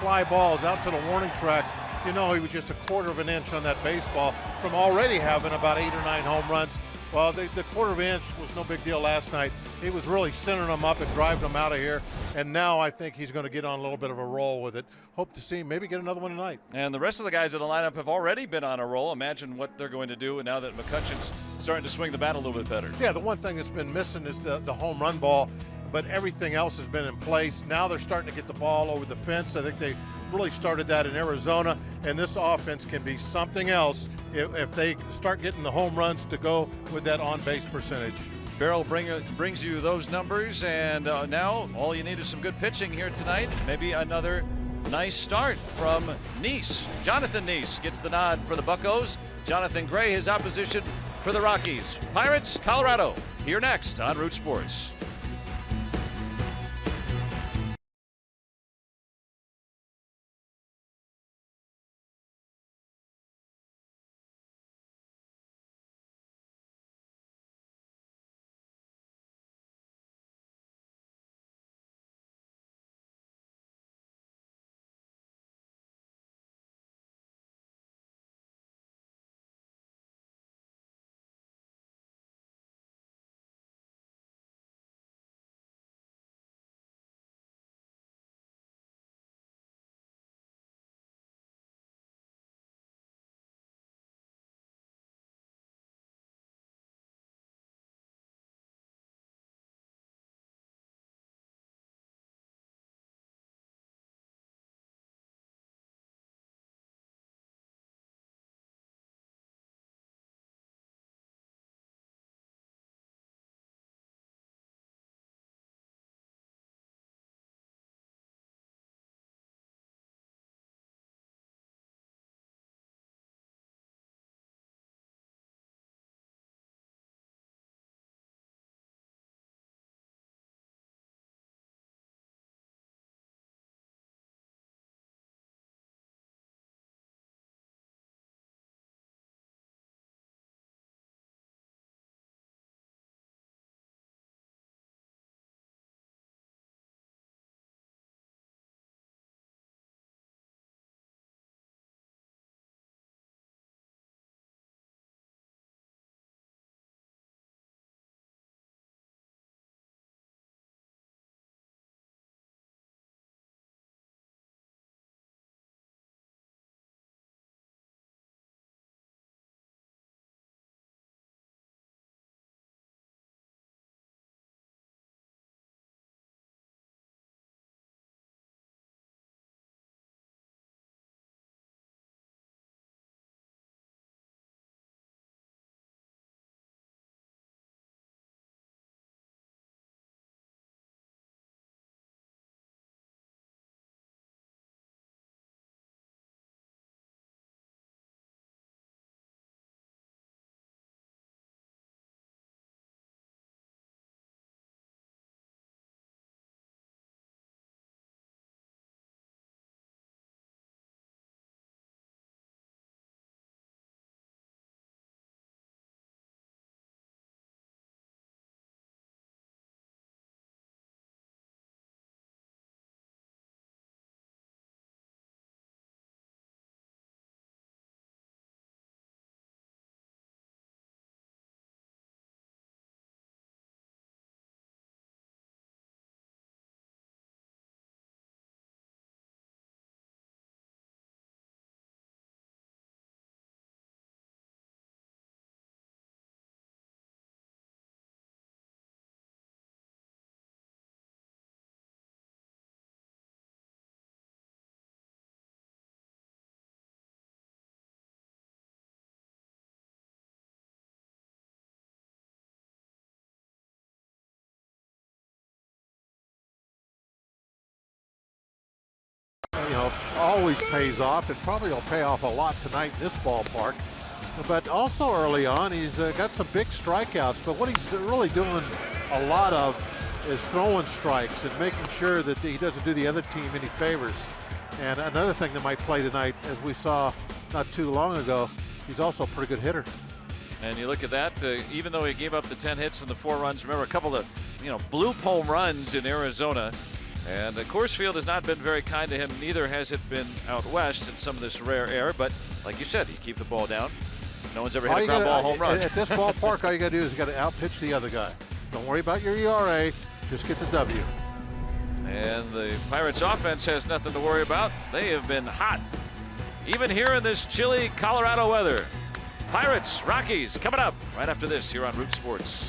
fly balls out to the warning track. You know, he was just a quarter of an inch on that baseball from already having about 8 or 9 home runs. Well, the quarter of an inch was no big deal last night. He was really centering them up and driving them out of here. And now I think he's going to get on a little bit of a roll with it. Hope to see him maybe get another one tonight. And the rest of the guys in the lineup have already been on a roll. Imagine what they're going to do. And now that McCutcheon's starting to swing the bat a little bit better. Yeah, the one thing that's been missing is the home run ball. But everything else has been in place. Now they're starting to get the ball over the fence. I think they really started that in Arizona, and this offense can be something else if they start getting the home runs to go with that on-base percentage. Farrell brings you those numbers, and now all you need is some good pitching here tonight. Maybe another nice start from Nice. Jonathan Nice gets the nod for the Buccos. Jonathan Gray, his opposition for the Rockies. Pirates, Colorado, here next on Root Sports. You know, always pays off. It probably will pay off a lot tonight in this ballpark. But also early on, he's got some big strikeouts. But what he's really doing a lot of is throwing strikes and making sure that he doesn't do the other team any favors. And another thing that might play tonight, as we saw not too long ago, he's also a pretty good hitter. And you look at that, even though he gave up the 10 hits and the 4 runs, remember a couple of, bloop home runs in Arizona. And Coors Field has not been very kind to him. Neither has it been out west in some of this rare air. But like you said, you keep the ball down. No one's ever hit a ground ball home run. At this ballpark, all you got to do is you got to outpitch the other guy. Don't worry about your ERA. Just get the W. And the Pirates offense has nothing to worry about. They have been hot, even here in this chilly Colorado weather. Pirates, Rockies, coming up right after this here on Root Sports.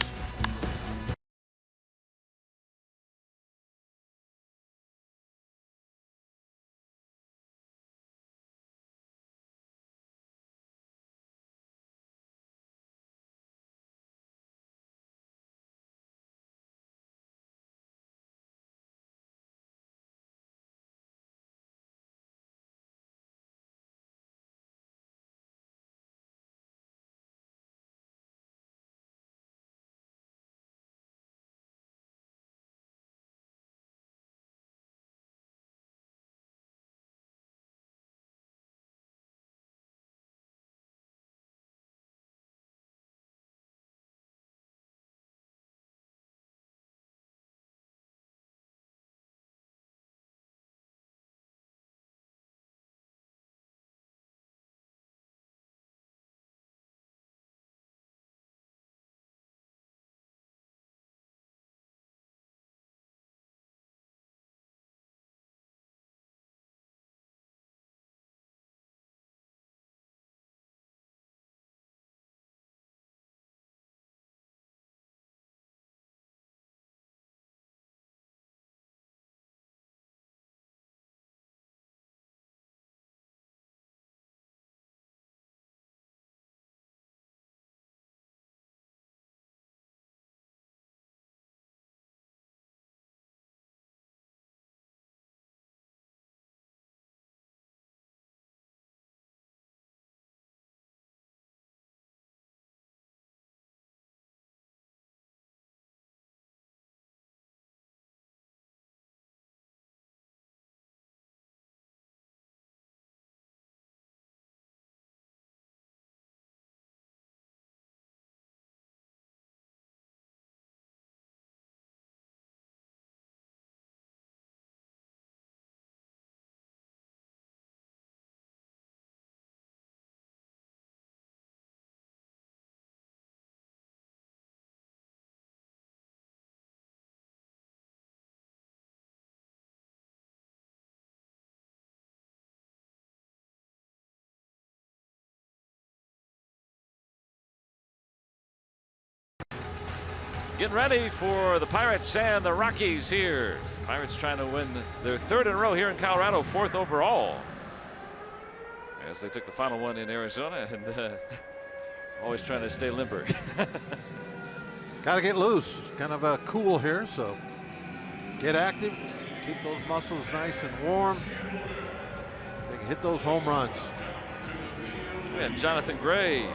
Getting ready for the Pirates and the Rockies here. Pirates trying to win their third in a row here in Colorado, fourth overall. As they took the final one in Arizona and always trying to stay limber. Got to get loose. Kind of cool here, so get active. Keep those muscles nice and warm. They can hit those home runs. And Jonathan Gray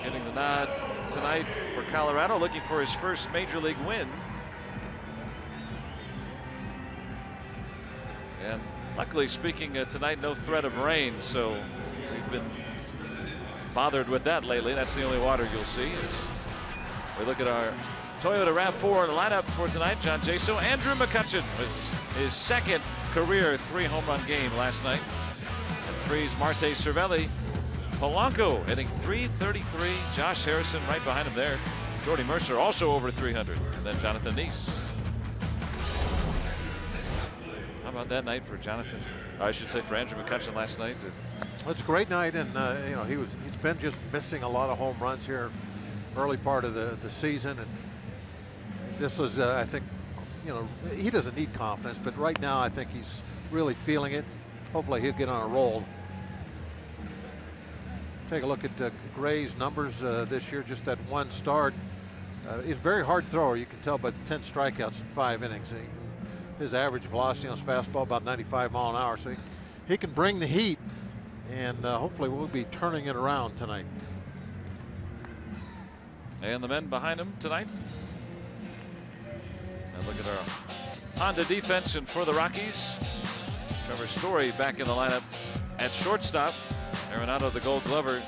getting the nod tonight for Colorado, looking for his first major league win. And luckily speaking, tonight no threat of rain, so we've been bothered with that lately. That's the only water you'll see. As we look at our Toyota RAV4 in the lineup for tonight. John Jaso, Andrew McCutchen was his second career 3-home run game last night. And Freeze, Marte Cervelli. Polanco hitting .333. Josh Harrison right behind him there. Jordy Mercer also over 300. And then Jonathan Nice. How about that night for Jonathan? Or I should say for Andrew McCutchen last night. It's a great night, and you know, he's been just missing a lot of home runs here early part of the season, and this was I think, you know, he doesn't need confidence, but right now I think he's really feeling it. Hopefully he'll get on a roll. Take a look at Gray's numbers this year, just that one start. He's a very hard thrower. You can tell by the 10 strikeouts in 5 innings. His average velocity on his fastball about 95 mile an hour. So he can bring the heat, and hopefully we'll be turning it around tonight. And the men behind him tonight. And look at our Honda defense, and for the Rockies, Trevor Story back in the lineup at shortstop. Arenado, the Gold Glover,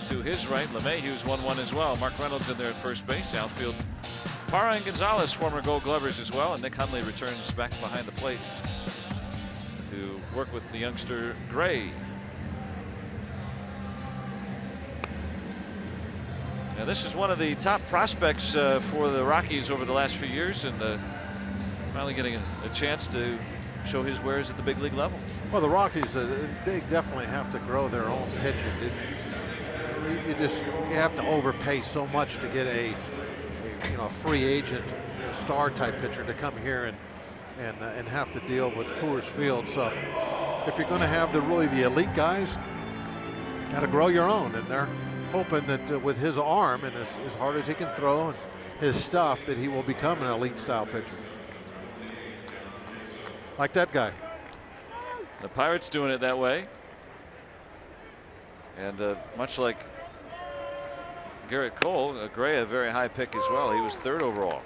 to his right. LeMahieu's 1-1 as well. Mark Reynolds in there at first base. Outfield Parra and Gonzalez, former Gold Glovers as well, and Nick Hundley returns back behind the plate to work with the youngster Gray. Now this is one of the top prospects for the Rockies over the last few years, and finally getting a chance to show his wares at the big league level. Well, the Rockies, they definitely have to grow their own pitching. You have to overpay so much to get a free agent, star type pitcher to come here and have to deal with Coors Field. So if you're going to have the elite guys, got to grow your own, and they're hoping that with his arm and as hard as he can throw and his stuff, that he will become an elite style pitcher. Like that guy. The Pirates doing it that way. And much like Garrett Cole, Gray a very high pick as well. He was 3rd overall.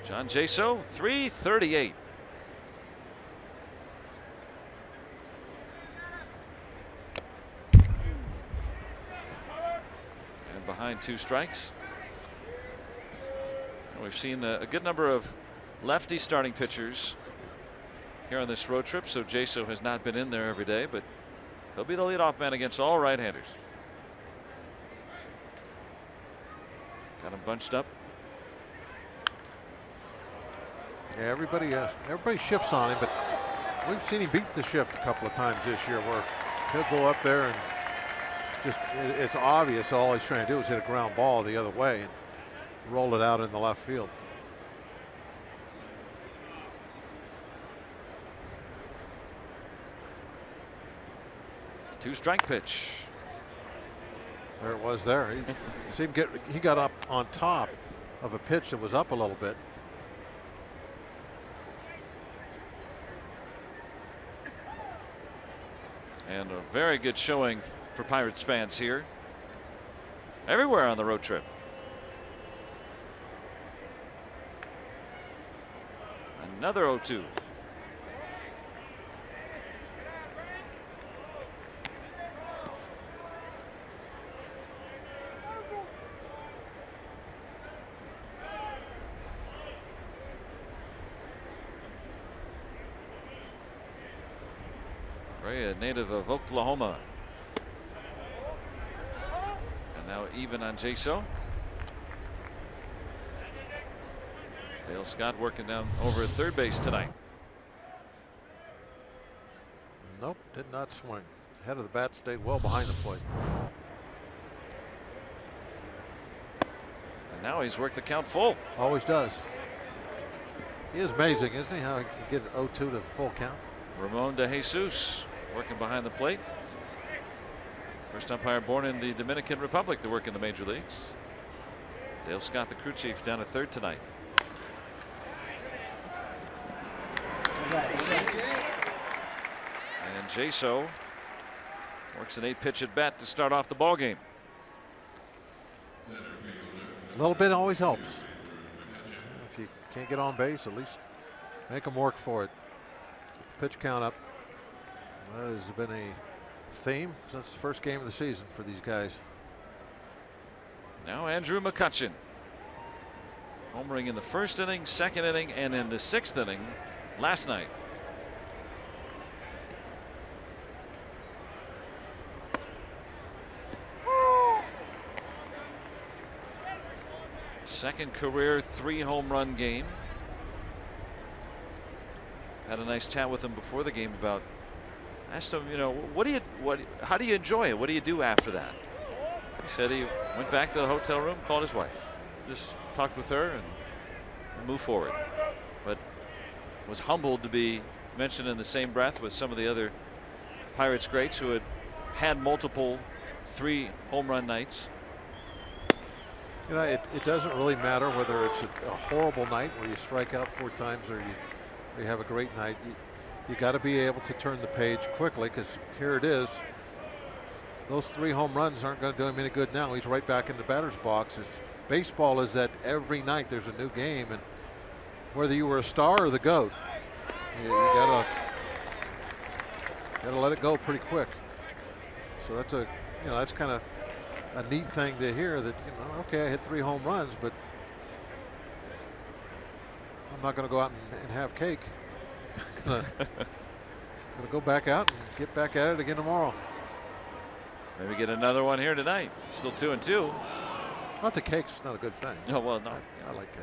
John Jaso, 338. And behind 2 strikes. And we've seen a good number of lefty starting pitchers here on this road trip, so Jaso has not been in there every day, but he'll be the leadoff man against all right-handers. Got him bunched up. Yeah, everybody shifts on him, but we've seen him beat the shift a couple of times this year, where he'll go up there and just it's obvious all he's trying to do is hit a ground ball the other way and roll it out in the left field. Two-strike pitch. There it was there. He got up on top of a pitch that was up a little bit. And a very good showing for Pirates fans here. Everywhere on the road trip. Another 0-2. Gray, a native of Oklahoma. And now even on Jaso. Dale Scott working down over at 3rd base tonight. Nope, did not swing. Head of the bat, stayed well behind the plate. And now he's worked the count full. Always does. He is amazing, isn't he, how he can get 0-2 to full count. Ramon De Jesus working behind the plate. First umpire born in the Dominican Republic to work in the major leagues. Dale Scott, the crew chief, down at 3rd tonight. And Jaso works an 8-pitch at bat to start off the ball game. A little bit always helps. If you can't get on base, at least make them work for it. Pitch count up. That has been a theme since the first game of the season for these guys. Now Andrew McCutchen. Homering in the 1st inning, 2nd inning, and in the 6th inning last night. Second career 3-home run game. Had a nice chat with him before the game about. Asked him, how do you enjoy it? What do you do after that? He said he went back to the hotel room, called his wife, just talked with her, and moved forward. But was humbled to be mentioned in the same breath with some of the other Pirates greats who had multiple 3-home run nights. It doesn't really matter whether it's a horrible night where you strike out 4 times or you have a great night. You got to be able to turn the page quickly, because here it is. Those 3 home runs aren't going to do him any good now. He's right back in the batter's box. Baseball is that every night there's a new game, and whether you were a star or the GOAT, you gotta let it go pretty quick. So that's kind of a neat thing to hear that, okay, I hit 3 home runs, but I'm not going to go out and have cake. I'm going to go back out and get back at it again tomorrow. Maybe get another one here tonight. Still 2-2. Not that cake's not a good thing. Oh, well, no. I like cake.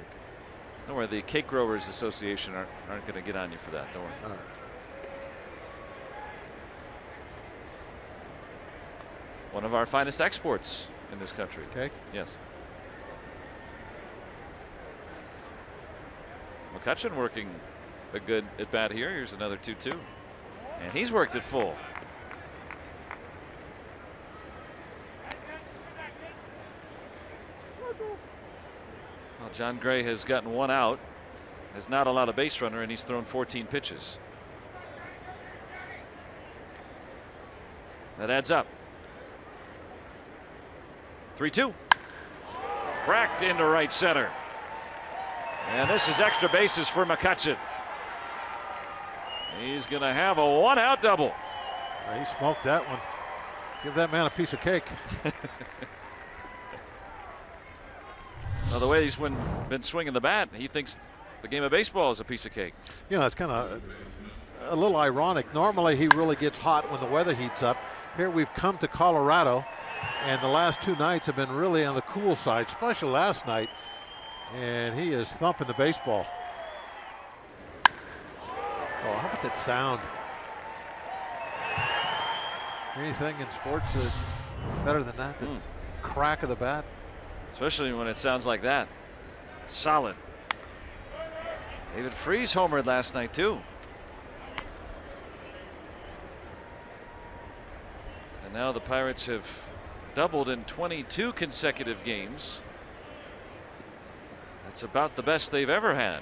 Don't worry, the Cake Growers Association aren't going to get on you for that. Don't worry. All right. One of our finest exports in this country. Cake? Yes. McCutchen working a good at bat here. Here's another 2-2. And he's worked it full. Well, John Gray has gotten 1 out. Has not allowed a base runner, and he's thrown 14 pitches. That adds up. 3-2. Cracked into right center. And this is extra bases for McCutchen. He's going to have a 1-out double. He smoked that one. Give that man a piece of cake. Well, the way he's been swinging the bat, he thinks the game of baseball is a piece of cake. It's kind of a little ironic. Normally he really gets hot when the weather heats up. Here we've come to Colorado, and the last 2 nights have been really on the cool side, especially last night. And he is thumping the baseball. Oh, how about that sound? Anything in sports better than that? The crack of the bat. Especially when it sounds like that. Solid. David Freese homered last night too. And now the Pirates have doubled in 22 consecutive games. That's about the best they've ever had.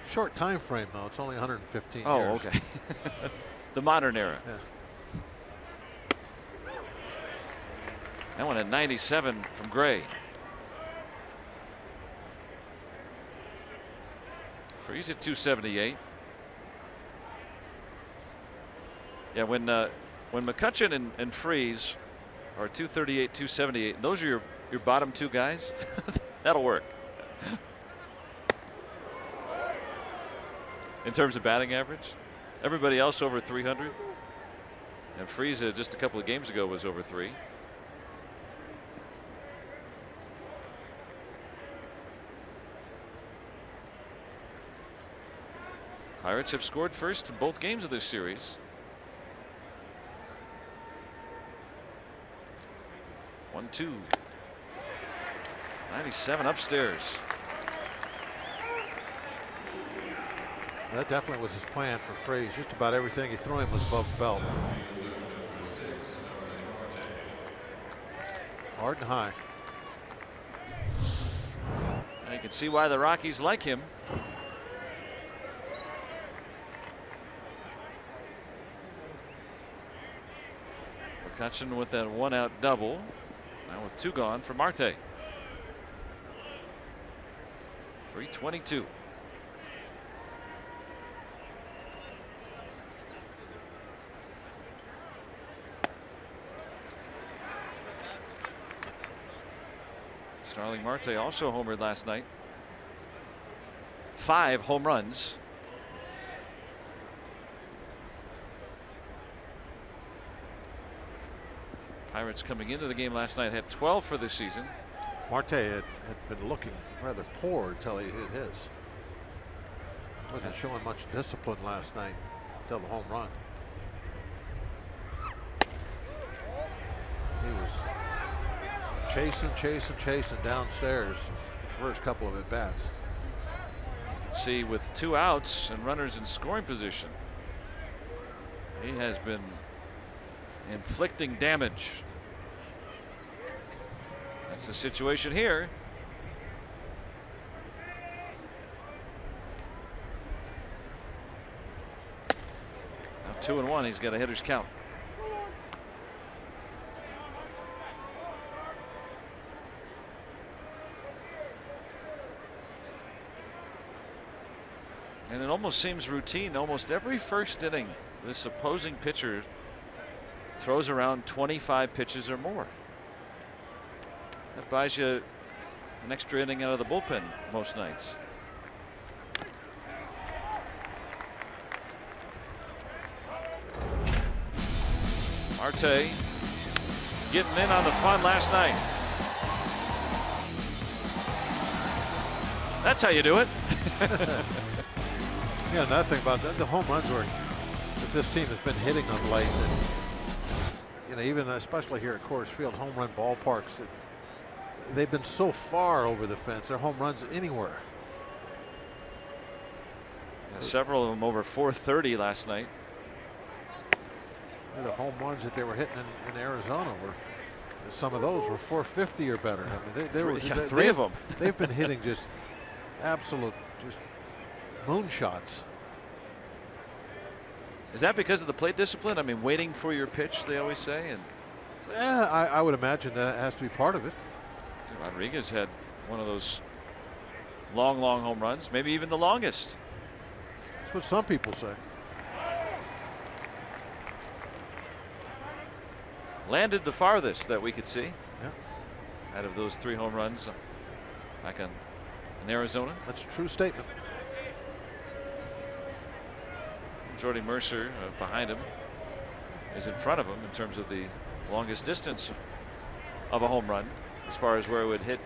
Short time frame though. It's only 115 years. Oh, okay. The modern era. Yeah. That one at 97 from Gray. Freese at 278. Yeah, when McCutchen and Freese are 238, 278, those are your bottom 2 guys. That'll work. In terms of batting average, everybody else over 300. And Freese just a couple of games ago was over 3. Pirates have scored first in both games of this series. 1-2. 97 upstairs. That definitely was his plan for Freese. Just about everything he threw him was above the belt. Hard and high. You can see why the Rockies like him. McCutchen with that 1-out double. Now with 2 gone for Marte. 322. Starling Marte also homered last night. 5 home runs. Pirates coming into the game last night had 12 for this season. Marte had been looking rather poor until he hit his. Wasn't showing much discipline last night until the home run. He was chasing downstairs first couple of at bats. See, with 2 outs and runners in scoring position, he has been inflicting damage. That's the situation here. Now 2-1. He's got a hitter's count. And it almost seems routine. Almost every first inning, this opposing pitcher throws around 25 pitches or more. That buys you an extra inning out of the bullpen most nights. Marte getting in on the fun last night. That's how you do it. Yeah, another thing about that, the home runs that this team has been hitting of late. And, even especially here at Coors Field, home run ballparks, they've been so far over the fence. They're home runs anywhere. Several of them over 430 last night. The home runs that they were hitting in Arizona were, some of those were 450 or better. I mean, three of them. They've been hitting just absolute moonshots. Is that because of the plate discipline? I mean, waiting for your pitch, they always say. And yeah, I would imagine that has to be part of it. Rodriguez had one of those long home runs, maybe even the longest. That's what some people say. Landed the farthest that we could see. Yeah. Out of those 3 home runs back in Arizona. That's a true statement. Jordy Mercer behind him is in front of him in terms of the longest distance of a home run, as far as where it would hit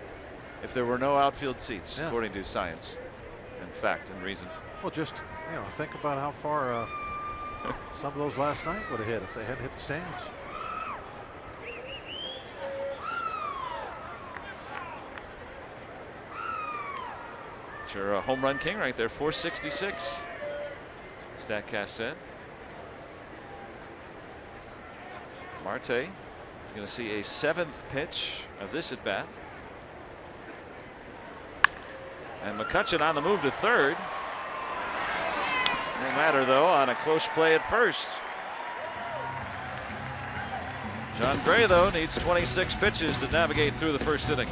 if there were no outfield seats, according to science and fact and reason. Well, just think about how far some of those last night would have hit if they hadn't hit the stands. It's your home run king right there, 466. StatCast said. Marte is going to see a 7th pitch of this at bat. And McCutchen on the move to third. No matter though on a close play at first. John Gray though needs 26 pitches to navigate through the first inning.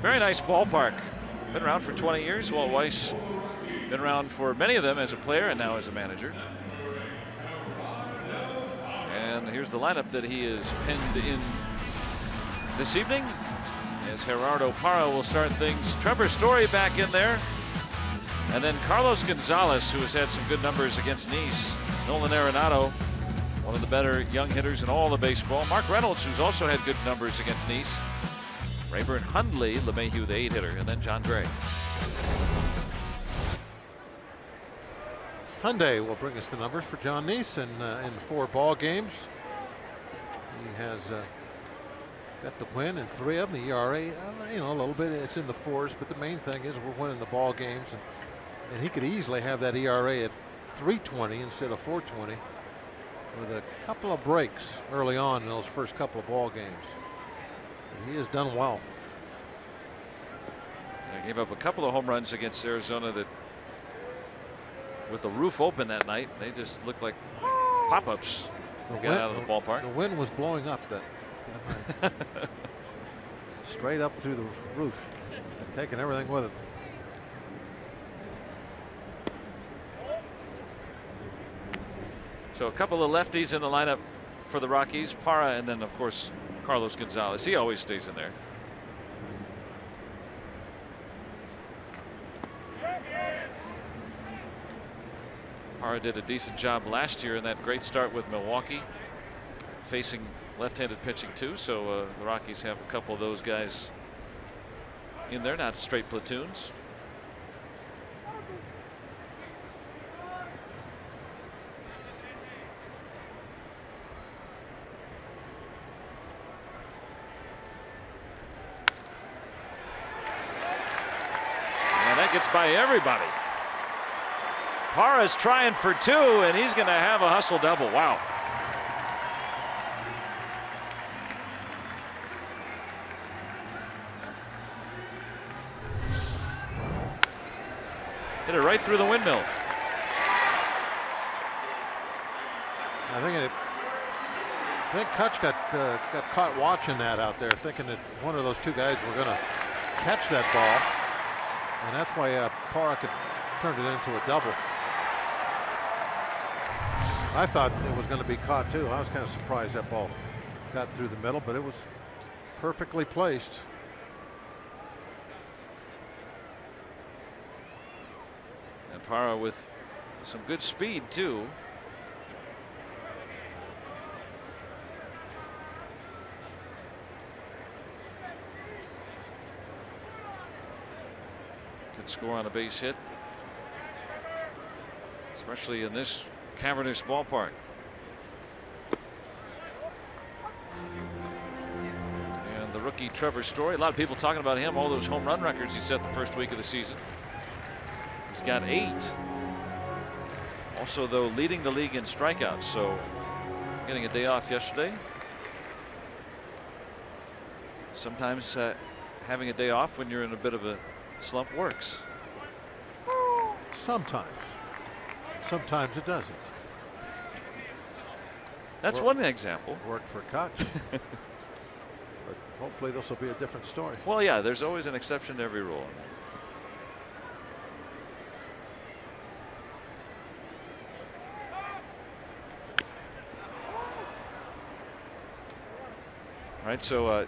Very nice ballpark. Been around for 20 years. Walt Weiss been around for many of them as a player and now as a manager. And here's the lineup that he is penned in this evening, as Gerardo Parra will start things. Trevor Story back in there. And then Carlos Gonzalez, who has had some good numbers against Nice. Nolan Arenado, one of the better young hitters in all of baseball. Mark Reynolds, who's also had good numbers against Nice. Rayburn Hundley, LeMahieu, the 8-hitter, and then John Gray. Hyundai will bring us the numbers for John Nice in 4 ball games. He has got the win in 3 of them. The ERA, a little bit, it's in the 4s, but the main thing is we're winning the ball games, and he could easily have that ERA at 3.20 instead of 4.20 with a couple of breaks early on in those first couple of ball games. He has done well. They gave up a couple of home runs against Arizona that, with the roof open that night, they just looked like pop-ups. Got out of the ballpark. The wind was blowing up that night. Straight up through the roof and taking everything with it. So a couple of lefties in the lineup for the Rockies, Parra, and then of course Carlos Gonzalez. He always stays in there. Parra did a decent job last year in that great start with Milwaukee, facing left-handed pitching too. So the Rockies have a couple of those guys in there, not straight platoons. And that gets by everybody. Parra's trying for 2, and he's going to have a hustle double. Wow. Hit it right through the windmill. I think Kutch got caught watching that out there, thinking that one of those two guys were going to catch that ball, and that's why Parra could turn it into a double. I thought it was going to be caught too. I was kind of surprised that ball got through the middle, but it was perfectly placed. And Parra with some good speed too. Could score on a base hit, especially in this cavernous ballpark. And the rookie Trevor Story, a lot of people talking about him, all those home run records he set the first week of the season. He's got 8. Also, though, leading the league in strikeouts, so getting a day off yesterday. Sometimes having a day off when you're in a bit of a slump works. Sometimes. Sometimes it doesn't. That's one example. Worked for Kutch. But hopefully this will be a different story. Well, yeah, there's always an exception to every rule. All right, so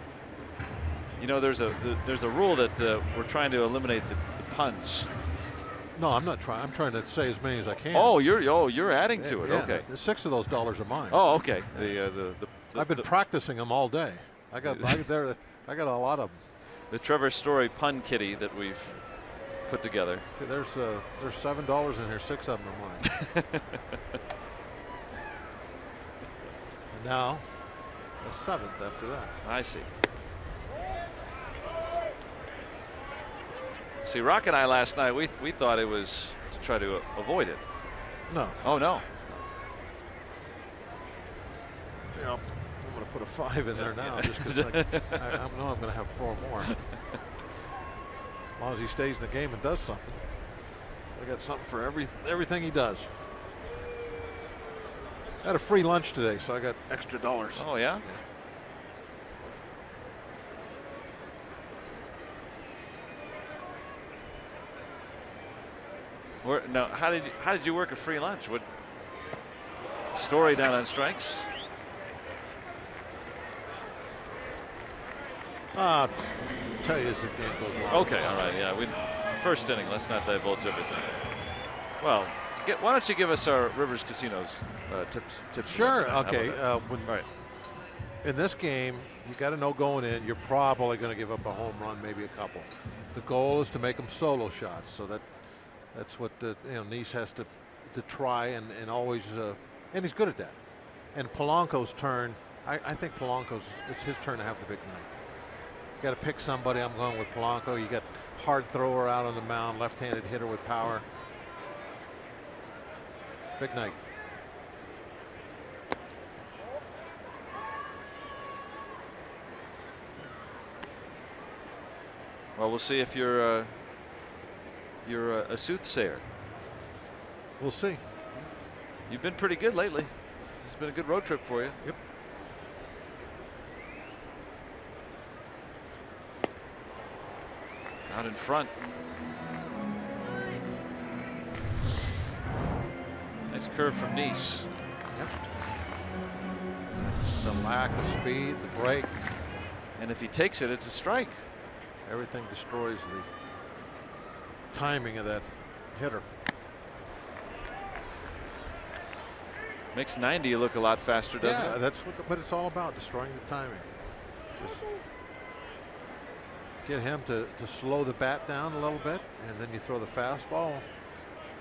you know, there's a rule that we're trying to eliminate the puns. No, I'm not trying. I'm trying to say as many as I can. Oh, you're adding to it. Yeah, okay. 6 of those dollars are mine. Oh, okay. I've been practicing them all day. I got a lot of them. The Trevor Story pun kitty that we've put together. See, there's $7 in here. 6 of them are mine. And now, a 7th after that. I see. See, Rock and I last night, we thought it was to try to avoid it. No. Oh, no. You know, I'm going to put a 5 in there now just because I know I'm going to have 4 more. As long as he stays in the game and does something. I got something for everything he does. I had a free lunch today, so I got extra dollars. Oh, yeah? Now, how did you work a free lunch? What Story down on strikes? Tell you as the game goes on. Okay, all right, yeah. First inning. Let's not divulge everything. Well, why don't you give us our Rivers Casinos tips? Sure. Okay. Right. In this game, you got to know going in, you're probably going to give up a home run, maybe a couple. The goal is to make them solo shots, so that's what Nice has to try and always and he's good at that. And Polanco's turn, I think it's his turn to have the big night. You got to pick somebody. I'm going with Polanco. You got hard thrower out on the mound, left-handed hitter with power. Big night. Well, we'll see if your you're a soothsayer. We'll see. You've been pretty good lately. It's been a good road trip for you. Yep. Out in front. Nice curve from Nice. Yep. The lack of speed, the break. And if he takes it, it's a strike. Everything destroys the timing of that hitter. Makes 90 look a lot faster, doesn't Yeah, it? that's what it's all about, destroying the timing. Just get him to slow the bat down a little bit, and then you throw the fastball.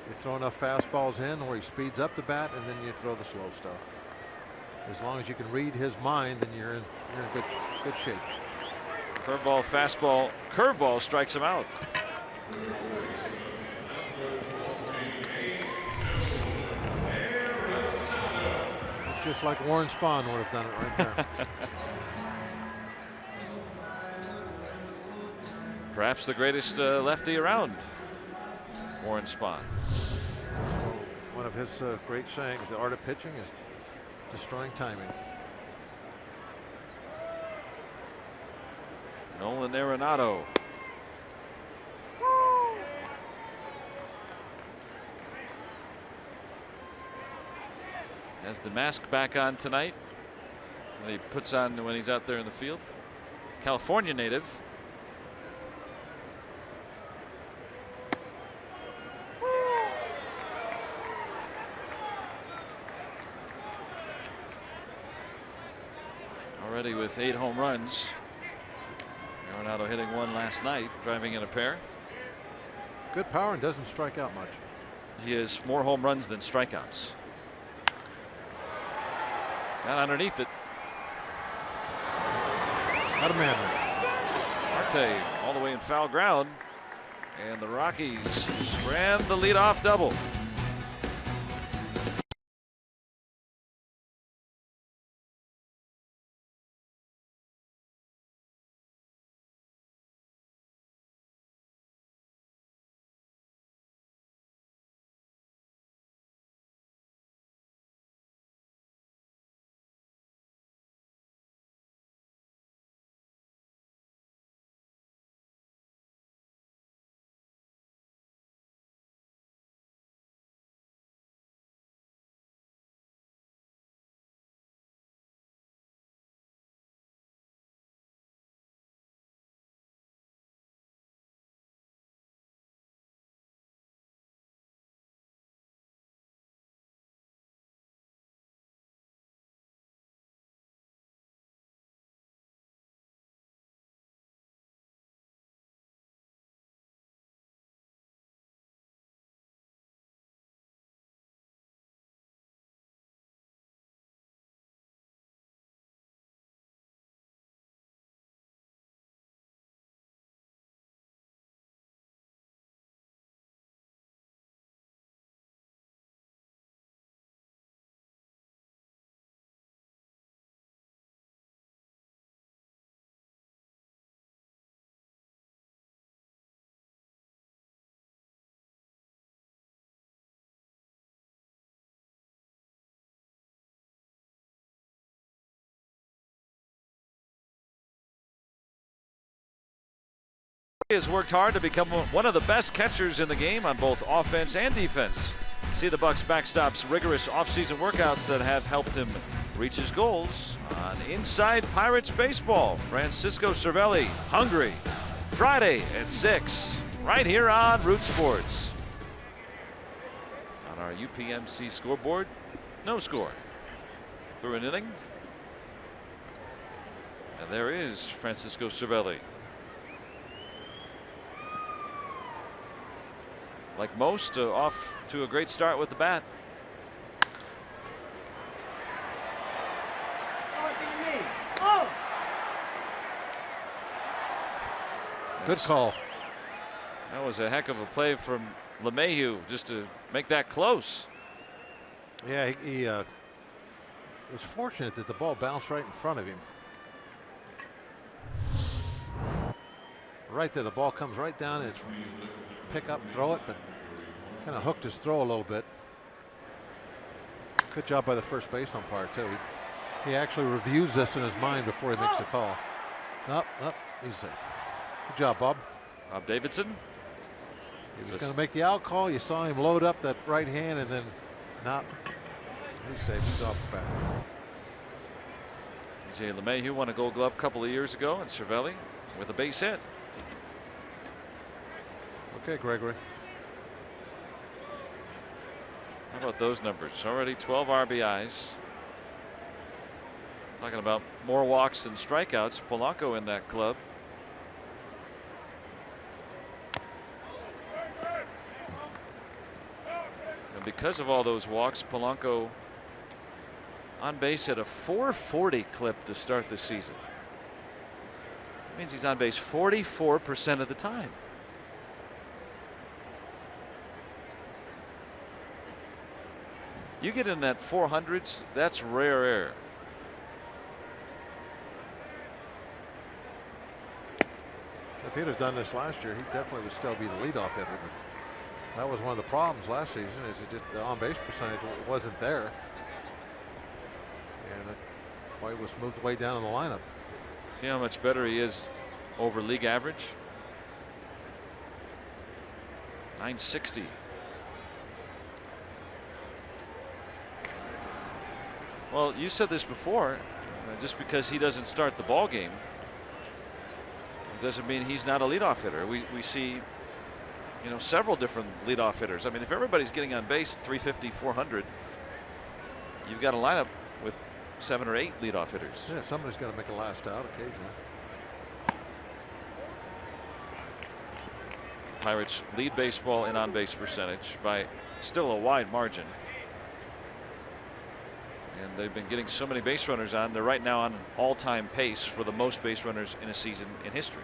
You throw enough fastballs in where he speeds up the bat, and then you throw the slow stuff. As long as you can read his mind, then you're in good shape. Curveball, fastball, curveball strikes him out. It's just like Warren Spahn would have done it right there. Perhaps the greatest lefty around, Warren Spahn. One of his great sayings, the art of pitching is destroying timing. Nolan Arenado. Has the mask back on tonight that he puts on when he's out there in the field. California native. Already with 8 home runs. Arenado hitting one last night, driving in a pair. Good power and doesn't strike out much. He has more home runs than strikeouts. Got underneath it. Out of man. Marte all the way in foul ground. And the Rockies strand the leadoff double. He has worked hard to become one of the best catchers in the game on both offense and defense. See the Bucs backstop's rigorous offseason workouts that have helped him reach his goals on Inside Pirates Baseball. Francisco Cervelli, hungry. Friday at 6, right here on Root Sports. On our UPMC scoreboard, no score through an inning. And there is Francisco Cervelli. Like most, off to a great start with the bat. Good call. That was a heck of a play from LeMahieu just to make that close. Yeah, he was fortunate that the ball bounced right in front of him. Right there, the ball comes right down and it's pick up and throw it, but kind of hooked his throw a little bit. Good job by the first base umpire too. He actually reviews this in his mind before he makes a call. Nope, he's safe. Good job, Bob. Bob Davidson. He was going to make the out call. You saw him load up that right hand, and then he's safe. He's off the bat. DJ LeMahieu won a Gold Glove a couple of years ago, and Cervelli with a base hit. Okay, Gregory. How about those numbers? Already 12 RBIs. Talking about more walks than strikeouts. Polanco in that club. And because of all those walks, Polanco on base at a 440 clip to start the season. That means he's on base 44% of the time. You get in that 400s, that's rare air. If he'd have done this last year, he definitely would still be the leadoff hitter. But that was one of the problems last season, is it just the on-base percentage wasn't there, and that's why he was moved way down in the lineup. See how much better he is over league average. 960. Well, you said this before. Just because he doesn't start the ball game, it doesn't mean he's not a leadoff hitter. We see, several different leadoff hitters. I mean, if everybody's getting on base 350, 400, you've got a lineup with 7 or 8 leadoff hitters. Yeah, somebody's got to make a last out occasionally. Pirates lead baseball in on-base percentage by still a wide margin. And they've been getting so many base runners on. They're right now on an all-time pace for the most base runners in a season in history.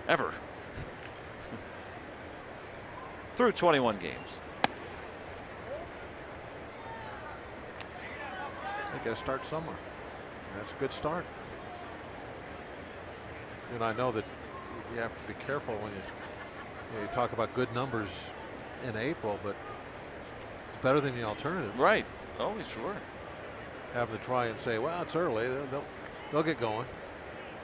Ever. Through 21 games. They got to start somewhere. That's a good start. And I know that you have to be careful when you talk about good numbers in April, but it's better than the alternative. Right. Oh, sure. Having to try and say, well, it's early. They'll get going.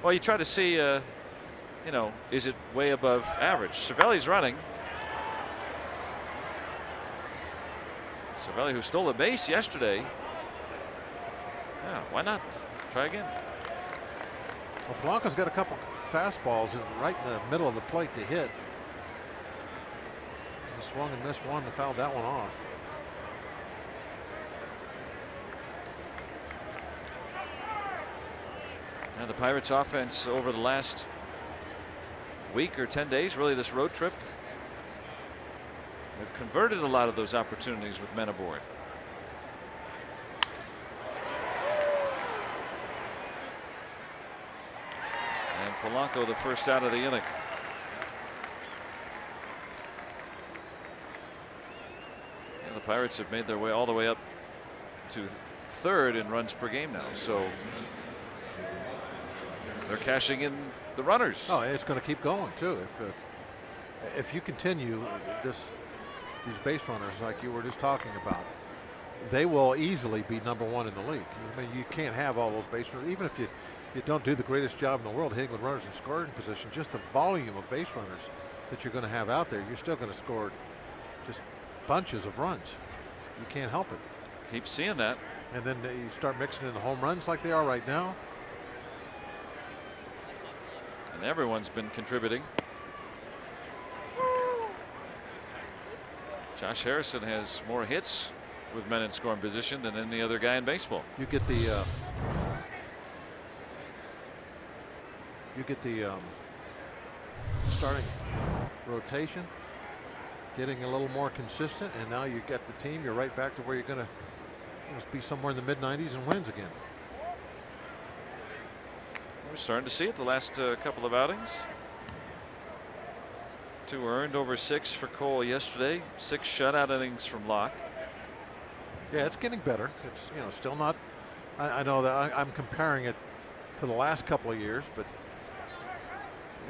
Well, you try to see, is it way above average? Cervelli's running. Cervelli, who stole a base yesterday. Yeah, why not? Try again. Well, Polanco's got a couple fastballs right in the middle of the plate to hit. He swung and missed one and fouled that one off. Now the Pirates offense over the last week or 10 days, really this road trip, they've converted a lot of those opportunities with men aboard. And Polanco the first out of the inning. And the Pirates have made their way all the way up to 3rd in runs per game now. So they're cashing in the runners. Oh, it's going to keep going too. If you continue these base runners like you were just talking about, they will easily be #1 in the league. I mean, you can't have all those base runners, even if you don't do the greatest job in the world hitting with runners in scoring position. Just the volume of base runners that you're going to have out there, you're still going to score just bunches of runs. You can't help it. Keep seeing that. And then you start mixing in the home runs like they are right now. And everyone's been contributing. Josh Harrison has more hits with men in scoring position than any other guy in baseball. You get the starting rotation getting a little more consistent, and now you get the team. You're right back to where you're going to be somewhere in the mid-90s and wins again. We're starting to see it the last couple of outings. 2 earned, over 6 for Cole yesterday. 6 shutout innings from Locke. Yeah, it's getting better. It's still not. I know that I'm comparing it to the last couple of years, but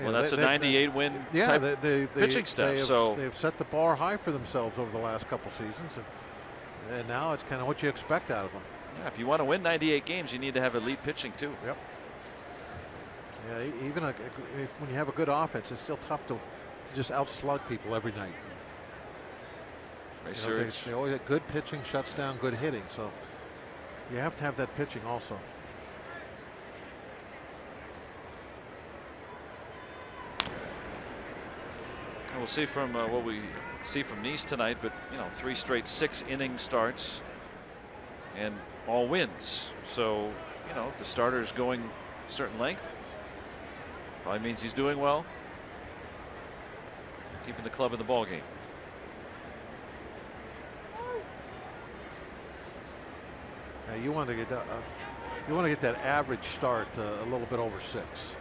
Well, that's a 98 win type pitching staff. They've set the bar high for themselves over the last couple seasons, and now it's kind of what you expect out of them. Yeah, if you want to win 98 games, you need to have elite pitching too. Yep. Yeah, even when you have a good offense, it's still tough to just outslug people every night. They always have good pitching, shuts down good hitting, so you have to have that pitching also. We'll see from what we see from Nice tonight, but 3 straight 6-inning starts and all wins. So if the starter is going a certain length, probably means he's doing well, keeping the club in the ball game. You want to get that average start a little bit over 6.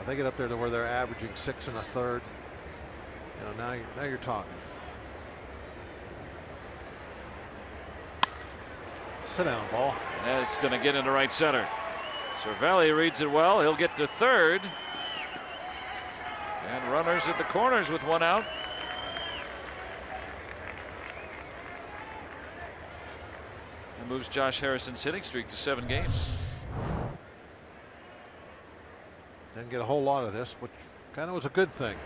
If they get up there to where they're averaging 6 1/3. Now you're talking. Sit down, ball. And it's going to get into right center. Cervelli reads it well. He'll get to third. And runners at the corners with 1 out. And moves Josh Harrison's hitting streak to 7 games. Didn't get a whole lot of this, which kind of was a good thing.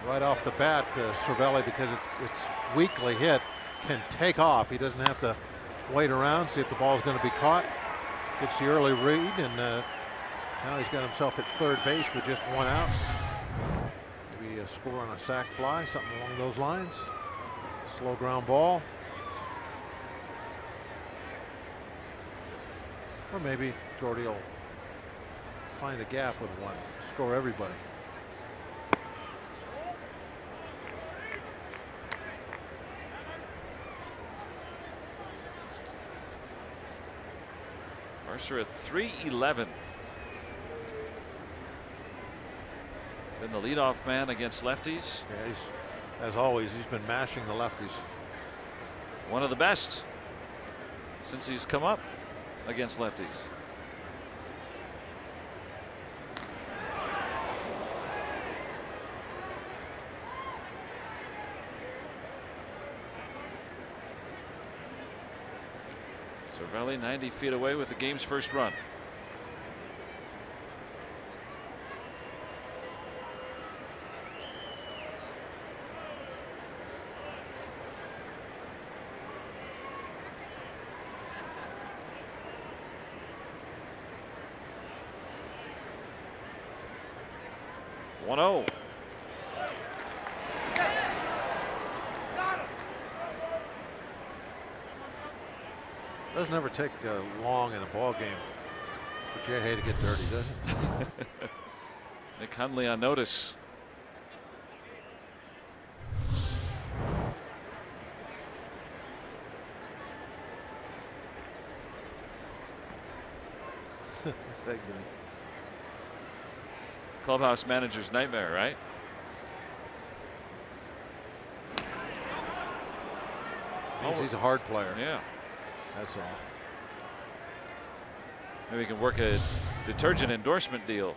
Right off the bat, Cervelli, because it's weakly hit, can take off. He doesn't have to wait around, see if the ball's going to be caught. Gets the early read, and now he's got himself at third base with just 1 out. Maybe a score on a sac fly, something along those lines. Slow ground ball. Or maybe Jordy will find a gap with 1, score everybody. Mercer at 311. Been the leadoff man against lefties. Yeah, as always, he's been mashing the lefties. One of the best since he's come up against lefties. Cervelli 90 feet away with the game's first run. One-oh. Doesn't ever take long in a ball game for Jay Hay to get dirty, does it? Nick Hundley on notice. Clubhouse manager's nightmare, right? Means he's a hard player. Yeah. That's all. Maybe we can work a detergent endorsement deal.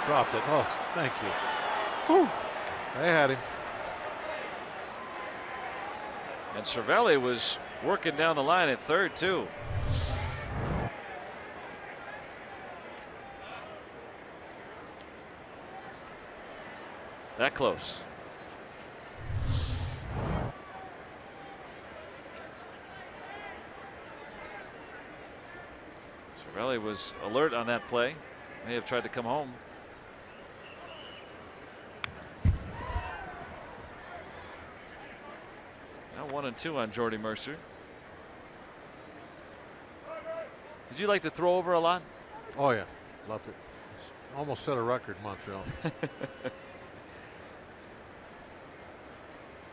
Dropped it. Oh, thank you. Whew. They had him. And Cervelli was working down the line at third too. That close. Cervelli was alert on that play. May have tried to come home. Now 1-2 on Jordy Mercer. Did you like to throw over a lot? Oh yeah, loved it. Almost set a record in Montreal.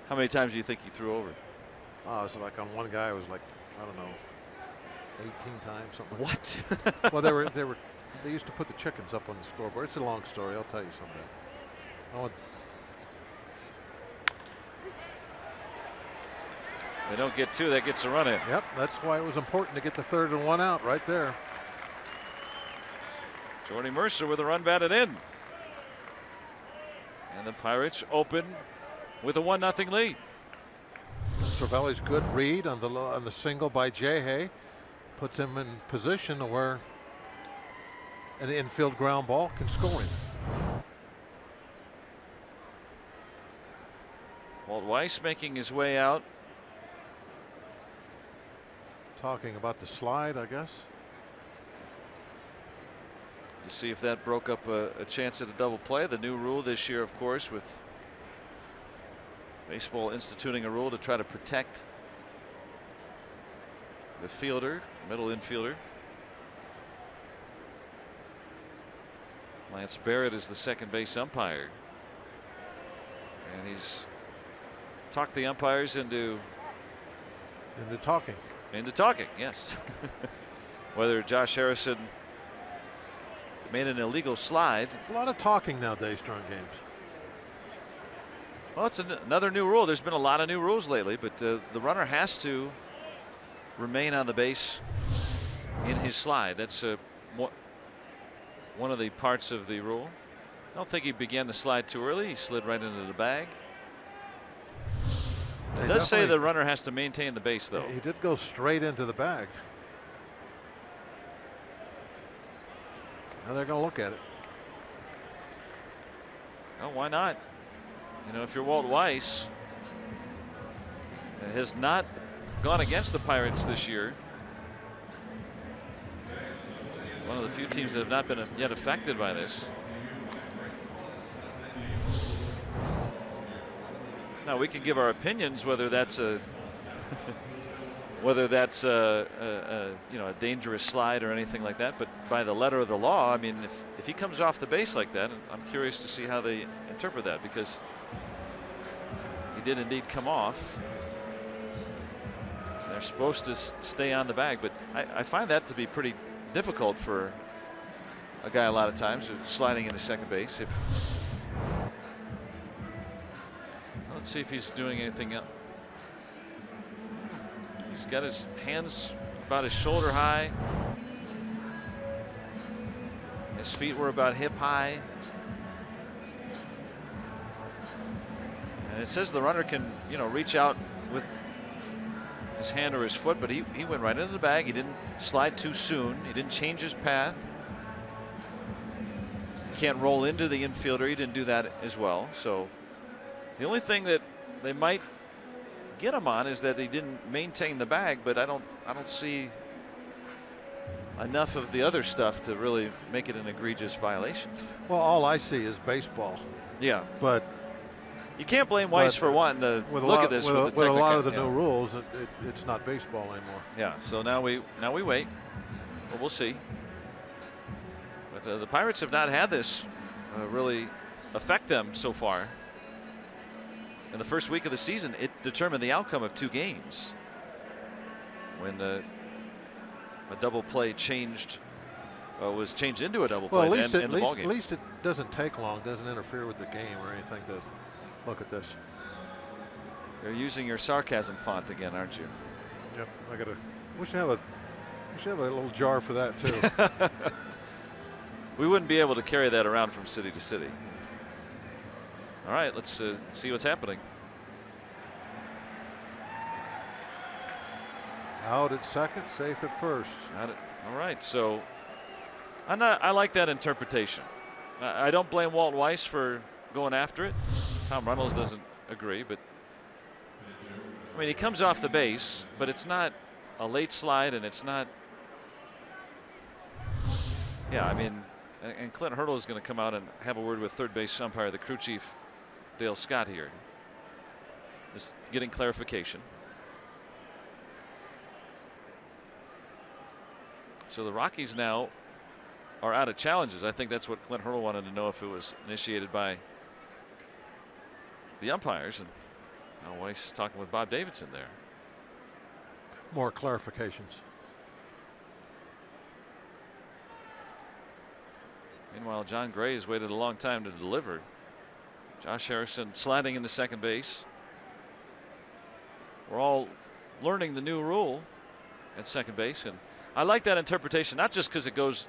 How many times do you think you threw over? Oh, it was like on one guy, it was like, I don't know, 18 times, something like What? that. Well, they used to put the chickens up on the scoreboard. It's a long story. I'll tell you someday. They don't get two, that gets a run in. Yep, that's why it was important to get the 3rd and 1 out right there. Jordy Mercer with a run batted in. And the Pirates open with a 1-0 lead. Cervelli's good read on the single by Jay puts him in position where an infield ground ball can score him. Walt Weiss making his way out. Talking about the slide, I guess. To see if that broke up a chance at a double play. The new rule this year, of course, with baseball instituting a rule to try to protect the fielder, middle infielder. Lance Barrett is the second base umpire. And he's talked the umpires into talking. Into talking, yes. Whether Josh Harrison made an illegal slide. There's a lot of talking nowadays during games. Well, it's another new rule. There's been a lot of new rules lately, but the runner has to remain on the base in his slide. That's one of the parts of the rule. I don't think he began the slide too early. He slid right into the bag. It does say the runner has to maintain the base, though. He did go straight into the bag. Now they're going to look at it. Oh, why not? You know, if you're Walt Weiss, it has not gone against the Pirates this year. One of the few teams that have not been yet affected by this. Now we can give our opinions whether that's a you know, a dangerous slide or anything like that, but by the letter of the law, I mean, if he comes off the base like that, I'm curious to see how they interpret that, because he did indeed come off. They're supposed to stay on the bag, but I find that to be pretty difficult for a guy a lot of times, sliding into second base. Let's see if he's doing anything else. He's got his hands about his shoulder high. His feet were about hip high. And it says the runner can, you know, reach out with his hand or his foot, but he went right into the bag. He didn't slide too soon. He didn't change his path. He can't roll into the infielder. He didn't do that as well. So the only thing that they might get him on is that he didn't maintain the bag, but I don't see enough of the other stuff to really make it an egregious violation. Well, all I see is baseball. Yeah, but you can't blame Weiss for wanting to look at this with a lot of the new rules. It's not baseball anymore. Yeah, so now we wait. Well, we'll see. But the Pirates have not had this really affect them so far. In the first week of the season, it determined the outcome of 2 games. When a double play was changed into a double play. Well, at least it doesn't take long, doesn't interfere with the game or anything. To look at this. You're using your sarcasm font again, aren't you? Yep. We should have a little jar for that too. We wouldn't be able to carry that around from city to city. All right, let's see what's happening. Out at second, safe at first. All right, so I like that interpretation. I don't blame Walt Weiss for going after it. Tom Reynolds doesn't agree, but I mean, he comes off the base, but it's not a late slide, and it's not. Yeah, I mean, and Clint Hurdle is going to come out and have a word with third base umpire, the crew chief, Dale Scott, here. Just getting clarification. So the Rockies now are out of challenges. I think that's what Clint Hurdle wanted to know, if it was initiated by the umpires. And now Weiss talking with Bob Davidson there. More clarifications. Meanwhile, John Gray has waited a long time to deliver. Josh Harrison sliding into second base. We're all learning the new rule at second base, and I like that interpretation, not just because it goes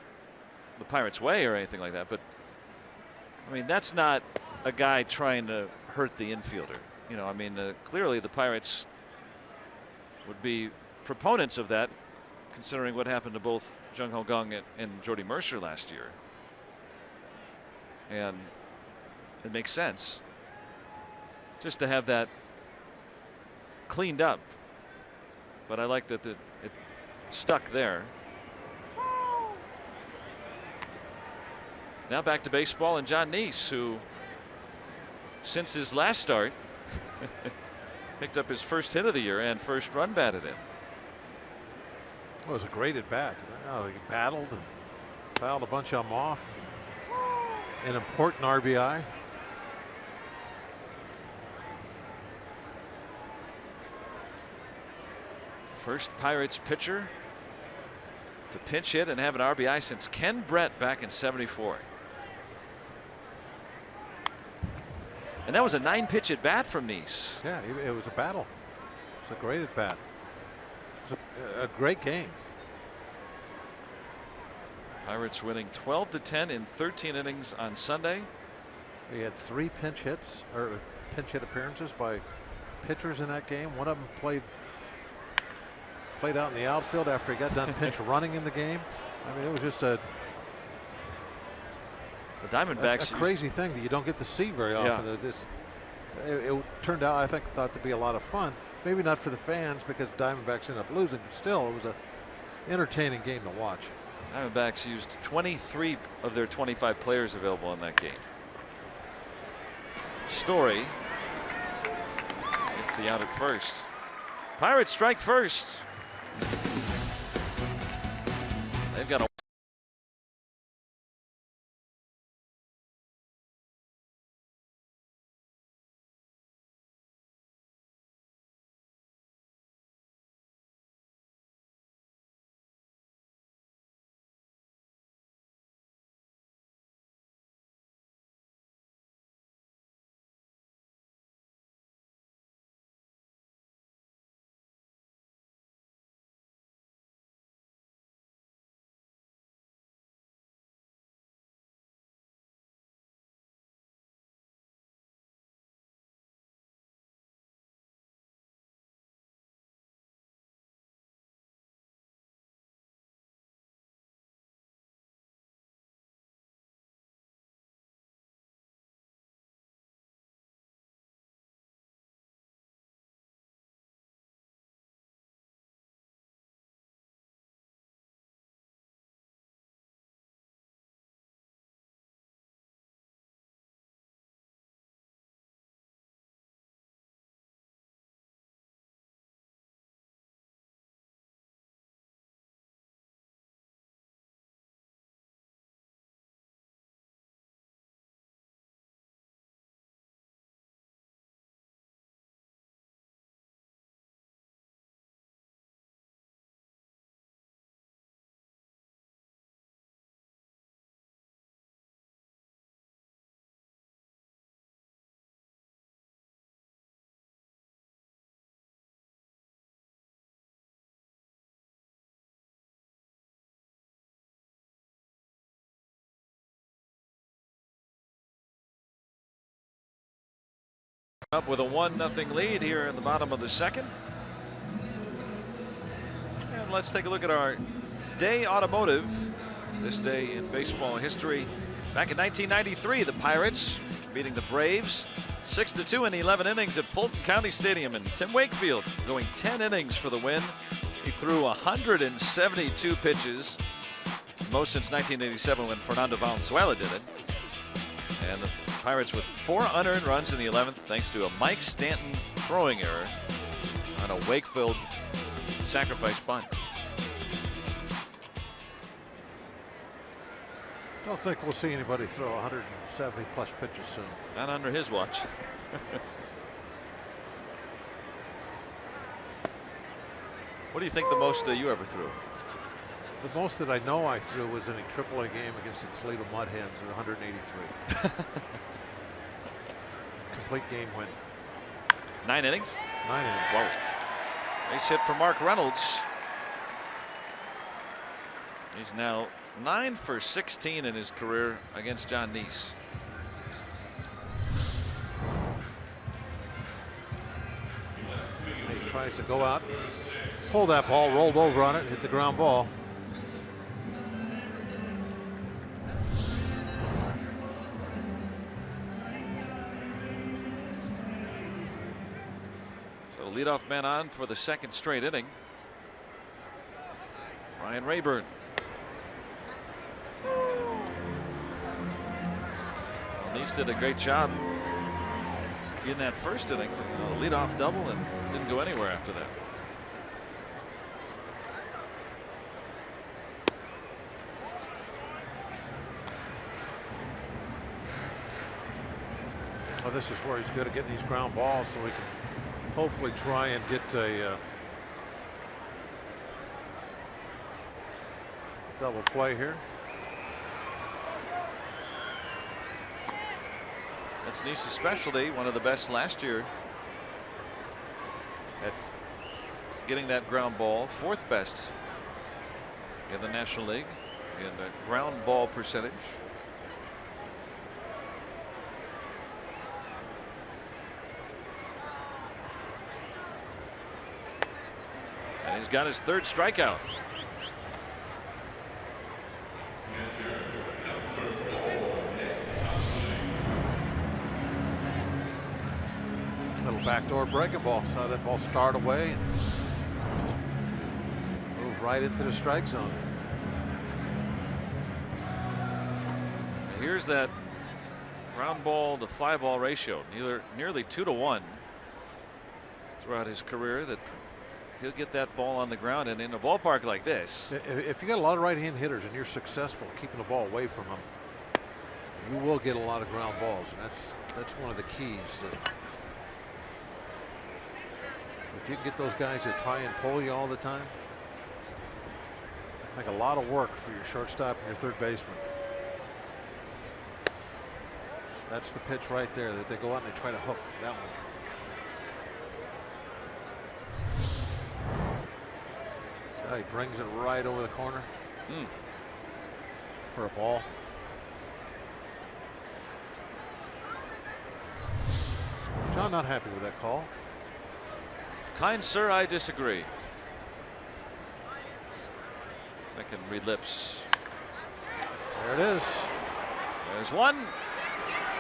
the Pirates' way or anything like that, but I mean, that's not a guy trying to hurt the infielder. You know, I mean, clearly the Pirates would be proponents of that, considering what happened to both Jung Ho Kang and Jordy Mercer last year. And it makes sense just to have that cleaned up. But I like that it stuck there. Now back to baseball and John Neese, who since his last start picked up his first hit of the year and first run batted in. It was a great at bat. He battled and fouled a bunch of them off. An important RBI. First Pirates pitcher to pinch hit and have an RBI since Ken Brett back in '74. And that was a 9-pitch at bat from Neese. Yeah, it was a battle. It was a great at bat. It was a great game. Pirates winning 12-10 in 13 innings on Sunday. We had 3 pinch hits or pinch hit appearances by pitchers in that game. One of them played out in the outfield after he got done pinch running in the game. I mean, it was just the Diamondbacks, a crazy thing that you don't get to see very often. Yeah. It turned out, I think, thought to be a lot of fun. Maybe not for the fans because Diamondbacks ended up losing, but still, it was an entertaining game to watch. Diamondbacks used 23 of their 25 players available in that game. Story get the out at first. Pirates strike first. They've got a up with a 1-0 lead here in the bottom of the second. And let's take a look at our day automotive. This day in baseball history. Back in 1993, the Pirates beating the Braves 6-2 in 11 innings at Fulton County Stadium, and Tim Wakefield going 10 innings for the win. He threw 172 pitches, most since 1987 when Fernando Valenzuela did it. And the Pirates with 4 unearned runs in the 11th thanks to a Mike Stanton throwing error on a Wakefield sacrifice bunt. I don't think we'll see anybody throw 170 plus pitches soon. Not under his watch. What do you think the most you ever threw? The most that I know I threw was in a AAA game against the Toledo Mud Hens at 183. Complete game win. 9 innings? 9 innings. Whoa. Base hit for Mark Reynolds. He's now 9 for 16 in his career against John Neese. He tries to go out, pull that ball, rolled over on it, hit the ground ball. So leadoff man on for the second straight inning. Ryan Rayburn. Neese did a great job in that first inning. A leadoff double and didn't go anywhere after that. Well, this is where he's good at getting these ground balls, so we can hopefully try and get a double play here. That's Neese's specialty, one of the best last year at getting that ground ball, 4th best in the National League in the ground ball percentage. And he's got his 3rd strikeout. Little backdoor breaking ball. Saw that ball start away and just move right into the strike zone. Here's that ground ball to fly ball ratio, nearly 2 to 1 throughout his career, that he'll get that ball on the ground. And in a ballpark like this, if you got a lot of right-hand hitters and you're successful keeping the ball away from them, you will get a lot of ground balls, and that's one of the keys. If you can get those guys that try and pull you all the time, make a lot of work for your shortstop and your 3rd baseman. That's the pitch right there that they go out and they try to hook that one. So he brings it right over the corner for a ball. John not happy with that call. Kind sir, I disagree. I can read lips. There it is. There's 1,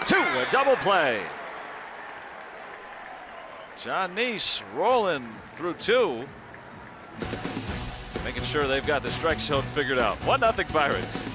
2, a double play. John Neese rolling through 2, making sure they've got the strike zone figured out. 1-0 Pirates.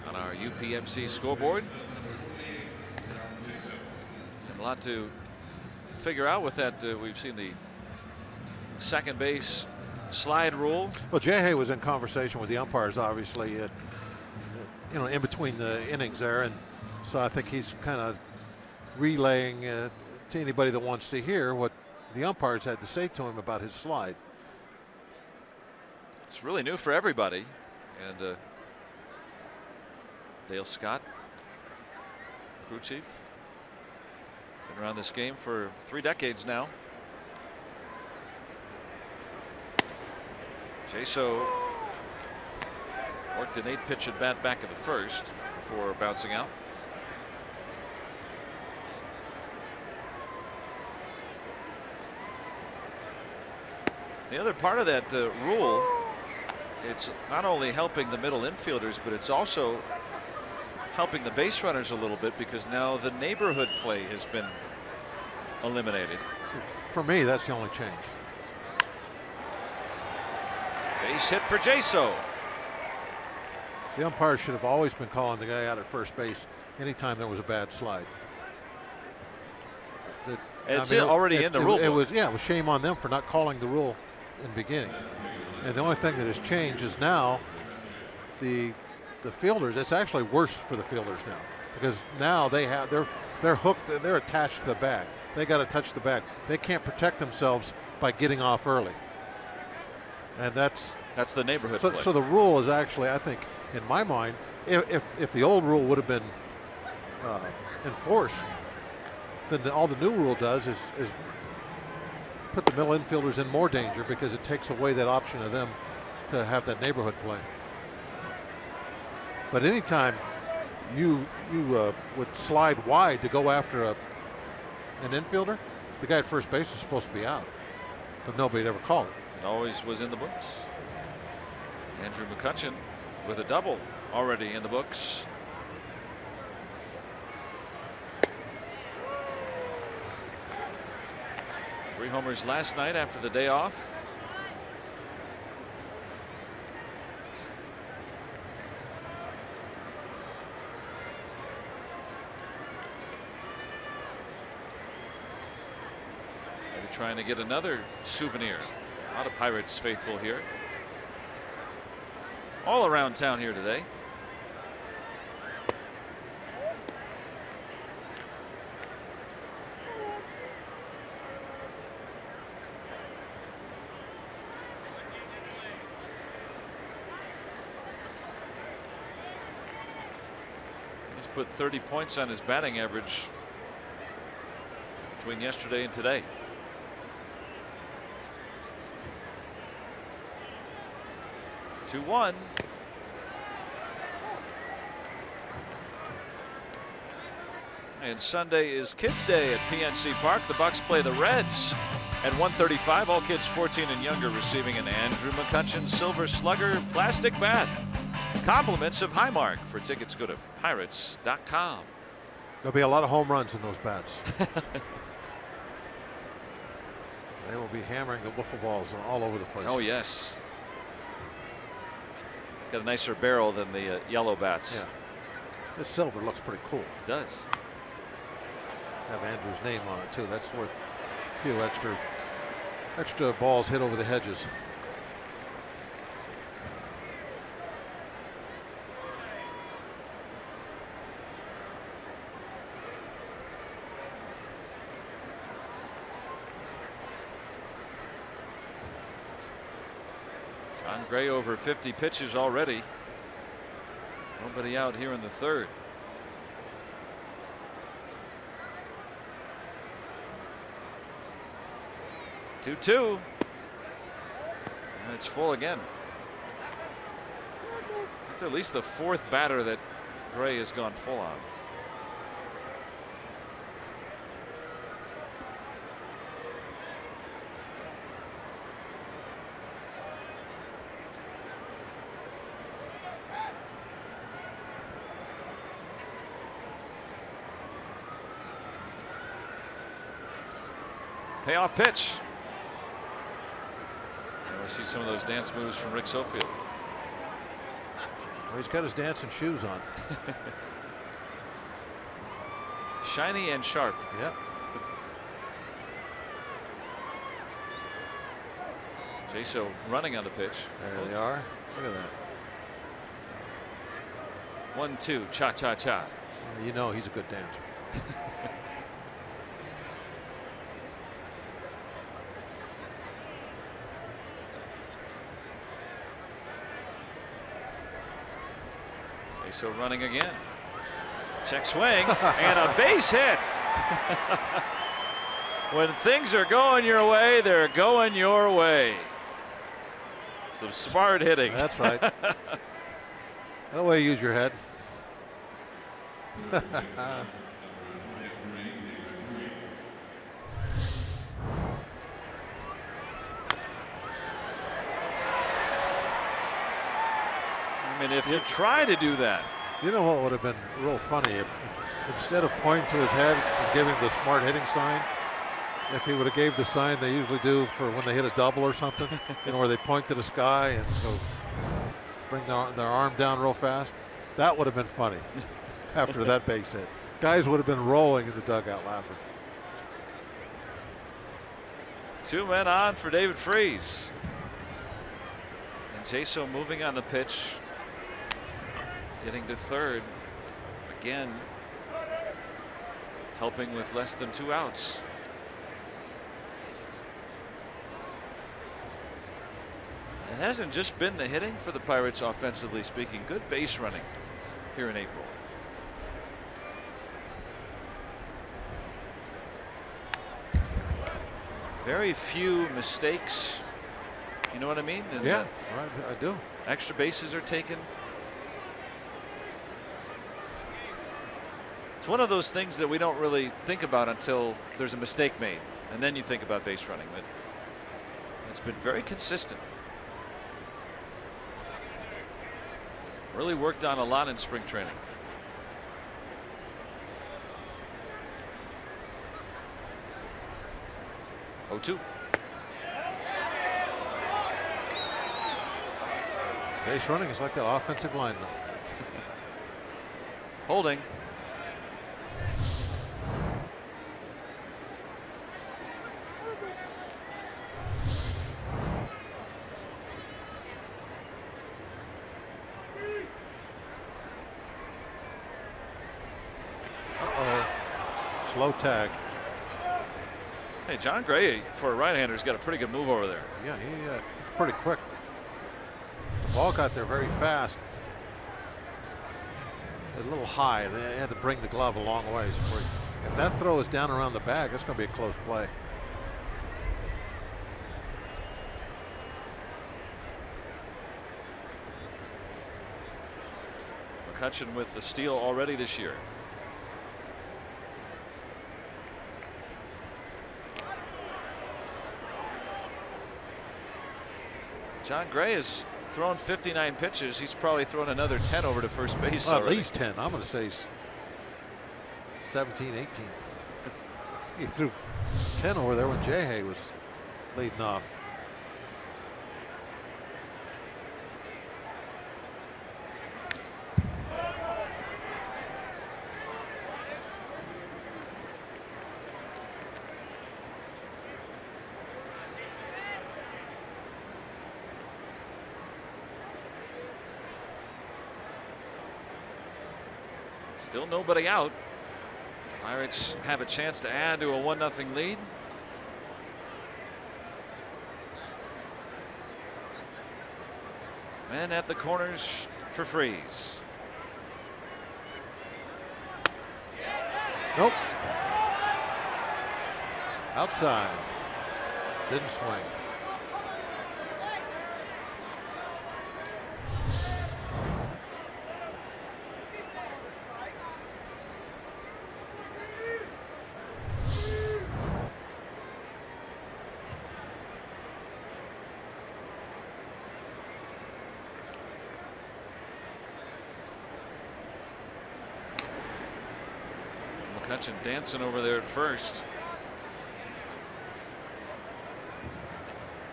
On our UPMC scoreboard, A lot to figure out with that. We've seen the second base slide rule. Well, Jay Hay was in conversation with the umpires, obviously, in between the innings there, and so I think he's kind of relaying to anybody that wants to hear what the umpires had to say to him about his slide. It's really new for everybody, and Dale Scott, crew chief, been around this game for 3 decades now. Jaso worked an 8-pitch at bat back in the first before bouncing out. The other part of that rule, it's not only helping the middle infielders, but it's also helping the base runners a little bit, because now the neighborhood play has been eliminated. For me, that's the only change. Base hit for Jaso. The umpires should have always been calling the guy out at first base anytime there was a bad slide. Already in the rule book. It was shame on them for not calling the rule in the beginning. And the only thing that has changed is now the fielders. It's actually worse for the fielders now, because now they're hooked. They're attached to the bag. They got to touch the bag. They can't protect themselves by getting off early. And that's the neighborhood play. So the rule is actually, I think, in my mind, if the old rule would have been enforced, then all the new rule does is put the middle infielders in more danger, because it takes away that option of them to have that neighborhood play. But anytime you would slide wide to go after an infielder, the guy at first base is supposed to be out, but nobody'd ever call it. It always was in the books. Andrew McCutchen with a double already in the books. Three homers last night after the day off. Maybe trying to get another souvenir. A lot of Pirates faithful here. All around town here today. He's put 30 points on his batting average between yesterday and today. 2-1. And Sunday is Kids Day at PNC Park. The Bucks play the Reds at 1:35. All kids 14 and younger receiving an Andrew McCutchen Silver Slugger plastic bat. Compliments of Highmark. For tickets, go to pirates.com. There'll be a lot of home runs in those bats. They will be hammering the wiffle balls all over the place. Oh, yes. Got a nicer barrel than the yellow bats. Yeah. This silver looks pretty cool. It does. Have Andrew's name on it too. That's worth a few extra balls hit over the hedges. John Gray over 50 pitches already. Nobody out here in the third. Two. And it's full again. It's at least the fourth batter that Gray has gone full on. Payoff pitch. I see some of those dance moves from Rick Sofield. Well, he's got his dancing shoes on. Shiny and sharp. Yep. Jaso running on the pitch. There they are. Look at that. 1-2, cha-cha-cha. You know he's a good dancer. Jaso running again. Check swing and a base hit. When things are going your way, they're going your way. Some smart hitting. That's right. That way you use your head. I mean, if you try to do that. You know what would have been real funny if instead of pointing to his head and giving the smart hitting sign, if he would have gave the sign they usually do for when they hit a double or something, you know, where they point to the sky and go bring their arm down real fast. That would have been funny after that base hit. Guys would have been rolling in the dugout laughing. 2 men on for David Freese. And Jaso moving on the pitch. Getting to third. Again, helping with less than 2 outs. It hasn't just been the hitting for the Pirates offensively speaking. Good base running here in April. Very few mistakes. You know what I mean? And, yeah, I do. Extra bases are taken. It's one of those things that we don't really think about until there's a mistake made. And then you think about base running. But it's been very consistent. Really worked on a lot in spring training. Oh, 2. Base running is like that offensive lineman. Holding. Slow tag. Hey, John Gray, for a right-hander, has got a pretty good move over there. Yeah, he's pretty quick. The ball got there very fast. A little high. They had to bring the glove a long ways. If that throw is down around the bag, that's going to be a close play. McCutchen with the steal already this year. John Gray has thrown 59 pitches. He's probably thrown another 10 over to first base. Well, at least 10. I'm going to say 17, 18. He threw 10 over there when Jay Hay was leading off. Still nobody out. Pirates have a chance to add to a 1-0 lead. Men at the corners for Freese. Nope. Outside. Didn't swing. McCutchen dancing over there at first.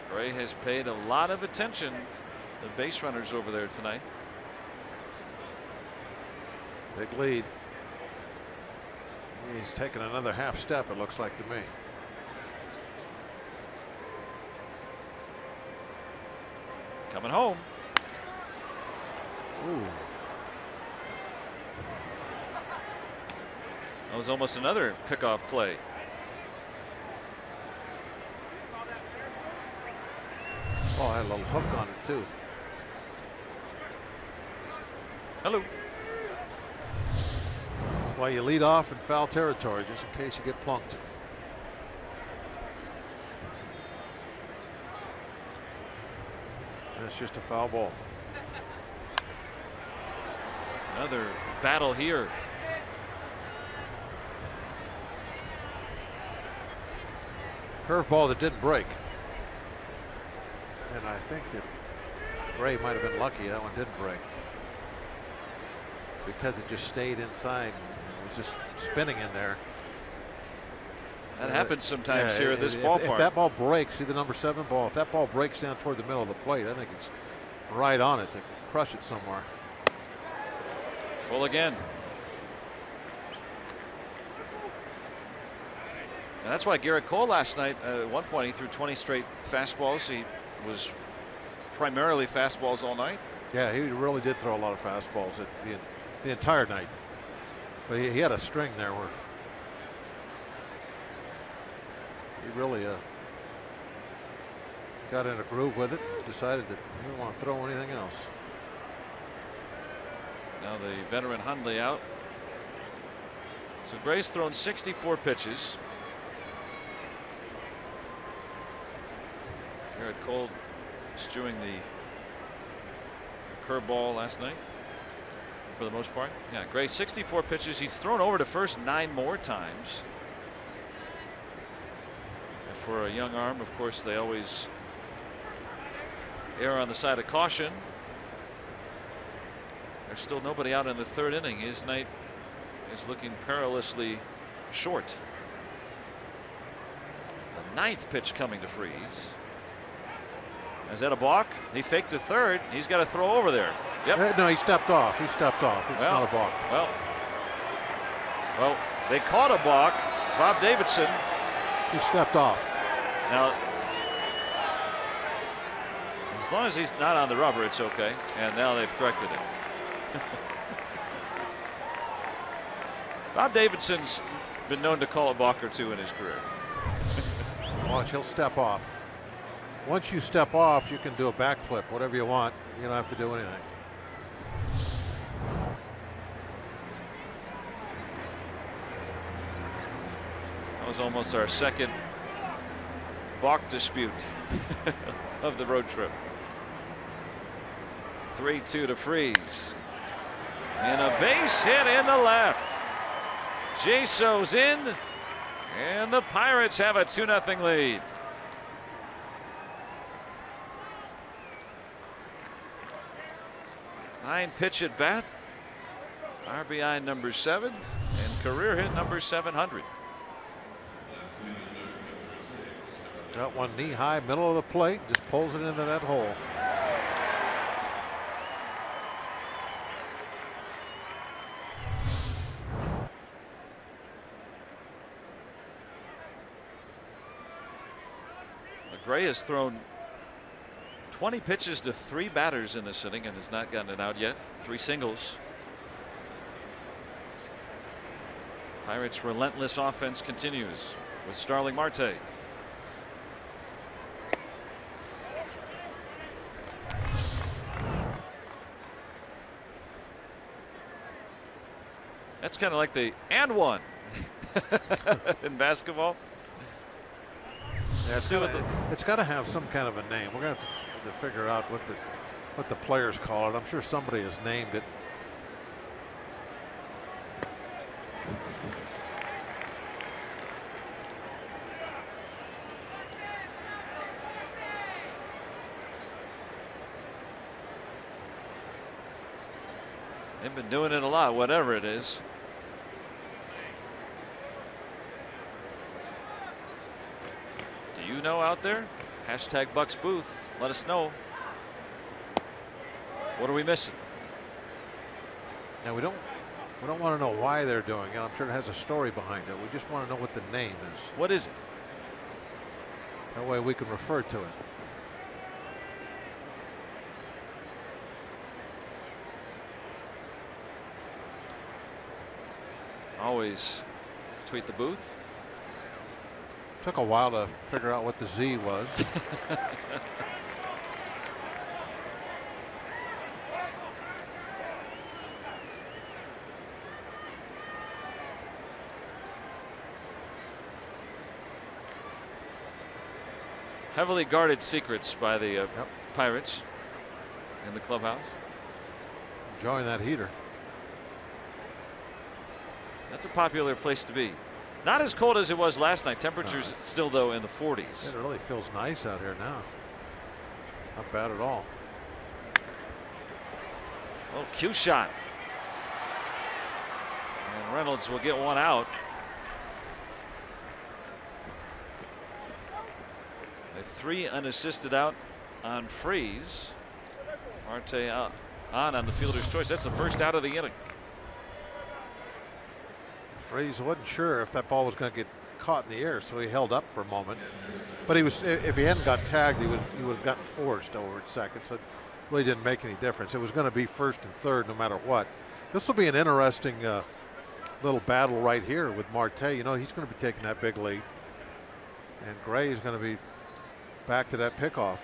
Gray has paid a lot of attention to base runners over there tonight. Big lead. He's taken another half step, it looks like to me. coming home. Ooh. That was almost another pickoff play. Oh, I had a little hook on it too. Hello. That's why you lead off in foul territory, just in case you get plunked. And it's just a foul ball. Another battle here. Curveball that didn't break. And I think that Gray might have been lucky that one didn't break, because it just stayed inside and was just spinning in there. That happens sometimes here at this if, ballpark. If that ball breaks, see the number 7 ball, if that ball breaks down toward the middle of the plate, I think it's right on it to crush it somewhere. Full again. And that's why Garrett Cole last night, at one point, he threw 20 straight fastballs. He was primarily fastballs all night. Yeah, he really did throw a lot of fastballs at the entire night. But he had a string there where he really got in a groove with it, decided that he didn't want to throw anything else. Now the veteran Hundley out. So Gray's thrown 64 pitches. Garrett Cole stewing the curveball last night for the most part. Yeah, Gray 64 pitches. He's thrown over to first 9 more times. And for a young arm, of course, they always err on the side of caution. There's still nobody out in the 3rd inning. His night is looking perilously short. The 9th pitch coming to Freese. Is that a balk? He faked to 3rd. He's got to throw over there. Yep. No, he stepped off. He stepped off. It's not a balk. Well, they caught a balk. Bob Davidson. He stepped off. Now, as long as he's not on the rubber, it's okay. And now they've corrected it. Bob Davidson's been known to call a balk or two in his career. Watch, he'll step off. Once you step off, you can do a backflip, whatever you want. You don't have to do anything. That was almost our second balk dispute of the road trip. 3-2 to Freese. And a base hit in the left. Jaso's in, and the Pirates have a 2-0 lead. Nine pitch at bat. RBI number 7 and career hit number 700. Got one knee high, middle of the plate, just pulls it into that hole. Gray has thrown 20 pitches to 3 batters in this inning and has not gotten it out yet. 3 singles. Pirates' relentless offense continues with Starling Marte. That's kind of like the and one in basketball. Yeah, it's got to have some kind of a name. We're going to have to figure out what the players call it. I'm sure somebody has named it. They've been doing it a lot, whatever it is. Do you know out there? Hashtag Bucks Booth. Let us know. What are we missing? Now we don't want to know why they're doing it. I'm sure it has a story behind it. We just want to know what the name is. What is it? That way we can refer to it. always tweet the booth. Took a while to figure out what the Z was. Heavily guarded secrets by the Pirates in the clubhouse. Enjoying that heater. That's a popular place to be. Not as cold as it was last night. Temperatures still, though, in the 40s. It really feels nice out here now. Not bad at all. Oh, cue shot. And Reynolds will get one out. A 3 unassisted out on Freese. Marte on the fielder's choice. That's the first out of the inning. Freese wasn't sure if that ball was going to get caught in the air, so he held up for a moment. But he was, if he hadn't got tagged, he would have gotten forced over at second. So it really didn't make any difference. It was going to be first and third no matter what. This will be an interesting little battle right here with Marte. You know, he's going to be taking that big lead, and Gray is going to be back to that pickoff.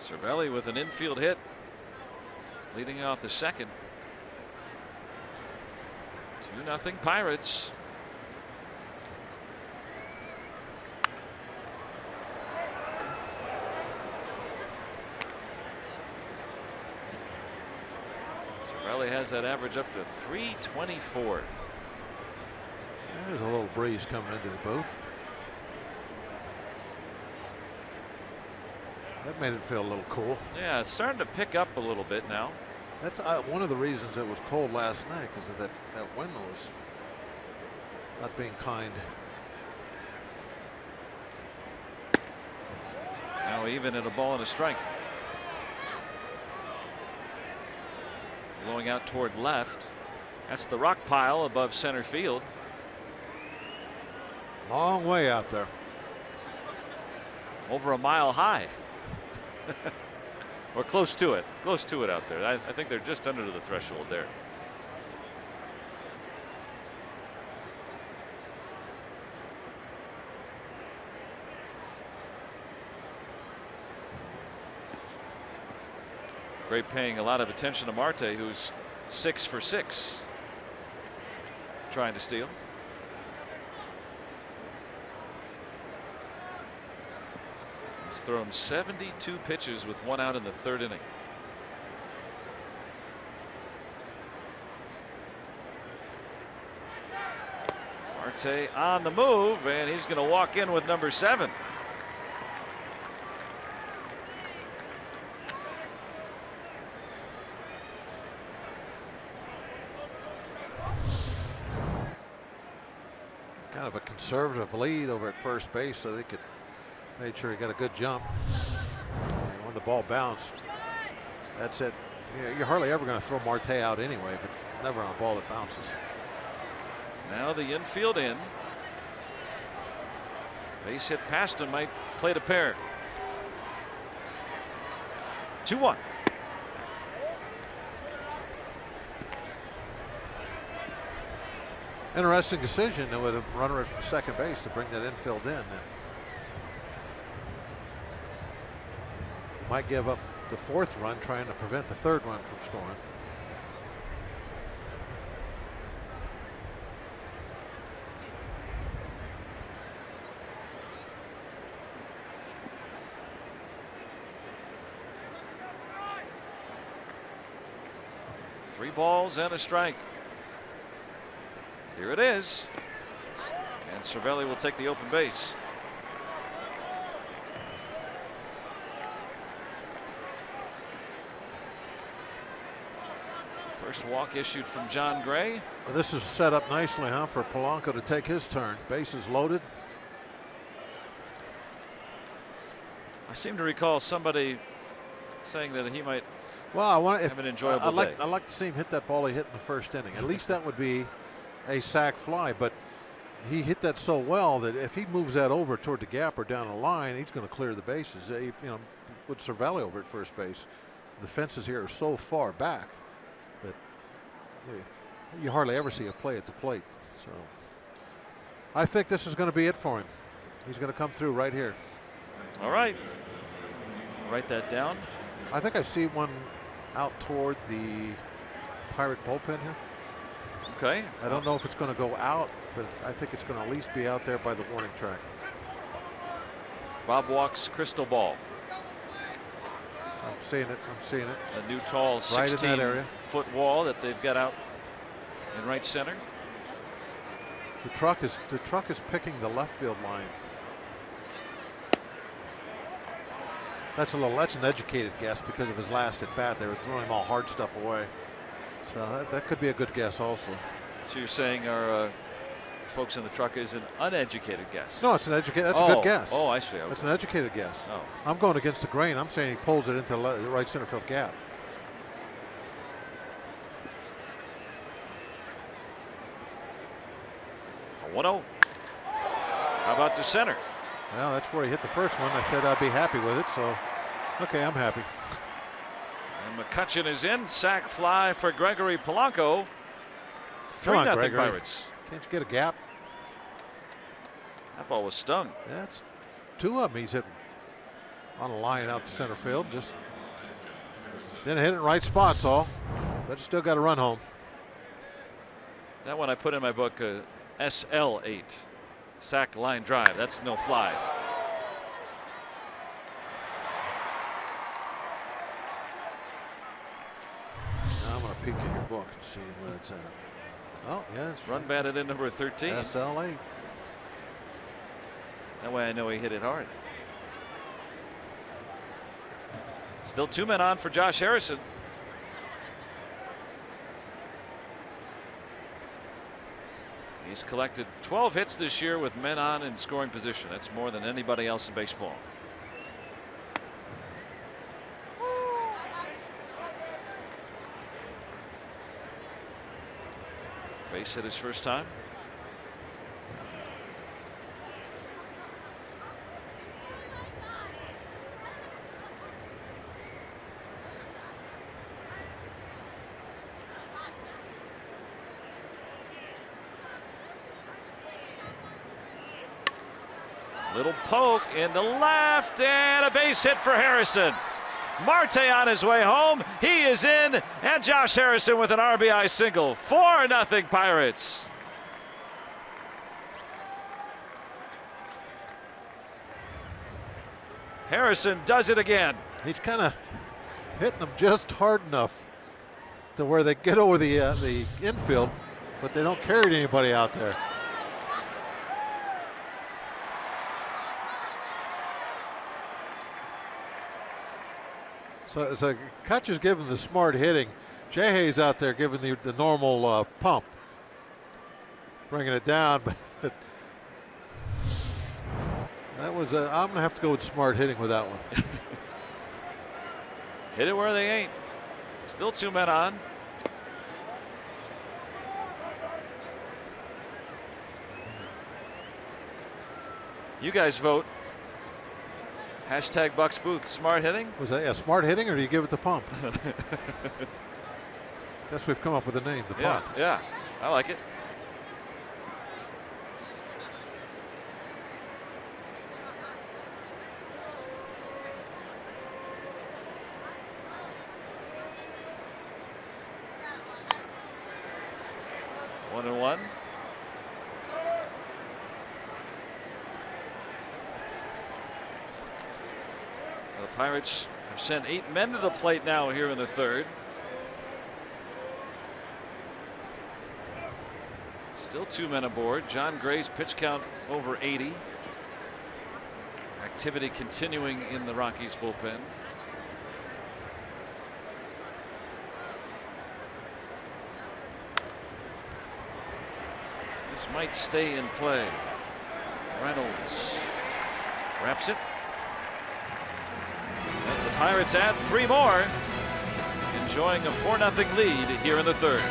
Cervelli with an infield hit, leading off the second. 2-0 Pirates. Cervelli has that average up to 324. There's a little breeze coming into the booth. That made it feel a little cool. Yeah, it's starting to pick up a little bit now. That's one of the reasons it was cold last night, because of that wind was not being kind. Now even at a ball and a strike. Blowing out toward left. That's the rock pile above center field. Long way out there. Over a mile high. Or close to it. Close to it out there. I think they're just under the threshold there. Gray paying a lot of attention to Marte, who's 6 for 6 trying to steal. He's thrown 72 pitches with 1 out in the 3rd inning. Marte on the move, and he's going to walk in with number 7. Kind of a conservative lead over at first base, so they could made sure he got a good jump. And when the ball bounced, that's it. You're hardly ever going to throw Marte out anyway, but never on a ball that bounces. Now the infield in. Base hit past him, might play to pair. 2-1. Interesting decision with a runner at second base to bring that infield in. Might give up the 4th run, trying to prevent the 3rd run from scoring. Three balls and a strike. Here it is. And Cervelli will take the open base. First walk issued from John Gray. Well, this is set up nicely, huh, for Polanco to take his turn. Bases loaded. I seem to recall somebody saying that he might have an enjoyable day. I'd like to see him hit that ball he hit in the 1st inning. At least that would be a sac fly, but he hit that so well that if he moves that over toward the gap or down the line, he's going to clear the bases. You know, with Cervelli over at first base, the fences here are so far back that you hardly ever see a play at the plate. So I think this is going to be it for him. He's going to come through right here. All right. Write that down. I think I see one out toward the Pirate bullpen here. Okay. I don't know if it's going to go out, but I think it's going to at least be out there by the warning track. Bob Walk's crystal ball. I'm seeing it. I'm seeing it. A new tall Right in that area. 16-foot wall that they've got out in right center. The truck is picking the left field line. That's an educated guess because of his last at bat. They were throwing all hard stuff away. So that could be a good guess also. So you're saying our folks in the truck is an uneducated guess? No, it's an educated. That's a good guess. Oh, I see. Okay. That's an educated guess. Oh. I'm going against the grain. I'm saying he pulls it into the right center field gap. A 1-0. How about to center? Well, that's where he hit the first one. I said I'd be happy with it. So, okay, I'm happy. And McCutchen is in. Sac fly for Gregory Polanco. 3-0 Gregory. Pirates. Can't you get a gap? That ball was stung. That's two of them he's hitting on a line out to center field. Just didn't hit it in right spots all, but still got to run home. That one I put in my book, SL8. Sac line drive. That's no fly. Now I'm going to peek in your book and see where it's at. Oh, yeah. It's Run batted in number 13. SL8. That way I know he hit it hard. Still 2 men on for Josh Harrison. He's collected 12 hits this year with men on in scoring position. That's more than anybody else in baseball. Base hit his first time. Little poke in the left and a base hit for Harrison. Marte on his way home. He is in, and Josh Harrison with an RBI single. 4-0 Pirates. Harrison does it again. He's kind of hitting them just hard enough to where they get over the infield, but they don't carry anybody out there. So Kutcher's giving the smart hitting. Jayhay's out there giving the normal pump, bringing it down. But that was I'm gonna have to go with smart hitting with that one. Hit it where they ain't. Still 2 men on. You guys vote. Hashtag Bucks Booth. Smart hitting. Was that smart hitting, or do you give it the pump? Guess we've come up with a name, the pump. Yeah, I like it. One and one. The Pirates have sent 8 men to the plate now here in the third. Still 2 men aboard. John Gray's pitch count over 80. Activity continuing in the Rockies bullpen. This might stay in play. Reynolds wraps it. And the Pirates add 3 more, enjoying a 4-0 lead here in the third.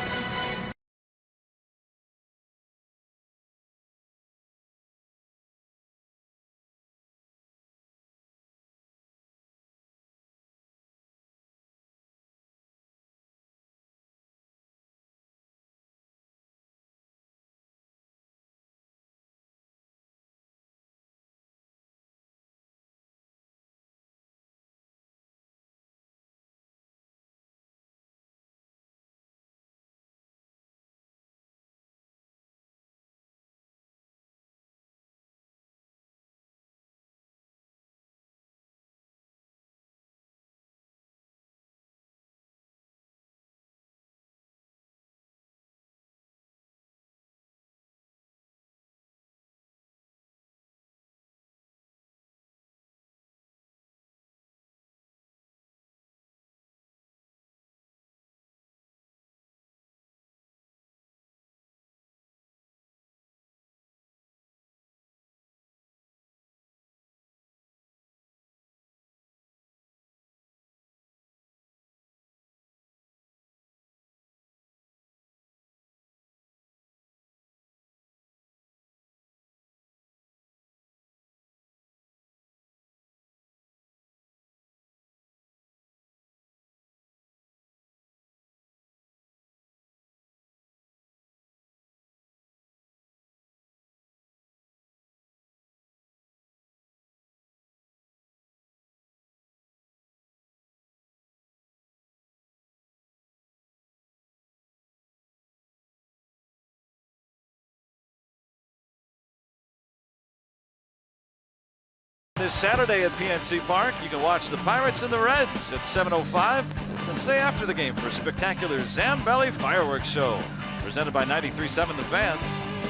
This Saturday at PNC Park, you can watch the Pirates and the Reds at 7:05. Then stay after the game for a spectacular Zambelli fireworks show presented by 93.7 The Fan.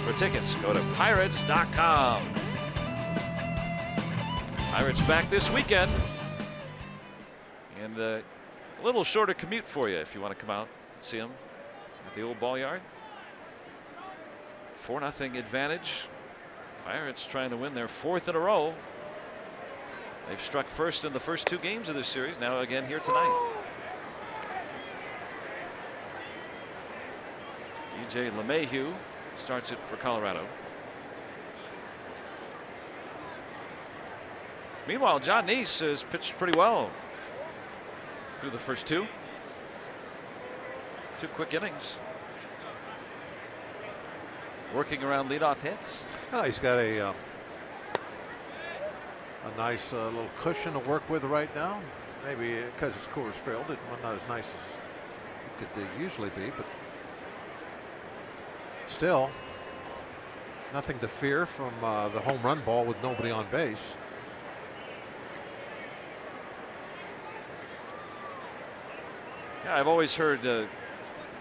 For tickets, go to pirates.com. Pirates back this weekend. And a little shorter commute for you if you want to come out and see them at the old ball yard. 4-0 advantage. Pirates trying to win their 4th in a row. They've struck first in the first 2 games of this series. Now again here tonight. DJ LeMahieu starts it for Colorado. Meanwhile, Jon Niese has pitched pretty well through the first 2 quick innings. Working around leadoff hits. Oh, he's got a nice little cushion to work with right now. Maybe because it's Coors Field, it's not as nice as it could usually be, but still nothing to fear from the home run ball with nobody on base. Yeah, I've always heard, you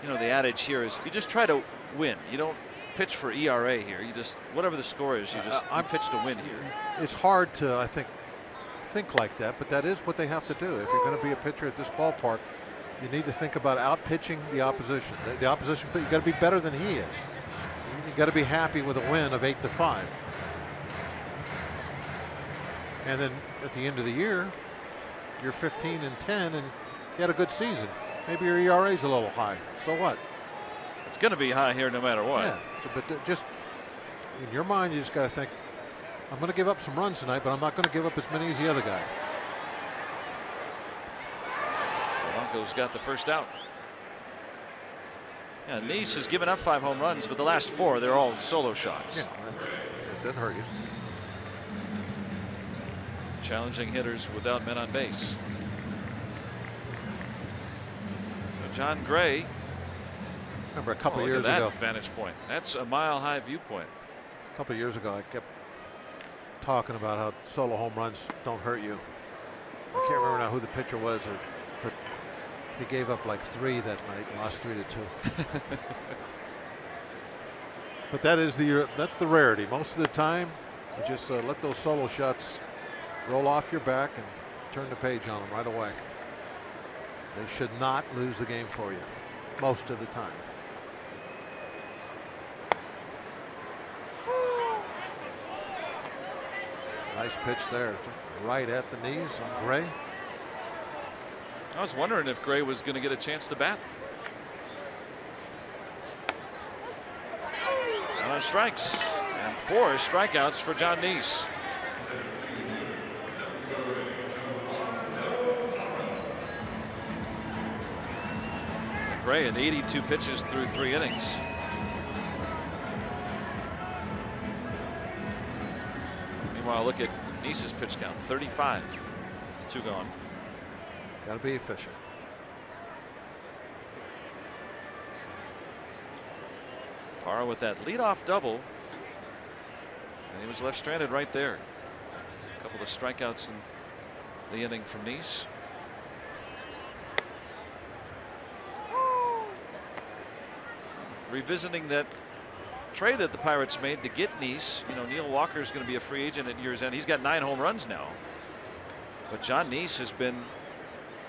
know, the adage here is you just try to win. You don't pitch for ERA here. You just, whatever the score is, you just pitch to win here. It's hard to, I think like that, but that is what they have to do. If you're going to be a pitcher at this ballpark, you need to think about out pitching the opposition. The opposition, you got to be better than he is. You got to be happy with a win of 8-5. And then at the end of the year, you're 15-10 and you had a good season. Maybe your ERA is a little high. So what? It's going to be high here no matter what. Yeah, but just in your mind, you just got to think, I'm going to give up some runs tonight, but I'm not going to give up as many as the other guy. Polanco's got the first out. Yeah, Niese has given up 5 home runs, but the last 4, they're all solo shots. Yeah, it doesn't hurt you. Challenging hitters without men on base. So Jon Gray. Remember a couple years that ago. Vantage point. That's a mile-high viewpoint. A couple years ago, I kept talking about how solo home runs don't hurt you. I can't remember now who the pitcher was, but he gave up like 3 that night and lost 3-2. But that's the rarity. Most of the time, you just let those solo shots roll off your back and turn the page on them right away. They should not lose the game for you most of the time. Nice pitch there, just right at the knees on Gray. I was wondering if Gray was going to get a chance to bat. And on strikes, and 4 strikeouts for Jon Niese. Gray at 82 pitches through 3 innings. Meanwhile, look at Niese's pitch count, 35 with 2 gone. Got to be efficient. Parra with that leadoff double, and he was left stranded right there. A couple of strikeouts in the inning from Niese. Revisiting that trade that the Pirates made to get Niese. You know, Neil Walker is going to be a free agent at year's end. He's got 9 home runs now, but Jon Niese has been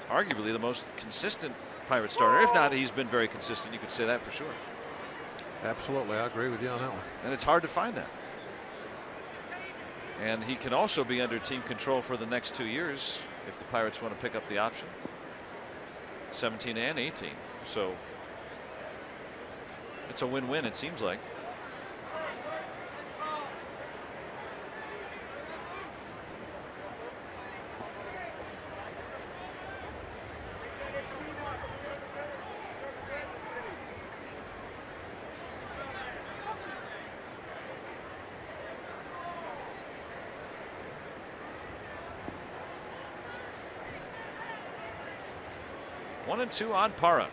arguably the most consistent Pirate starter. If not, he's been very consistent. You could say that for sure. Absolutely, I agree with you on that one. And it's hard to find that. And he can also be under team control for the next 2 years if the Pirates want to pick up the option. 17 and 18. So it's a win-win, it seems like. One and 2 on Parra.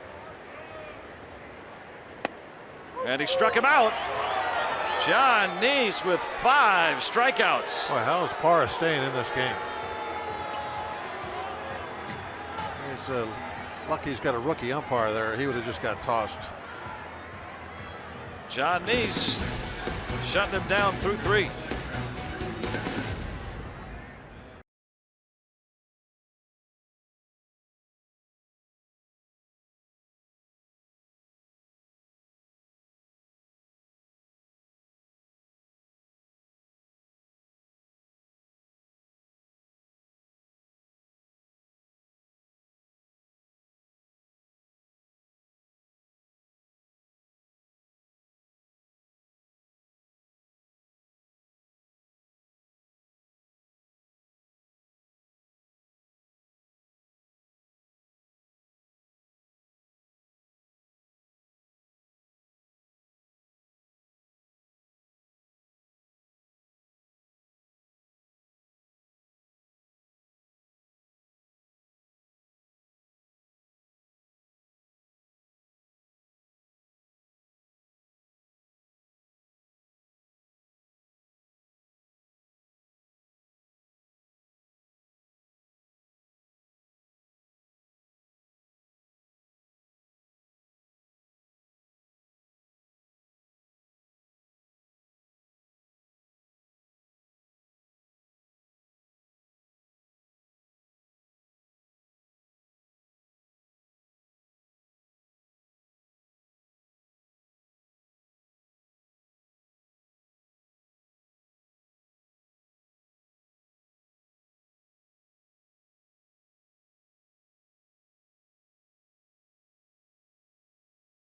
And he struck him out. John Neese with 5 strikeouts. Boy, how is Parra staying in this game? He's lucky he's got a rookie umpire there. He would have just got tossed. John Neese shutting him down through 3.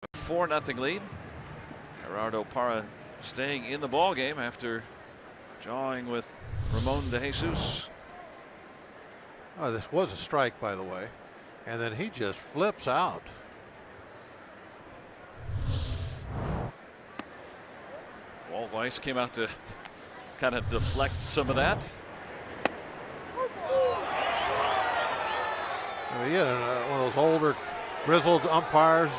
A 4-0 lead. Gerardo Parra staying in the ball game after jawing with Ramon De Jesus. Oh, this was a strike, by the way, and then he just flips out. Walt Weiss came out to kind of deflect some of that. Yeah, one of those older, grizzled umpires.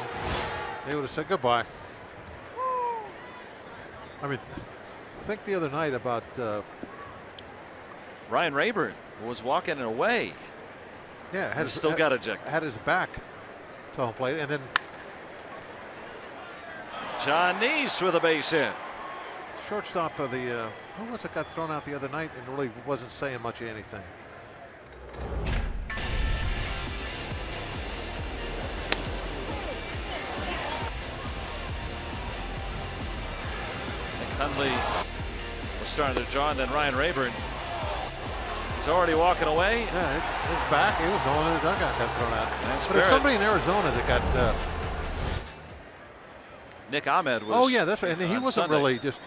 They would have said goodbye. I mean, think the other night about Ryan Rayburn was walking away. Yeah, got ejected. Had his back to home plate, and then John Neese with a base hit. Shortstop of the who was it got thrown out the other night and really wasn't saying much of anything. Hundley was starting to draw, and then Ryan Rayburn is already walking away. Yeah, his back, he was going in the dugout, got thrown out. But there's somebody in Arizona that got. Nick Ahmed was. Oh yeah, that's right. And he wasn't Sunday. really just.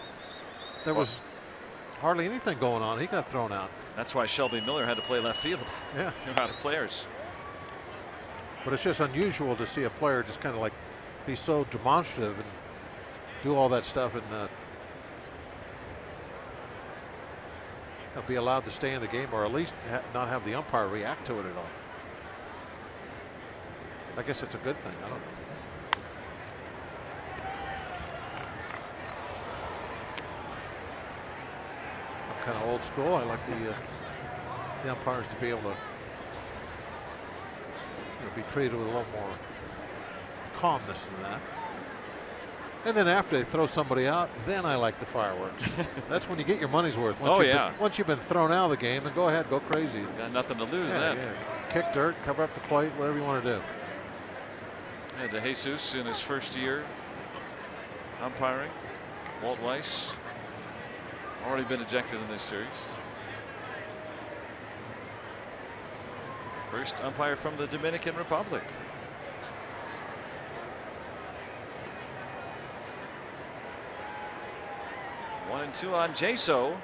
There was hardly anything going on. He got thrown out. That's why Shelby Miller had to play left field. Yeah, they're out of players. But it's just unusual to see a player just kind of like be so demonstrative and do all that stuff and. Be allowed to stay in the game, or at least not have the umpire react to it at all. I guess it's a good thing. I don't know. I'm kind of old school. I like the umpires to be able to be treated with a little more calmness than that. And then after they throw somebody out, then I like the fireworks. That's when you get your money's worth. Once you've been thrown out of the game, then go ahead, go crazy. Got nothing to lose then. Yeah. Kick dirt, cover up the plate, whatever you want to do. Yeah, De Jesus in his first year umpiring. Walt Weiss already been ejected in this series. First umpire from the Dominican Republic. 1-2 on Jaso.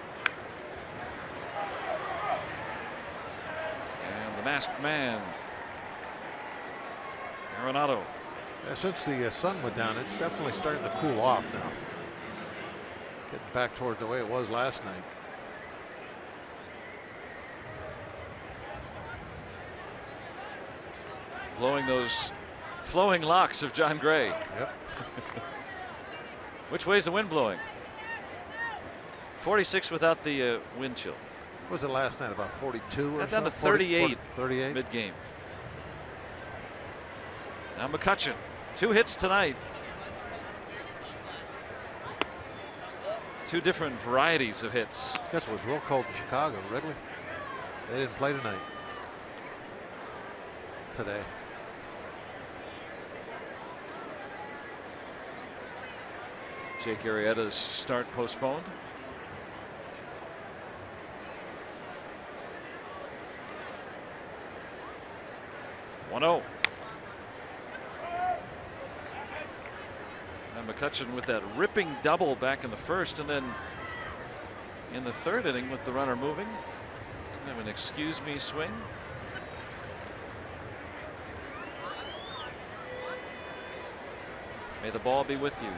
And the masked man, Arenado. Yeah, since the sun went down, it's definitely starting to cool off now. Getting back toward the way it was last night. Blowing those flowing locks of John Gray. Yep. Which way's the wind blowing? 46 without the wind chill. What was it last night? About 42 or Got so? down to 38 38. mid-game. Now McCutchen, 2 hits tonight. 2 different varieties of hits. Guess it was real cold in Chicago. Wrigley, they didn't play today. Jake Arrieta's start postponed. One-0. And McCutchen with that ripping double back in the first, and then in the third inning with the runner moving. Kind of an excuse me swing. May the ball be with you.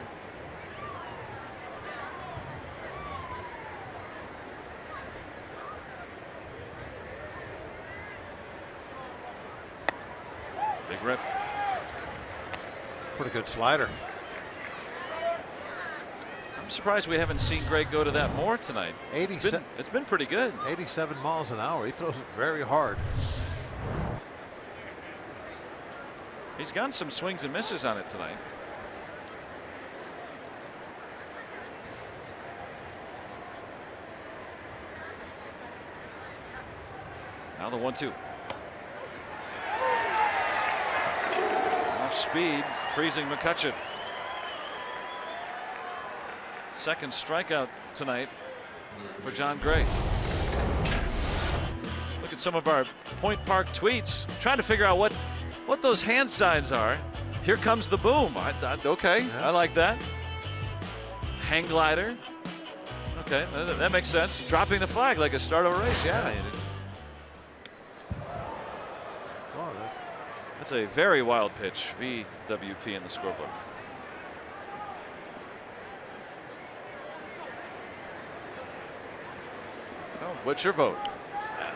Big rip. Pretty good slider. I'm surprised we haven't seen Gray go to that more tonight. 87. It's been pretty good. 87 miles an hour. He throws it very hard. He's gotten some swings and misses on it tonight. Now the 1-2. Off speed, freezing McCutchen. Second strikeout tonight for Jon Gray. Look at some of our Point Park tweets. Trying to figure out what those hand signs are. Here comes the boom. Okay, yeah. I like that. Hang glider. Okay, that makes sense. Dropping the flag like a start of a race. Yeah. That's a very wild pitch. VWP in the scoreboard. Oh, what's your vote?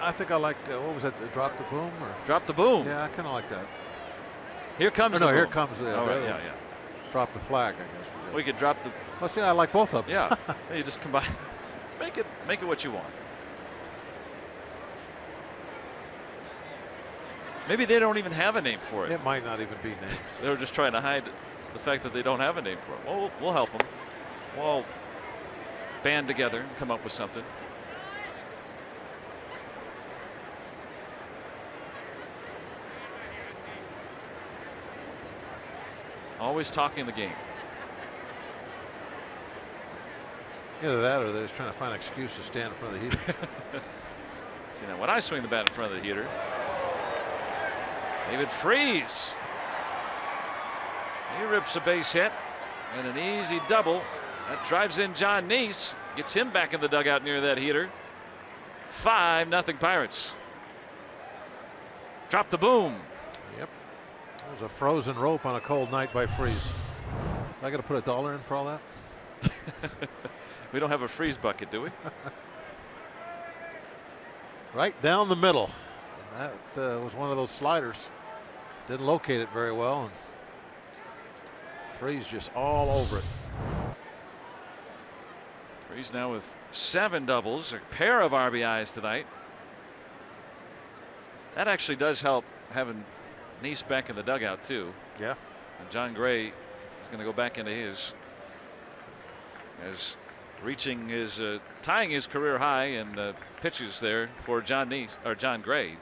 I think I like, what was that, drop the boom? Or? Drop the boom. Yeah, I kind of like that. Here comes the boom. Here comes the right, yeah. Drop the flag, I guess. We could drop the. Well, see, I like both of them. Yeah, you just combine. Make it what you want. Maybe they don't even have a name for it. It might not even be named. They were just trying to hide the fact that they don't have a name for it. Well, we'll help them. We'll all band together and come up with something. Always talking the game. Either that or they're just trying to find an excuse to stand in front of the heater. See, now when I swing the bat in front of the heater, David Freese. He rips a base hit and an easy double. That drives in Jon Niese. Gets him back in the dugout near that heater. 5-0 Pirates. Drop the boom. Yep. That was a frozen rope on a cold night by Freese. I got to put $1 in for all that? We don't have a freeze bucket, do we? Right down the middle. And that was one of those sliders. Didn't locate it very well. And Freese just all over it. Freese now with 7 doubles, a pair of RBIs tonight. That actually does help having Niese back in the dugout too. Yeah. And Jon Gray is going to go back into his, as reaching his tying his career high in pitches there for Jon Gray.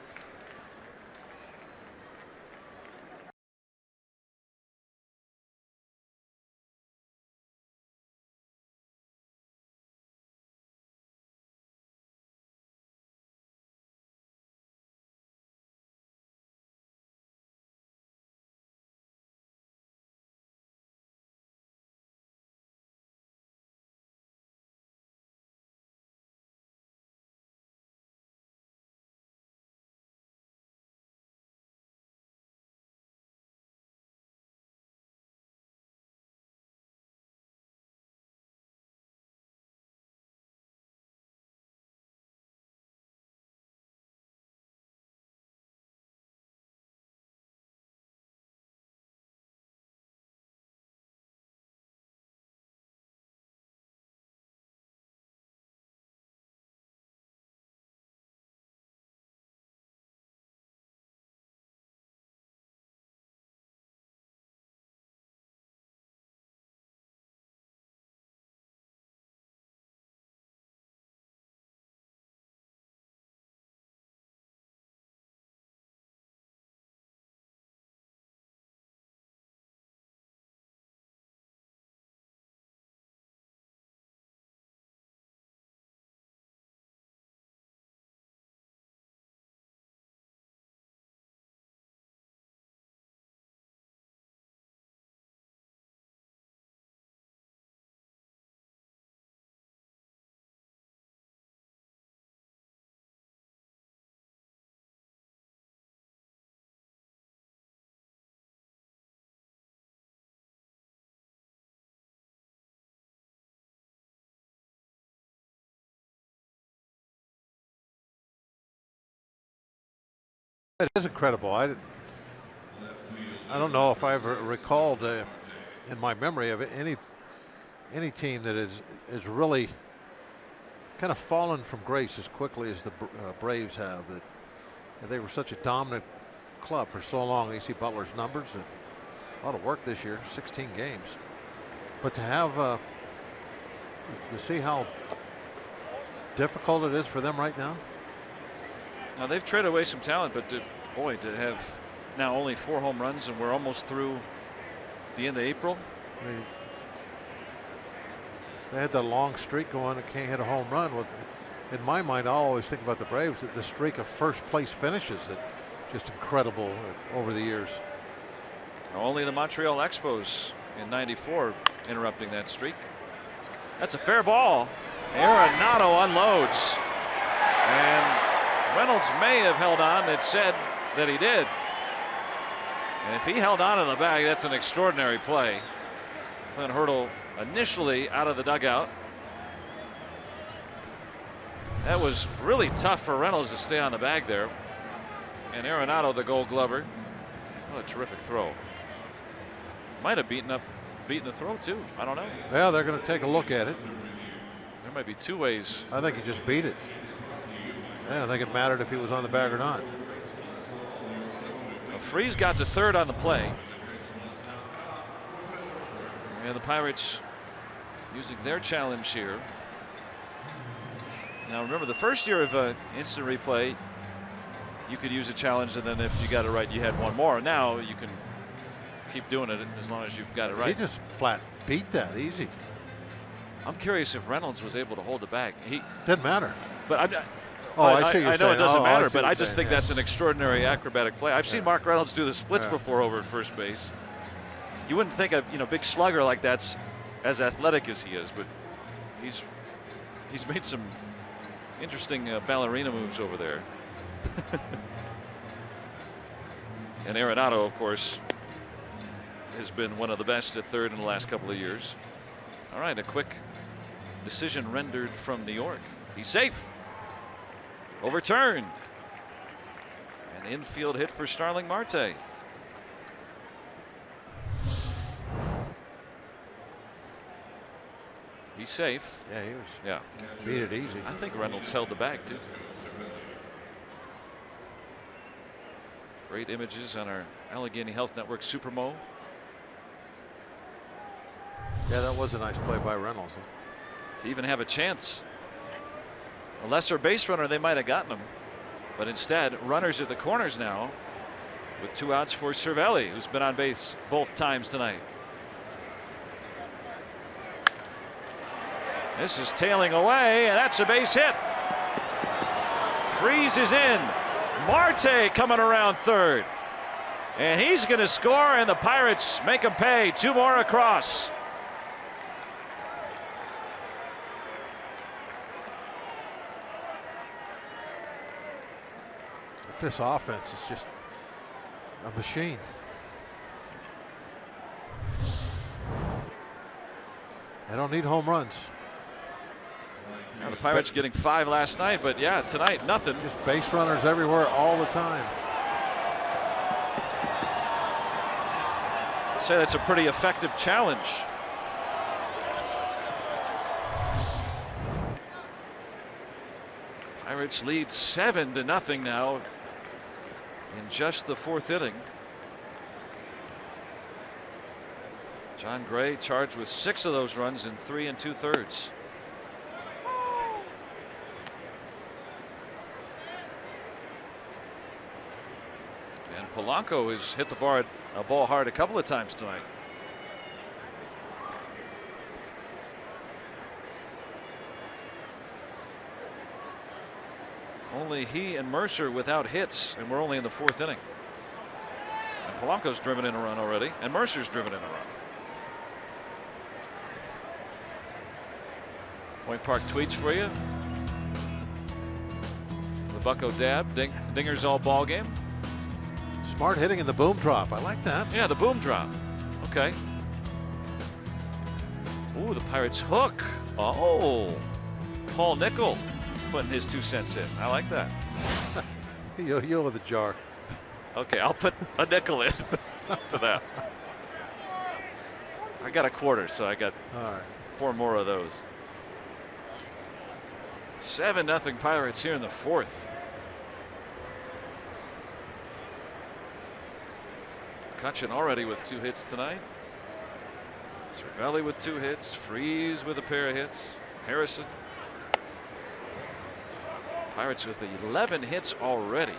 It is incredible. I don't know if I ever recalled in my memory of any team that is really kind of fallen from grace as quickly as the Braves have. That they were such a dominant club for so long. You see Butler's numbers, and a lot of work this year, 16 games. But to have to see how difficult it is for them right now. Now they've traded away some talent, but boy, to have now only 4 home runs, and we're almost through the end of April. I mean, they had that long streak going and can't hit a home run. In my mind, I always think about the Braves, that the streak of first place finishes, that just incredible over the years. Only the Montreal Expos in '94 interrupting that streak. That's a fair ball. Arenado unloads, and Reynolds may have held on. It said that he did. And if he held on in the bag, that's an extraordinary play. Clint Hurdle initially out of the dugout. That was really tough for Reynolds to stay on the bag there. And Arenado, the Gold Glover. What a terrific throw. Might have beaten the throw too. I don't know. Yeah, they're going to take a look at it. There might be 2 ways. I think he just beat it. I don't think it mattered if he was on the bag or not. Well, Freese got to third on the play. And the Pirates using their challenge here. Now remember, the first year of instant replay, you could use a challenge, and then if you got it right, you had one more. Now you can keep doing it as long as you've got it right. He just flat beat that easy. I'm curious if Reynolds was able to hold the bag. He didn't matter. But I see. I know it doesn't matter, but I just think yes. that's an extraordinary acrobatic play. I've seen Mark Reynolds do the splits before over at first base. You wouldn't think a big slugger like that's as athletic as he is, but he's made some interesting ballerina moves over there. And Arenado, of course, has been one of the best at third in the last couple of years. All right, a quick decision rendered from New York. He's safe. Overturned. An infield hit for Starling Marte. He's safe. Yeah, he was. Yeah. Beat it easy. I think Reynolds held the bag too. Great images on our Allegheny Health Network Supermo. Yeah, that was a nice play by Reynolds. Huh? To even have a chance. A lesser base runner, they might have gotten him. But instead, runners at the corners now with 2 outs for Cervelli, who's been on base both times tonight. This is tailing away, and that's a base hit. Freese is in. Marte coming around third. And he's going to score, and the Pirates make him pay. 2 more across. This offense is just a machine. They don't need home runs. Now the Pirates getting 5 last night, but yeah, tonight nothing. Just base runners everywhere all the time. I'd say that's a pretty effective challenge. Pirates lead 7-0 now in just the 4th inning. John Gray charged with 6 of those runs in 3 2/3. And Polanco has hit the ball hard a couple of times tonight. Only he and Mercer without hits, and we're only in the 4th inning. And Polanco's driven in a run already, and Mercer's driven in a run. Point Park tweets for you. The Bucko dab, Dinger's all ball game. Smart hitting in the boom drop. I like that. Yeah, the boom drop. Okay. Ooh, the Pirates hook. Oh, Paul Nickel putting his 2 cents in. I like that. You're with the jar. Okay, I'll put a nickel in for that. I got a quarter, so I got 4 more of those. 7-0 Pirates here in the 4th. Cutchin already with 2 hits tonight. Cervelli with 2 hits. Freese with a pair of hits. Harrison. Pirates with 11 hits already.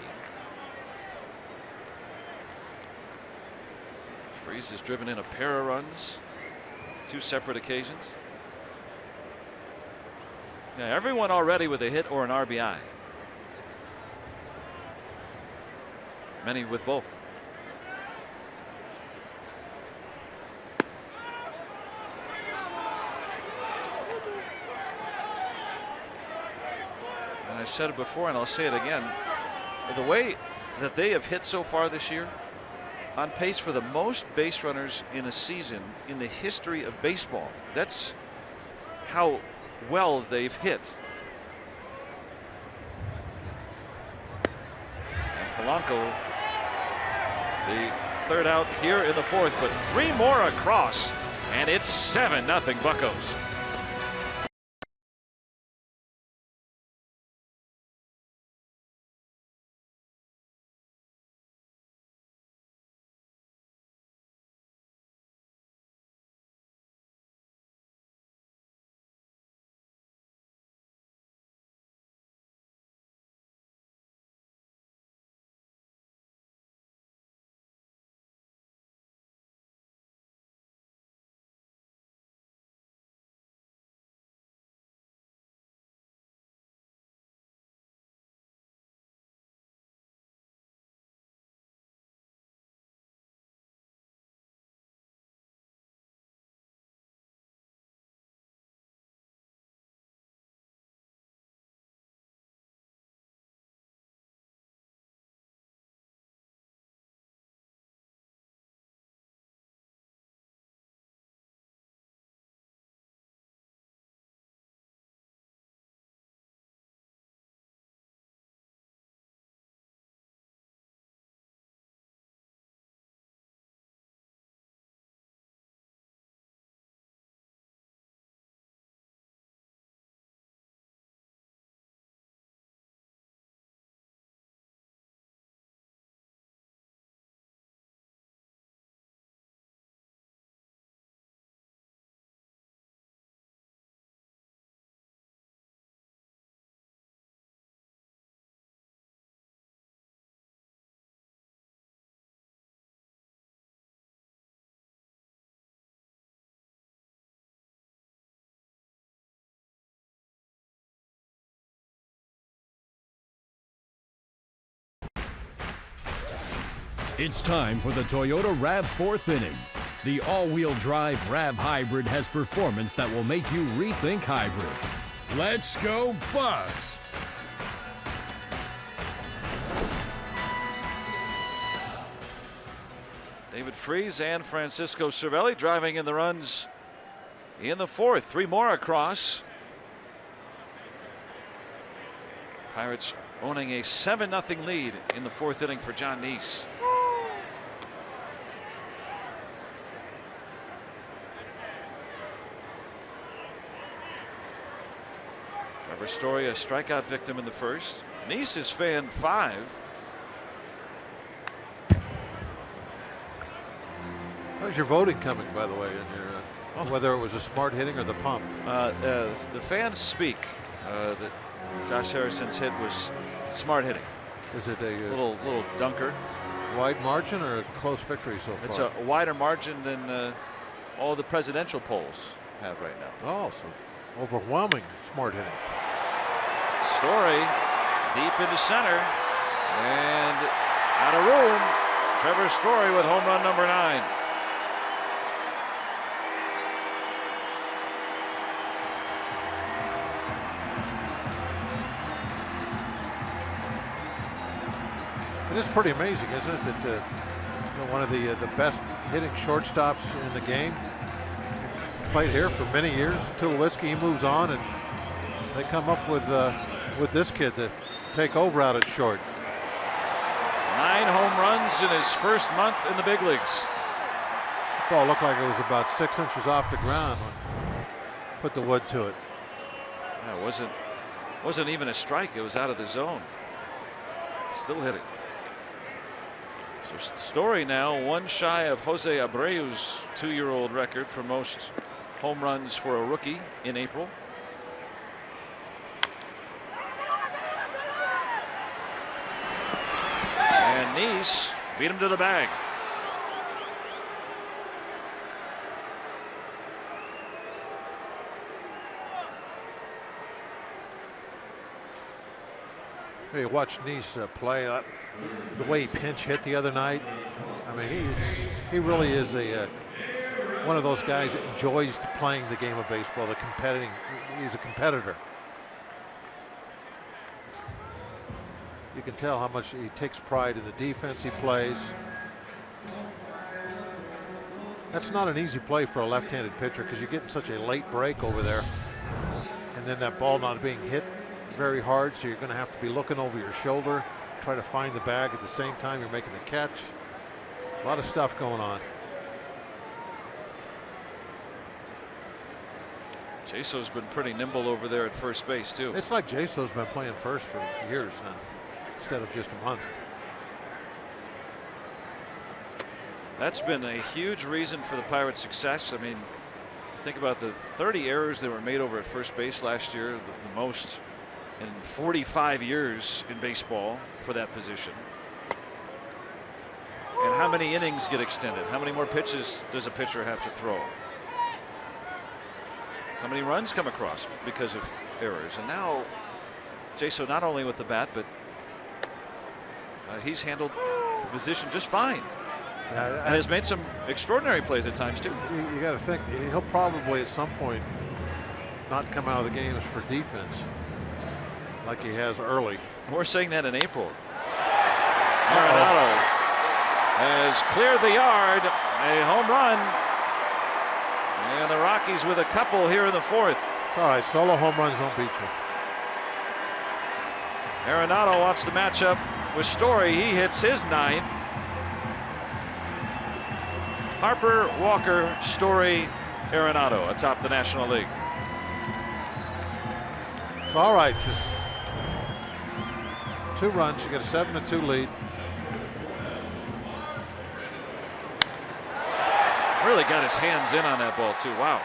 Freese has driven in a pair of runs, 2 separate occasions. Now everyone already with a hit or an RBI. Many with both. And I've said it before and I'll say it again. The way that they have hit so far this year, on pace for the most base runners in a season in the history of baseball. That's how well they've hit. And Polanco, the 3rd out here in the 4th, but 3 more across, and it's 7-0 Buccos. It's time for the Toyota RAV 4th inning. The all-wheel drive RAV Hybrid has performance that will make you rethink hybrid. Let's go Bucks! David Freese and Francisco Cervelli driving in the runs in the 4th. 3 more across. Pirates owning a 7-0 lead in the 4th inning for John Neese. Trevor Story, a strikeout victim in the 1st. Neese is fan 5. How's your voting coming, by the way, in your whether it was a smart hitting or the pump? The fans speak that Josh Harrison's hit was smart hitting. Is it a little dunker? Wide margin or a close victory so far? It's a wider margin than all the presidential polls have right now. Oh, so overwhelming smart hitting. Story deep into center and out of room. It's Trevor Story with home run number 9. It is pretty amazing, isn't it, that one of the best hitting shortstops in the game played here for many years. Tulowitzki, he moves on, and they come up with this kid to take over out at short. 9 home runs in his first month in the big leagues. The ball looked like it was about 6 inches off the ground when put the wood to it. Yeah, it wasn't even a strike. It was out of the zone. Still hit it. So Story now one shy of Jose Abreu's 2-year-old record for most home runs for a rookie in April. And Nice beat him to the bag. You watch Nice play, the way he pinch hit the other night. I mean, he really is one of those guys that enjoys playing the game of baseball, the competing. He's a competitor. You can tell how much he takes pride in the defense he plays. That's not an easy play for a left-handed pitcher because you're getting such a late break over there, and then that ball not being hit very hard, so you're going to have to be looking over your shoulder, try to find the bag at the same time you're making the catch. A lot of stuff going on. Jaso's been pretty nimble over there at first base too. It's like Jaso's been playing first for years now, instead of just a month. That's been a huge reason for the Pirates' success. I mean, think about the 30 errors that were made over at first base last year, the most in 45 years in baseball for that position. And how many innings get extended? How many more pitches does a pitcher have to throw? How many runs come across because of errors? And now Jaso not only with the bat, but he's handled the position just fine. And has made some extraordinary plays at times too. You got to think he'll probably at some point not come out of the games for defense like he has early. We're saying that in April. Arenado has cleared the yard, a home run, and the Rockies with a couple here in the fourth. It's all right, solo home runs don't beat you. Arenado wants the matchup with Story. He hits his 9th. Harper, Walker, Story, Arenado atop the National League. It's all right, just 2 runs. You get a 7-2 lead. Really got his hands in on that ball too. Wow.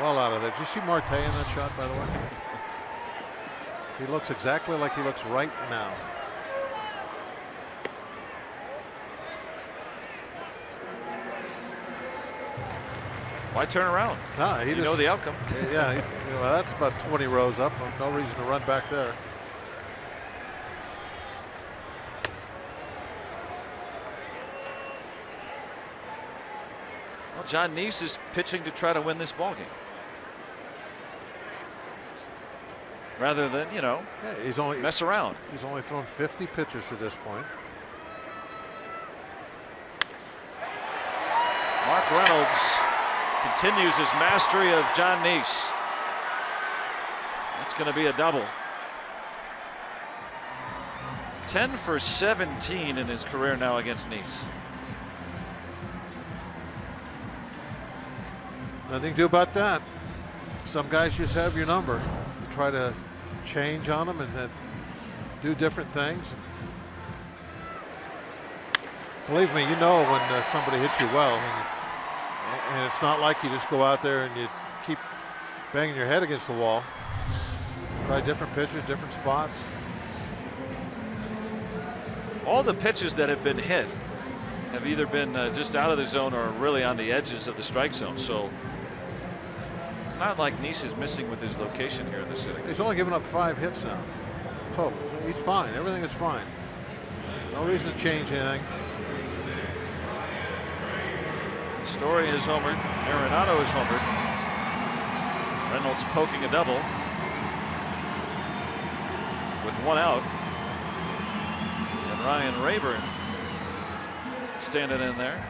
Well out of there. Did you see Marte in that shot, by the way? He looks exactly like he looks right now. Why turn around? No, he know the outcome. Yeah, well, that's about 20 rows up. No reason to run back there. Well, John Nice is pitching to try to win this ballgame, rather than, mess around. He's only thrown 50 pitches to this point. Mark Reynolds continues his mastery of John Nice. That's going to be a double. 10 for 17 in his career now against Nice. Nothing to do about that. Some guys just have your number. You try to change on them and do different things. Believe me, you know when somebody hits you well. And it's not like you just go out there and you keep banging your head against the wall. Try different pitches, different spots. All the pitches that have been hit have either been just out of the zone or really on the edges of the strike zone. So it's not like Nice is missing with his location here in this inning. He's only given up 5 hits now, total. So he's fine. Everything is fine. No reason to change anything. Story is homered. Arenado is homered. Reynolds poking a double with 1 out. And Ryan Rayburn standing in there.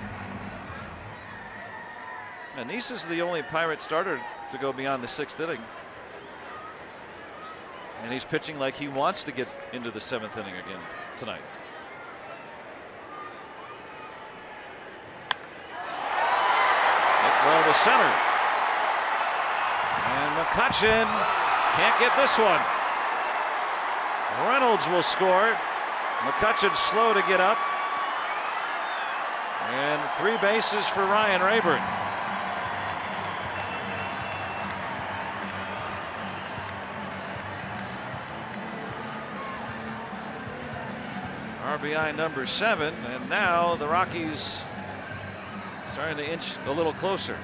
And Nice is the only Pirate starter to go beyond the 6th inning. And he's pitching like he wants to get into the 7th inning again tonight. Hit well to center. And McCutchen can't get this one. Reynolds will score. McCutchen slow to get up. And 3 bases for Ryan Rayburn. RBI number 7, and now the Rockies starting to inch a little closer.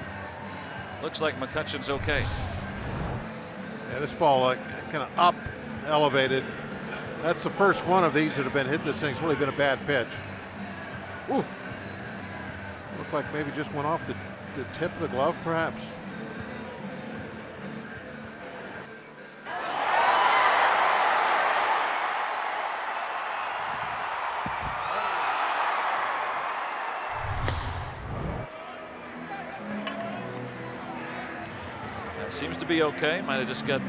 Looks like McCutchen's okay. Yeah, this ball kind of up, elevated. That's the first one of these that have been hit. This thing's really been a bad pitch. Ooh. Looked like maybe just went off the tip of the glove, perhaps. That seems to be okay. Might have just got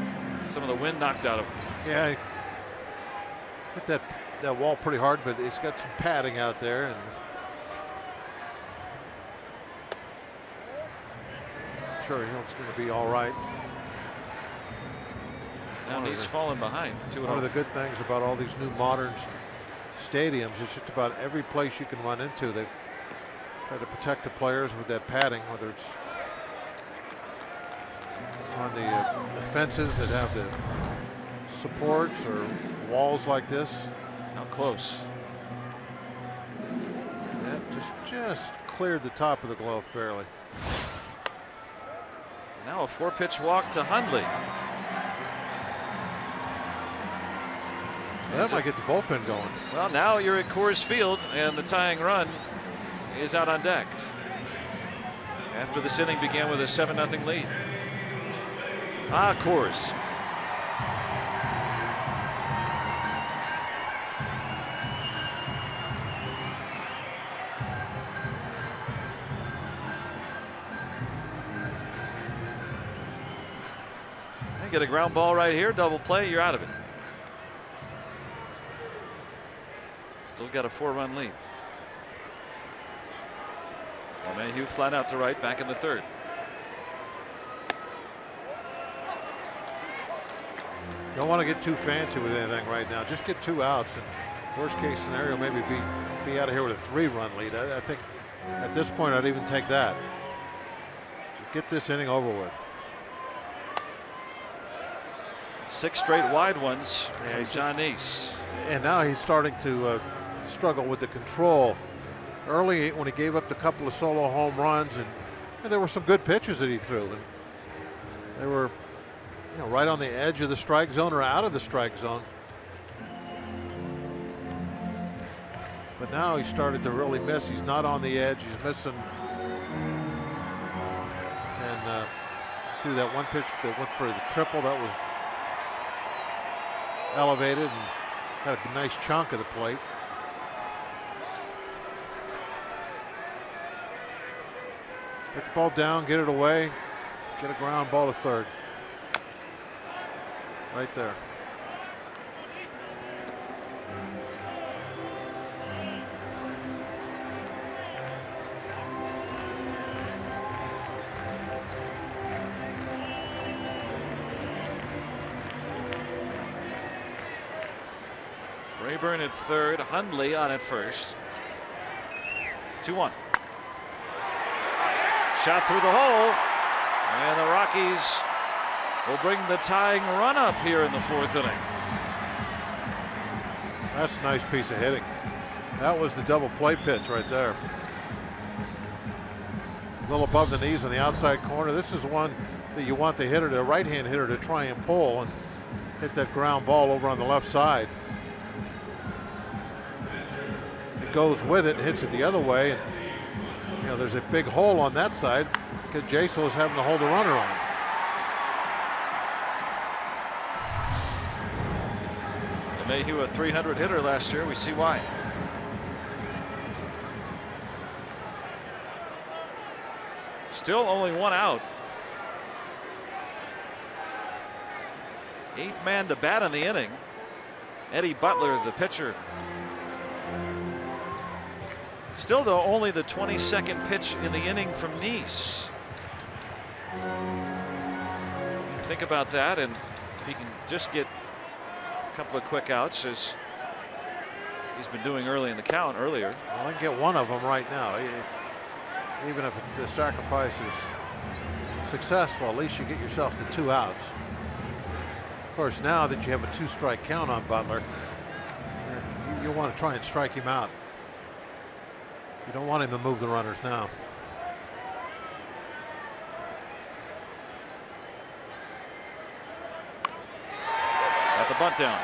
some of the wind knocked out of him. Yeah, hit that wall pretty hard, but it's got some padding out there, and I'm sure it's going to be all right. Now he's fallen behind. One of the good things about all these new modern stadiums is just about every place you can run into, they've tried to protect the players with that padding, whether it's on the fences that have the supports or walls like this. How close? Yeah, just cleared the top of the glove barely. Now a 4-pitch walk to Hundley. That might get the bullpen going. Well, now you're at Coors Field, and the tying run is out on deck. After this inning began with a 7-0 lead. Coors. Get a ground ball right here, double play, you're out of it. Still got a 4-run lead. LeMahieu flat out to right, back in the 3rd. Don't want to get too fancy with anything right now. Just get 2 outs, and worst case scenario, maybe be out of here with a 3-run lead. I think at this point I'd even take that. Just get this inning over with. 6 straight wide ones from John Neese. And now he's starting to struggle with the control. Early, when he gave up the couple of solo home runs, and there were some good pitches that he threw, and they were, right on the edge of the strike zone or out of the strike zone. But now he started to really miss. He's not on the edge. He's missing. And threw that one pitch that went for the triple. That was elevated and got a nice chunk of the plate. Get the ball down, get it away, get a ground ball to 3rd. Right there. Rayburn at 3rd, Hundley on at 1st. 2-1. Shot through the hole, and the Rockies will bring the tying run up here in the 4th inning. That's a nice piece of hitting. That was the double play pitch right there. A little above the knees on the outside corner. This is one that you want the hitter, the right-hand hitter, to try and pull and hit that ground ball over on the left side. It goes with it and hits it the other way. And, there's a big hole on that side because Jaso is having to hold a runner on. LeMahieu, a 300 hitter last year. We see why. Still only 1 out. 8th man to bat in the inning. Eddie Butler, the pitcher, Still, though, only the 22nd pitch in the inning from Nice. Think about that, and if he can just get a couple of quick outs, as he's been doing early in the count earlier. Well, I can get one of them right now. Even if the sacrifice is successful, at least you get yourself to 2 outs. Of course, now that you have a 2-strike count on Butler, you want to try and strike him out. You don't want him to move the runners now. At the bunt down.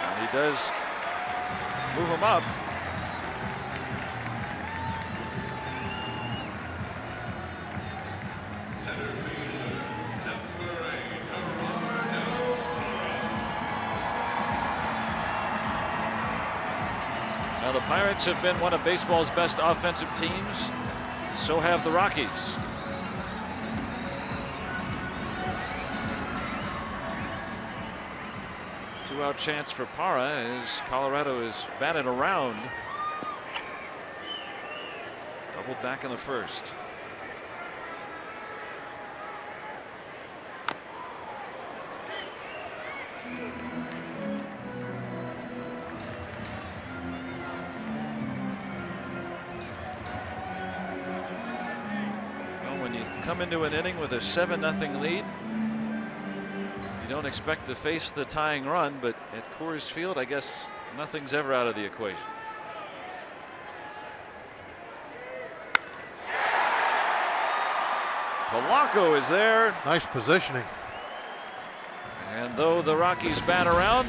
And he does move him up. Now the Pirates have been one of baseball's best offensive teams. So have the Rockies. Two-out chance for Parra as Colorado is batted around. Doubled back in the first. Well, when you come into an inning with a 7-0 lead, you don't expect to face the tying run, but at Coors Field, I guess nothing's ever out of the equation. Polanco is there. Nice positioning. And though the Rockies bat around,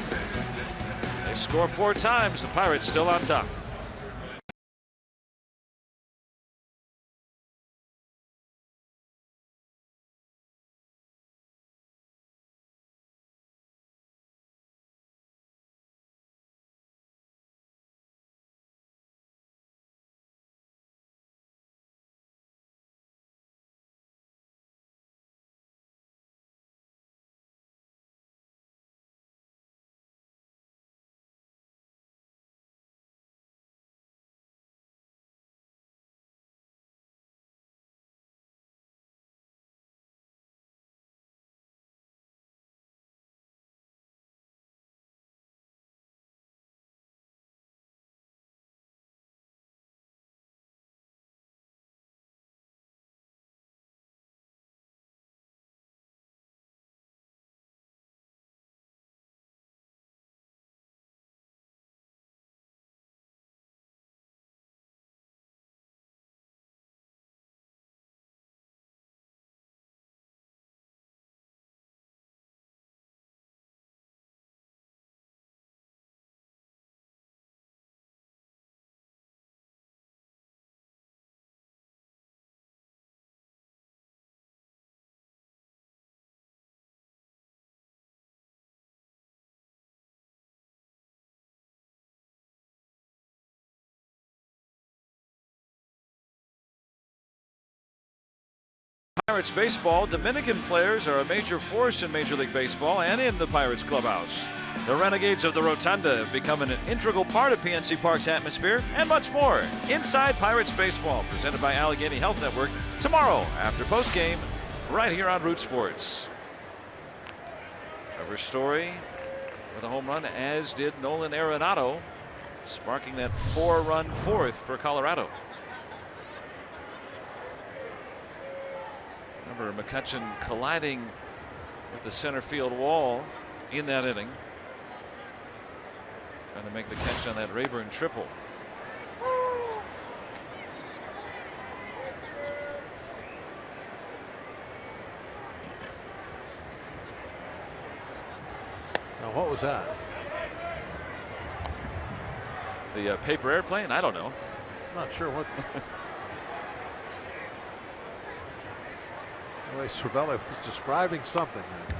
they score 4 times. The Pirates still on top. Pirates baseball, Dominican players are a major force in Major League Baseball and in the Pirates clubhouse. The Renegades of the Rotunda have become an integral part of PNC Park's atmosphere and much more. Inside Pirates Baseball, presented by Allegheny Health Network, tomorrow after postgame, right here on Root Sports. Trevor Story with a home run, as did Nolan Arenado, sparking that 4-run 4th for Colorado. Remember McCutchen colliding with the center field wall in that inning, trying to make the catch on that Rayburn triple. Now what was that? The paper airplane? I don't know. Not sure what. The way Cervelli was describing something there.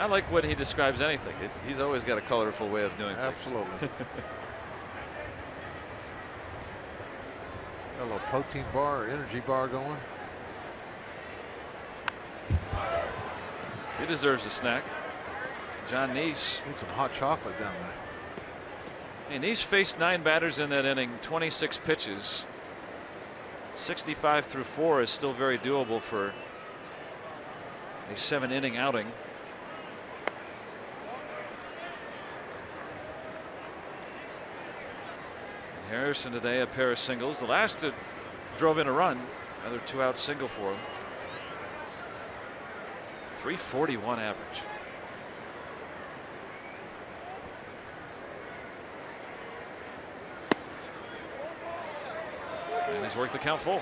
I like when he describes anything. He's always got a colorful way of doing things. Absolutely. Got a little protein bar or energy bar going. He deserves a snack. John Neese. Need some hot chocolate down there. And Neese faced 9 batters in that inning, 26 pitches. 65 through 4 is still very doable for a 7-inning outing. And Harrison today, a pair of singles. The last drove in a run, another 2-out single for him. 341 average. And he's worked the count full.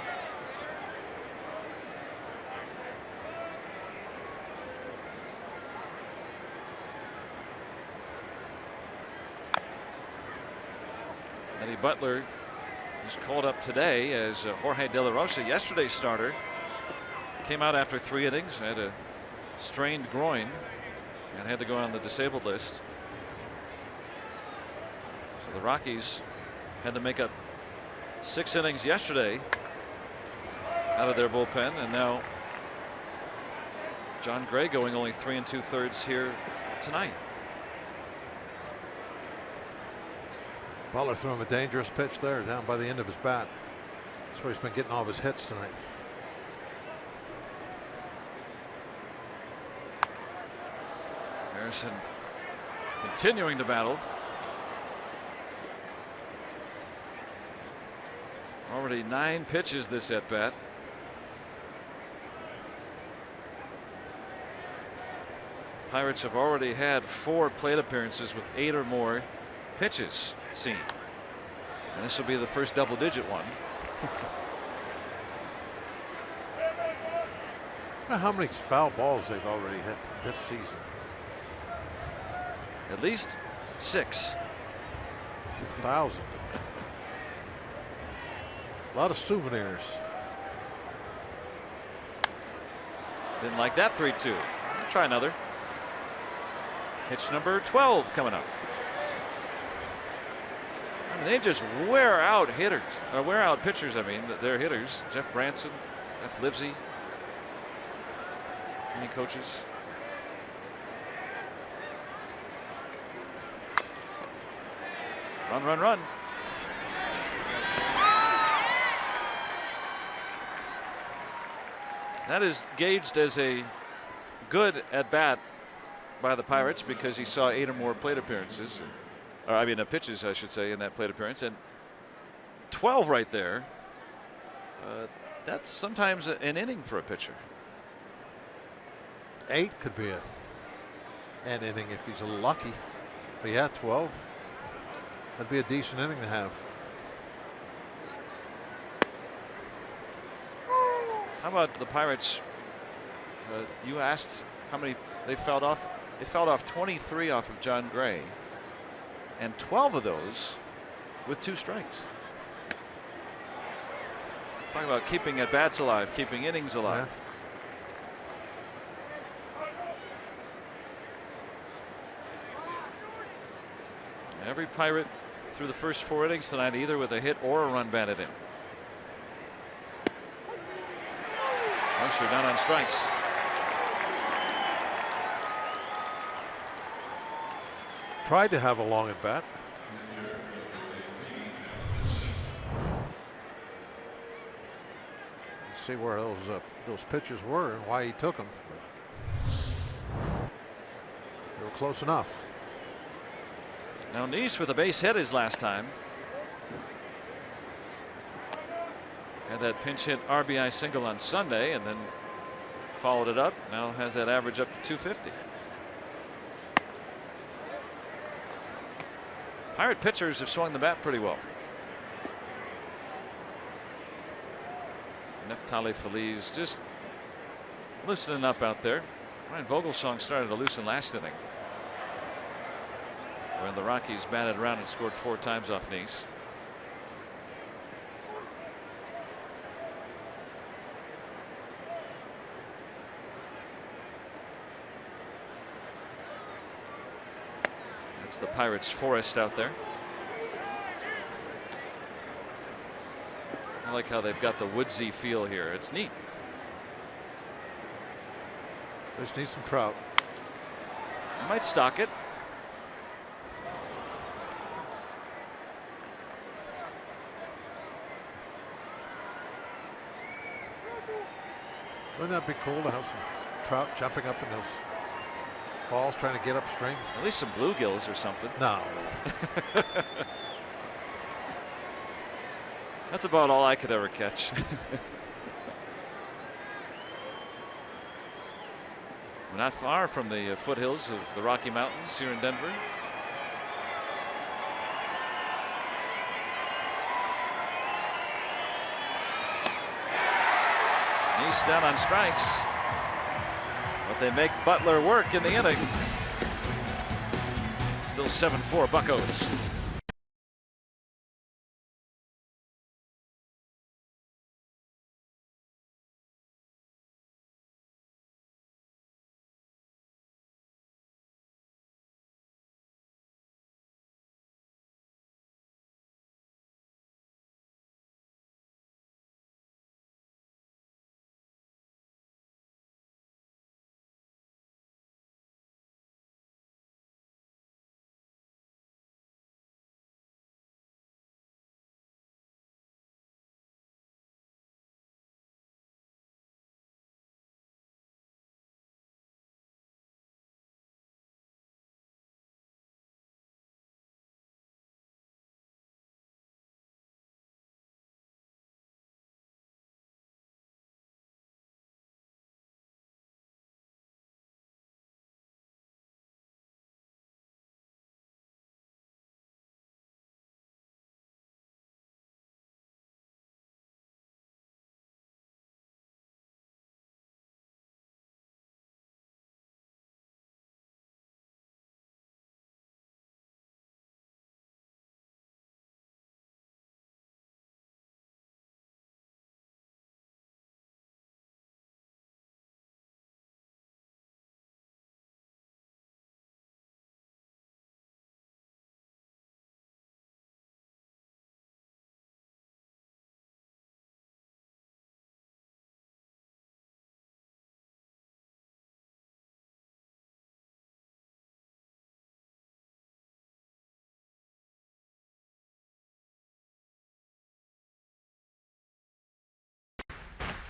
Eddie Butler is called up today as Jorge De La Rosa, yesterday's starter, came out after 3 innings, had a strained groin and had to go on the disabled list. So the Rockies had to make up 6 innings yesterday out of their bullpen, and now John Gray going only 3 2/3 here tonight. Butler threw him a dangerous pitch there down by the end of his bat. That's where he's been getting all of his hits tonight. Harrison continuing to battle. Already 9 pitches this at bat. Pirates have already had 4 plate appearances with 8 or more pitches seen. And this will be the first double-digit one. I wonder how many foul balls they've already hit this season. At least 6. 2,000. A lot of souvenirs. Didn't like that 3-2. Try another. Pitch number 12 coming up. I mean, they just wear out hitters, or wear out pitchers. I mean, they're hitters. Jeff Branson, Jeff Livesey. Any coaches? Run, run, run. That is gauged as a good at bat by the Pirates because he saw 8 or more plate appearances, or I mean pitches I should say, in that plate appearance, and 12 right there. That's sometimes an inning for a pitcher. 8 could be an inning if he's lucky. But yeah, 12. That'd be a decent inning to have. How about the Pirates? You asked how many they fouled off. They fouled off 23 off of John Gray, and 12 of those with 2 strikes. Talking about keeping at bats alive, keeping innings alive. Yeah. Every Pirate through the first 4 innings tonight, either with a hit or a run batted in. Mercer down on strikes. Tried to have a long at bat. See where those pitches were and why he took them. They were close enough. Now Neese with a base hit his last time. Had that pinch hit RBI single on Sunday and then followed it up. Now has that average up to 250. Pirate pitchers have swung the bat pretty well. Neftali Feliz just loosening up out there. Ryan Vogelsong started to loosen last inning when the Rockies batted around and scored 4 times off Neese. That's the Pirates' forest out there. I like how they've got the woodsy feel here. It's neat. Just need some trout. Might stock it. Wouldn't that be cool to have some trout jumping up in those falls trying to get upstream? At least some bluegills or something. No. That's about all I could ever catch. We're not far from the foothills of the Rocky Mountains here in Denver. Nice down on strikes, but they make Butler work in the inning. Still 7-4 Buccos.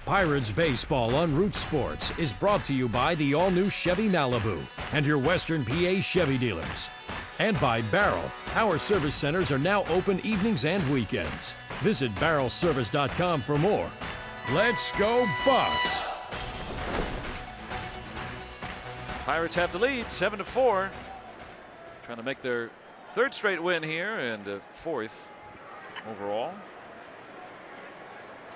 Pirates Baseball on Root Sports is brought to you by the all-new Chevy Malibu and your Western PA Chevy dealers. And by Barrel. Our service centers are now open evenings and weekends. Visit barrelservice.com for more. Let's go Bucks! Pirates have the lead, 7-4. Trying to make their third straight win here and fourth overall.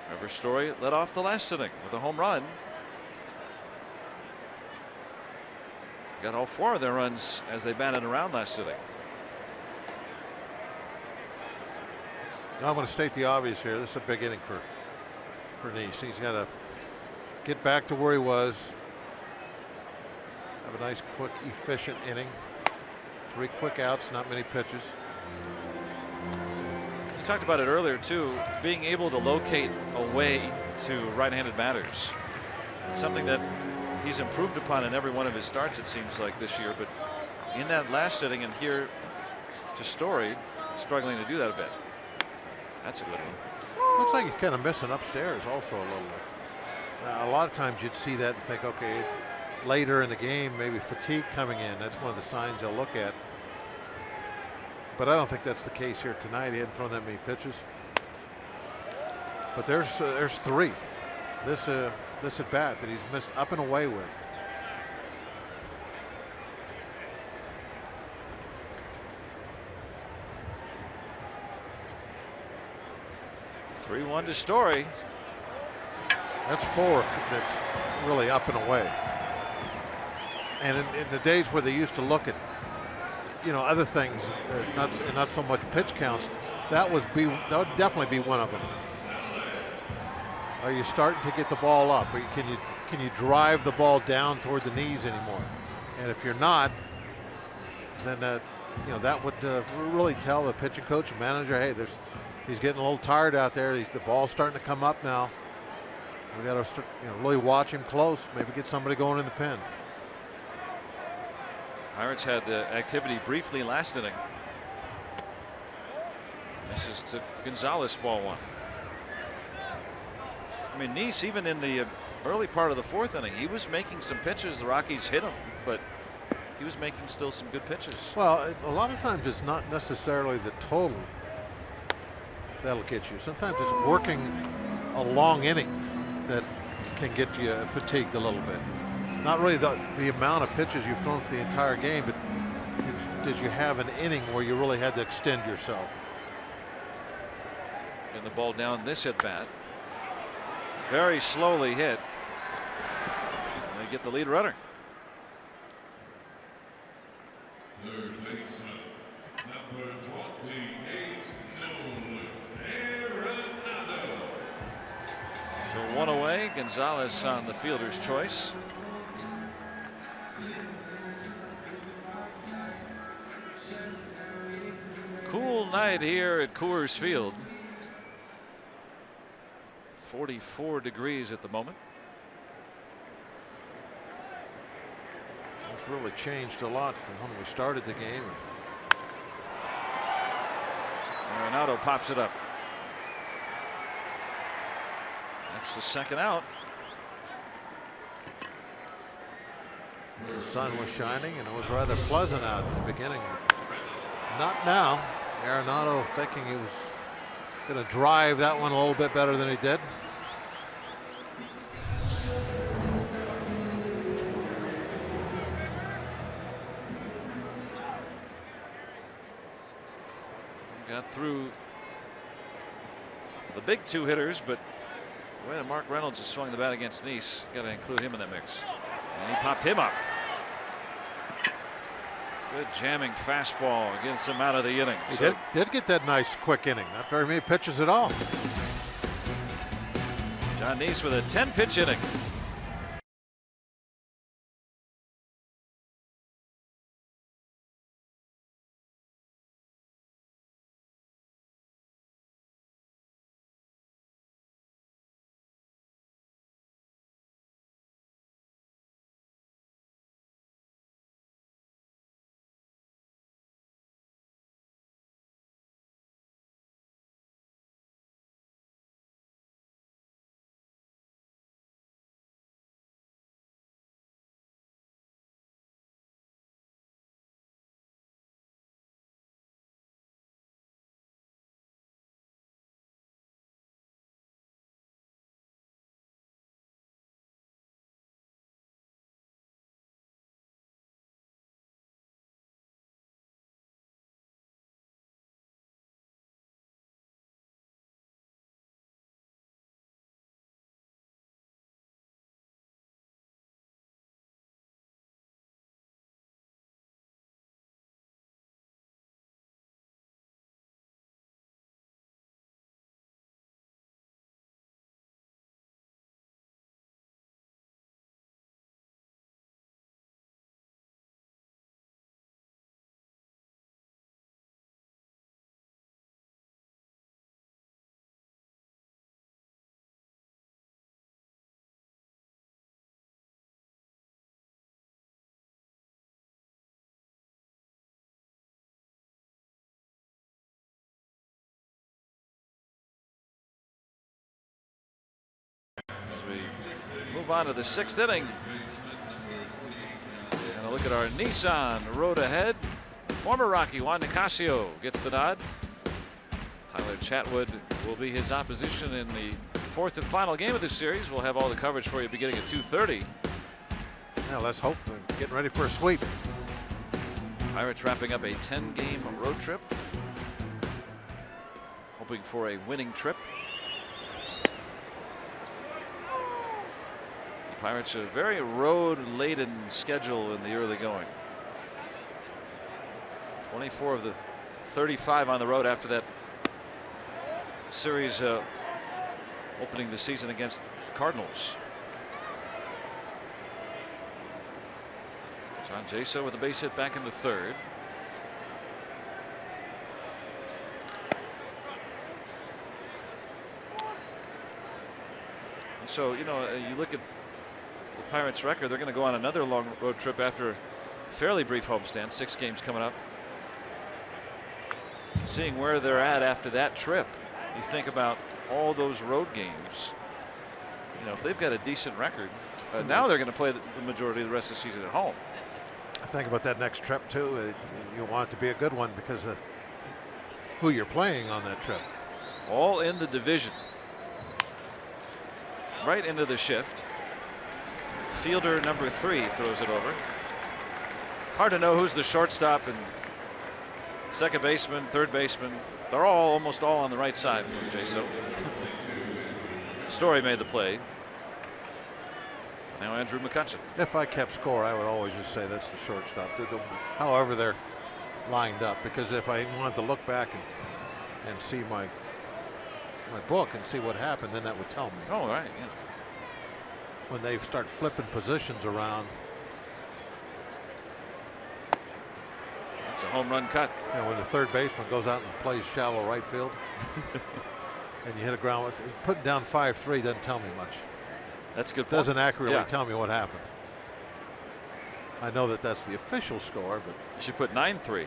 Trevor Story led off the last inning with a home run. Got all 4 of their runs as they batted around last inning. Now I'm going to state the obvious here. This is a big inning for Nice. He's got to get back to where he was. Have a nice, quick, efficient inning. 3 quick outs, not many pitches. You talked about it earlier too, being able to locate a way to right-handed batters. It's something that he's improved upon in every one of his starts, it seems like, this year. But in that last inning and here to Story, struggling to do that a bit. That's a good one. Looks like he's kind of missing upstairs also a little bit. A lot of times you'd see that and think, okay, later in the game, maybe fatigue coming in. That's one of the signs they'll look at. But I don't think that's the case here tonight. He hadn't thrown that many pitches. But there's 3. This at bat that he's missed up and away with. (3-1) to Story. That's 4 that's really up and away. And in the days where they used to look at, other things, not so much pitch counts, that would definitely be one of them. Are you starting to get the ball up? Or can you drive the ball down toward the knees anymore? And if you're not, then that would really tell the pitching coach and manager, hey, he's getting a little tired out there. The ball's starting to come up now. We got to really watch him close. Maybe get somebody going in the pen. Pirates had activity briefly last inning. This is to Gonzalez, ball one. I mean, Nice, even in the early part of the fourth inning, he was making some pitches. The Rockies hit him, but he was making still some good pitches. Well, a lot of times it's not necessarily the total that'll get you. Sometimes it's working a long inning that can get you fatigued a little bit. Not really the amount of pitches you've thrown for the entire game, but did you have an inning where you really had to extend yourself? And the ball down this at bat. Very slowly hit. And they get the lead runner. Third baseman, number 28, Nolan Arenado. So one away. Gonzalez on the fielder's choice. Cool night here at Coors Field. 44 degrees at the moment. It's really changed a lot from when we started the game. Arenado pops it up. That's the second out. The sun was shining and it was rather pleasant out in the beginning. Not now. Arenado thinking he was going to drive that one a little bit better than he did. Got through the big two hitters, but the way that Mark Reynolds has swung the bat against Nice, got to include him in that mix. And he popped him up. Good jamming fastball gets him out of the inning. He did get that nice quick inning. Not very many pitches at all. John Nice with a 10-pitch inning. As we move on to the sixth inning. And a look at our Nissan road ahead. Former Rocky Juan Nicasio gets the nod. Tyler Chatwood will be his opposition in the fourth and final game of this series. We'll have all the coverage for you beginning at 2:30. Yeah, let's hope they're getting ready for a sweep. Pirates wrapping up a 10-game road trip. Hoping for a winning trip. Pirates a very road-laden schedule in the early going. 24 of the 35 on the road after that series opening the season against the Cardinals. John Jaso with a base hit back in the third. And so, you know, you look at the Pirates record, they're going to go on another long road trip after fairly brief homestand, 6 games coming up. Seeing where they're at after that trip, you think about all those road games. You know, if they've got a decent record, now they're going to play the majority of the rest of the season at home. I think about that next trip too. You want it to be a good one because of who you're playing on that trip. All in the division. Right into the shift. Fielder number 3 throws it over. Hard to know who's the shortstop and second baseman, third baseman. They're almost all on the right side from Jaso. Story made the play. Now Andrew McCutchen. If I kept score, I would always just say that's the shortstop. However they're lined up, because if I wanted to look back and see my book and see what happened, then that would tell me. Oh, right, yeah. When they start flipping positions around. That's a home run cut. You know, when the third baseman goes out and plays shallow right field and you hit a ground, putting down 5-3 doesn't tell me much. That's a good point. Doesn't accurately tell me what happened. I know that that's the official score, but you should put 9-3.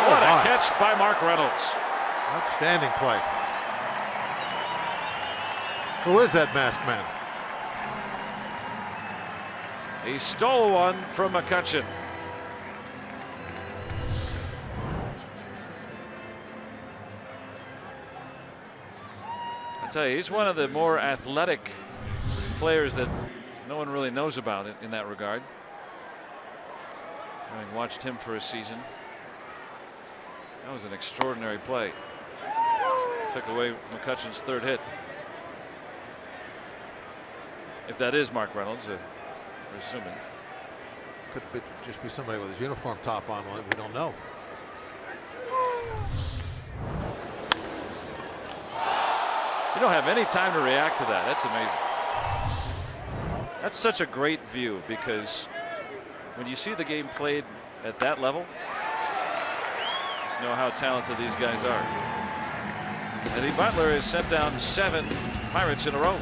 What a catch by Mark Reynolds. Outstanding play. Who is that masked man? He stole one from McCutchen. I tell you, he's one of the more athletic players that no one really knows about it in that regard. Having watched him for a season. That was an extraordinary play. Took away McCutchen's third hit. If that is Mark Reynolds, we're assuming. Could just be somebody with his uniform top on. We don't know. You don't have any time to react to that. That's amazing. That's such a great view, because when you see the game played at that level, just know how talented these guys are. Eddie Butler has sent down 7 Pirates in a row.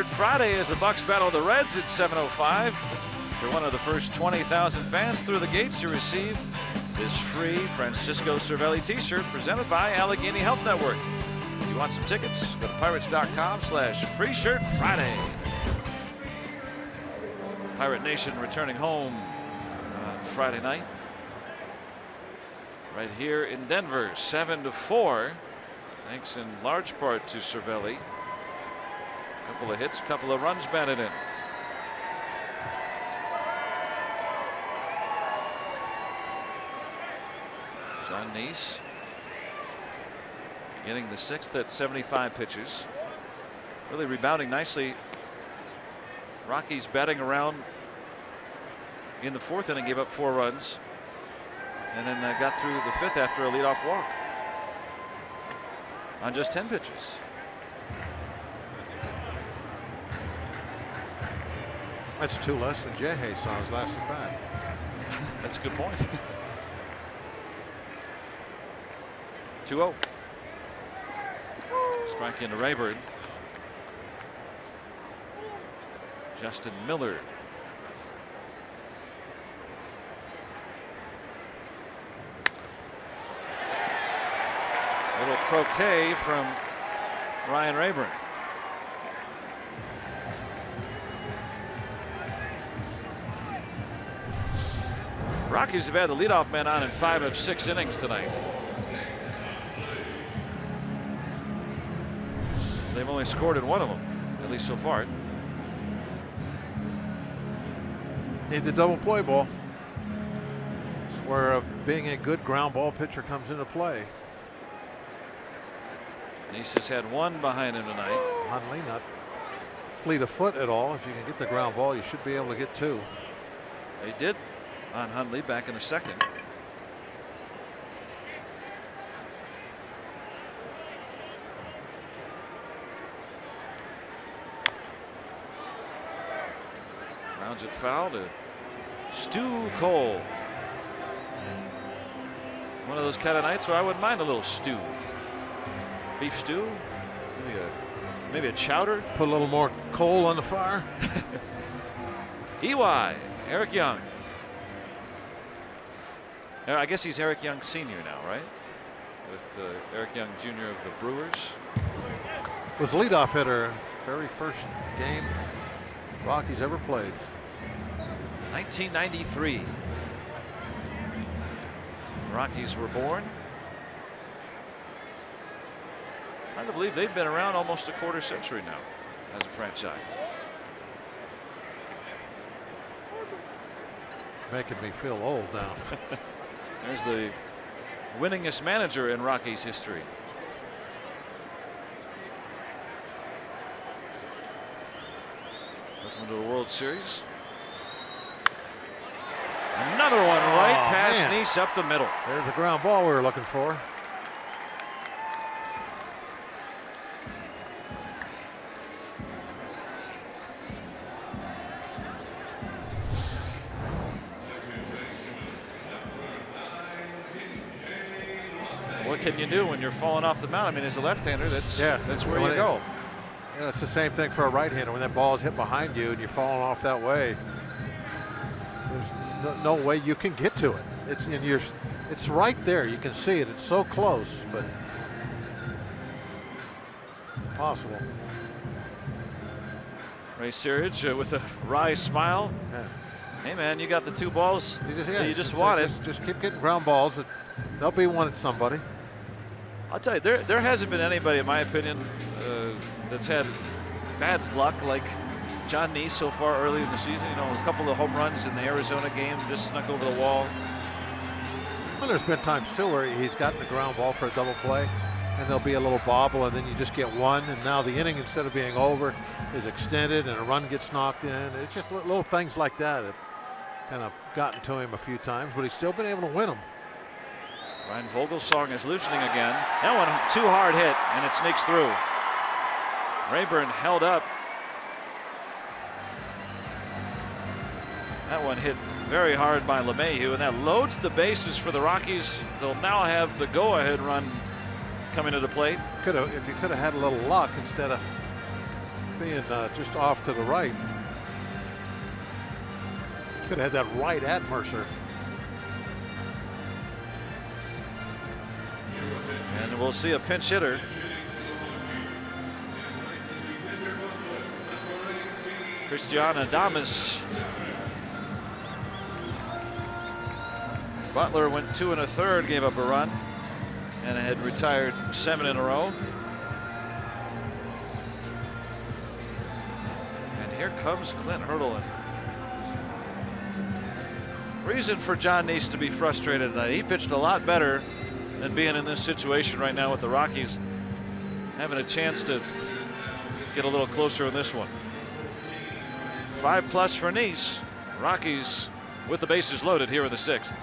Friday as the Bucks battle the Reds at 7:05. If you're one of the first 20,000 fans through the gates, you receive this free Francisco Cervelli t-shirt presented by Allegheny Health Network. If you want some tickets, go to pirates.com/free shirt Friday. Pirate Nation returning home on Friday night. Right here in Denver, 7-4. Thanks in large part to Cervelli. Couple of hits, couple of runs batted in. John Neese getting the 6th at 75 pitches. Really rebounding nicely. Rockies batting around in the 4th inning, gave up 4 runs. and then got through the 5th after a leadoff walk on just 10 pitches. That's 2 less than Jay saw his last at bat. That's a good point. 2-0. Strike into Rayburn. Justin Miller. Little croquet from Ryan Rayburn. Rockies have had the leadoff man on in 5 of 6 innings tonight. They've only scored in 1 of them, at least so far. Need the double play ball. It's where being a good ground ball pitcher comes into play. Nice has had 1 behind him tonight. Hundley not fleet of foot at all. If you can get the ground ball, you should be able to get 2. They did on Hundley back in the 2nd. Rounds it foul to Stu Cole. One of those kind of nights where I wouldn't mind a little stew. Beef stew, maybe a chowder. Put a little more coal on the fire. EY, Eric Young. I guess he's Eric Young Sr. now, right? With Eric Young Jr. of the Brewers. Was leadoff hitter very first game Rockies ever played. 1993. Rockies were born. Hard to believe they've been around almost a quarter century now as a franchise. Making me feel old now. There's the winningest manager in Rockies history. Welcome to the World Series. Another one right past Nice up the middle. There's the ground ball we were looking for. What can you do when you're falling off the mound? I mean, as a left-hander, that's where you go. Yeah, it's the same thing for a right-hander. When that ball is hit behind you and you're falling off that way, there's no way you can get to it. It's right there. You can see it. It's so close, but impossible. Ray Searage with a wry smile. Yeah. Hey man, you got the 2 balls you just wanted. Just keep getting ground balls. There'll be one at somebody. I'll tell you, there hasn't been anybody, in my opinion, that's had bad luck like John Nice so far early in the season. You know, a couple of home runs in the Arizona game just snuck over the wall. Well, there's been times too where he's gotten the ground ball for a double play, and there'll be a little bobble, and then you just get 1, and now the inning, instead of being over, is extended, and a run gets knocked in. It's just little things like that have kind of gotten to him a few times, but he's still been able to win them. Ryan Vogelsong is loosening again. That one too hard hit, and it sneaks through. Rayburn held up. That one hit very hard by LeMahieu, and that loads the bases for the Rockies. They'll now have the go-ahead run coming to the plate. If you could have had a little luck instead of being just off to the right, could have had that right at Mercer. And we'll see a pinch hitter. Christian Adames. Butler went 2 1/3, gave up a run, and had retired 7 in a row. And here comes Clint Hurdle. Reason for John Nice to be frustrated tonight. He pitched a lot better than being in this situation right now with the Rockies having a chance to get a little closer in this one. 5+ for Nice. Rockies with the bases loaded here in the 6th.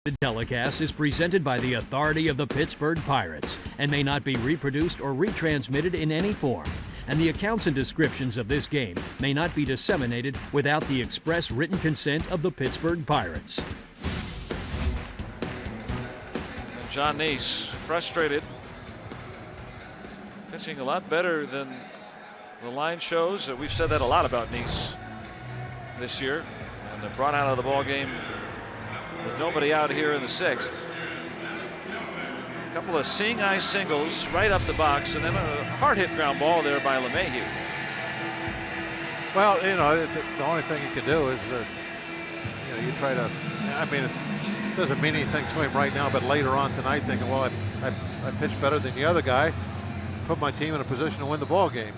The telecast is presented by the authority of the Pittsburgh Pirates and may not be reproduced or retransmitted in any form. And the accounts and descriptions of this game may not be disseminated without the express written consent of the Pittsburgh Pirates. And John Neese, frustrated, pitching a lot better than the line shows. We've said that a lot about Neese this year, and they're brought out of the ball game with nobody out here in the 6th. A couple of seeing eye singles right up the box, and then a hard hit ground ball there by LeMahieu. Well, you know, the only thing you can do is, you know, you try to. I mean, it doesn't mean anything to him right now, but later on tonight, thinking, well, I pitched better than the other guy, put my team in a position to win the ball game.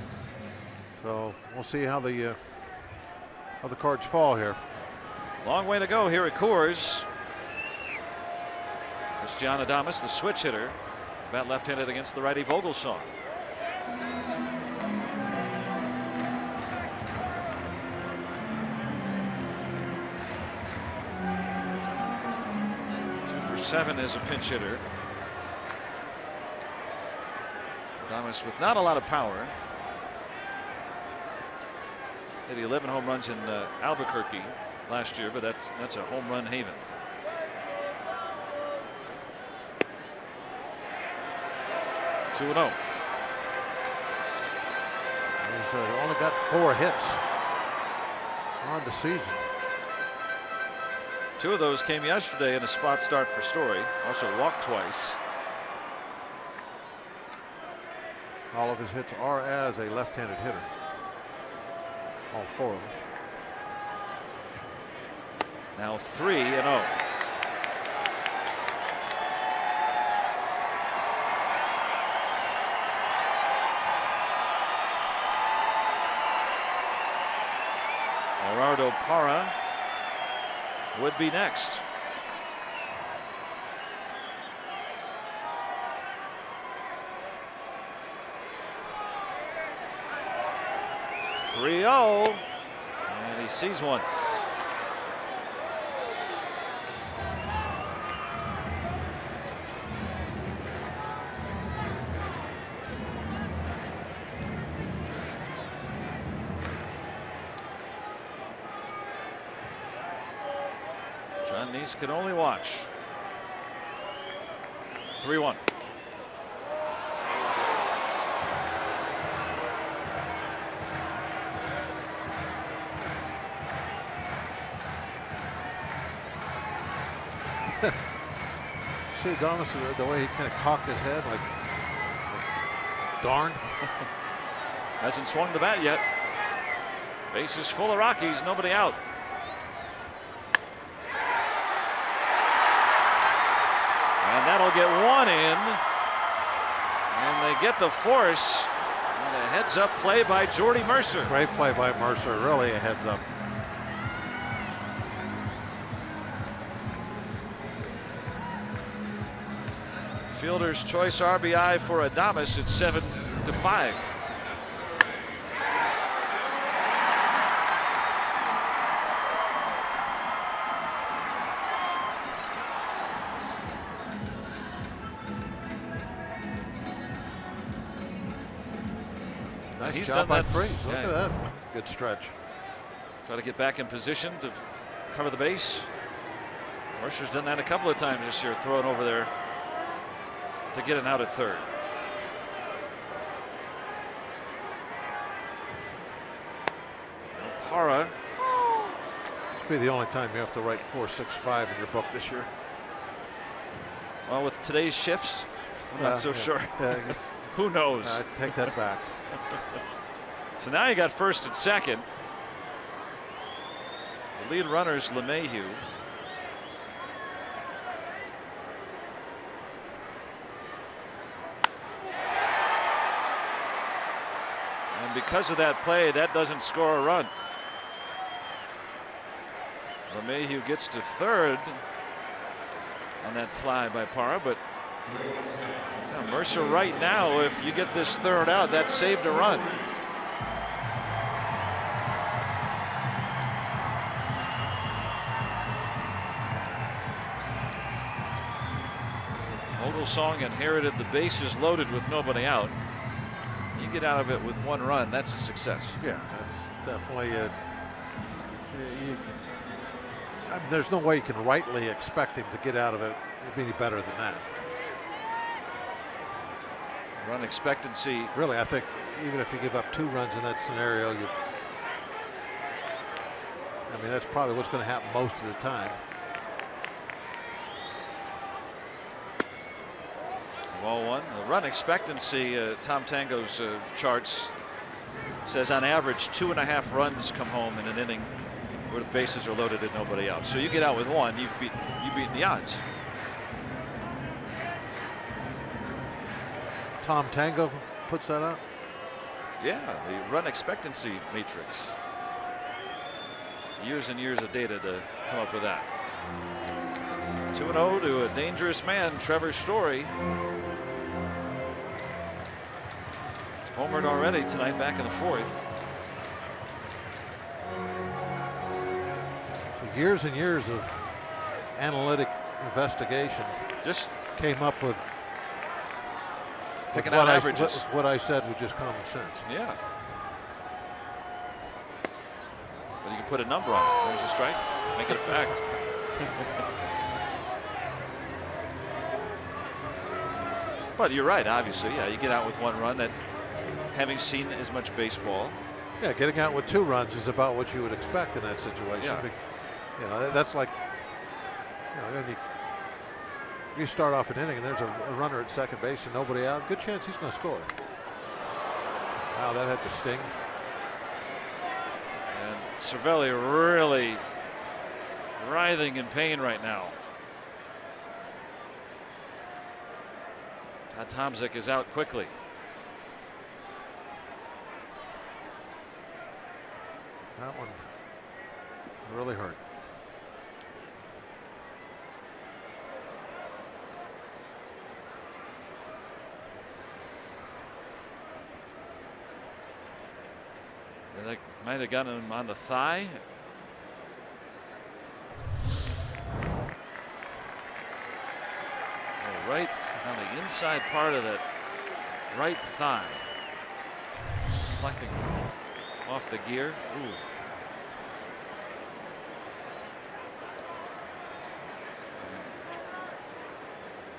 So we'll see how the cards fall here. Long way to go here at Coors. Christian Adames, the switch hitter, bat left-handed against the righty Vogelsong. Two for 7 as a pinch hitter. Adames with not a lot of power. Hit 11 home runs in Albuquerque last year, but that's a home run haven. He's only got 4 hits on the season. 2 of those came yesterday in a spot start for Story. Also walked twice. All of his hits are as a left-handed hitter. All 4 of them. Now 3-0. Gerardo Parra would be next. And he sees one. John Neese can only watch. 3-1. See Adames, the way he kind of cocked his head, like darn. Hasn't swung the bat yet. Base is full of Rockies, nobody out. And that'll get 1 in. And they get the force. And a heads up play by Jordy Mercer. Great play by Mercer, really a heads up. Fielder's choice RBI for Adames at 7-5. Nice He's job done by that. Freese. Look Yeah. at that. Good stretch. Try to get back in position to cover the base. Mercer's done that a couple of times this year, throwing over there to get an out at third. Parra. This will be the only time you have to write 4-6-5 in your book this year. Well, with today's shifts, I'm not so Yeah. sure. Yeah, Who knows? I take that back. So now you got first and second. The lead runner's LeMahieu. And because of that play, that doesn't score a run. LeMahieu gets to third on that fly by Parra, but Mercer right now, if you get this third out, that saved a run. Vogelsong inherited the bases loaded with nobody out. You get out of it with 1 run, that's a success. Yeah, that's definitely a. I mean, there's no way you can rightly expect him to get out of it any better than that. Run expectancy. Really, I think even if you give up 2 runs in that scenario, I mean, that's probably what's going to happen most of the time. Ball 1. The run expectancy, Tom Tango's charts says on average 2.5 runs come home in an inning where the bases are loaded and nobody out. So you get out with 1, you've beaten the odds. Tom Tango puts that up. Yeah, the run expectancy matrix. Years and years of data to come up with that. 2-0 to a dangerous man, Trevor Story. Homered already tonight, back in the 4th. So years and years of analytic investigation Just came up with picking out what averages. what I said was just common sense. Yeah. But you can put a number on it. There's a strike. Make it a fact. But you're right, obviously. Yeah, you get out with 1 run. That, having seen as much baseball. Yeah, getting out with 2 runs is about what you would expect in that situation. Yeah. You know, that's like, you start off an inning and there's a runner at second base and nobody out. Good chance he's going to score. Wow, that had to sting. And Cervelli really writhing in pain right now. Todd Tomczyk is out quickly. That one really hurt. They might have gotten him on the thigh. Oh, right on the inside part of that right thigh. Reflecting off the gear. Ooh.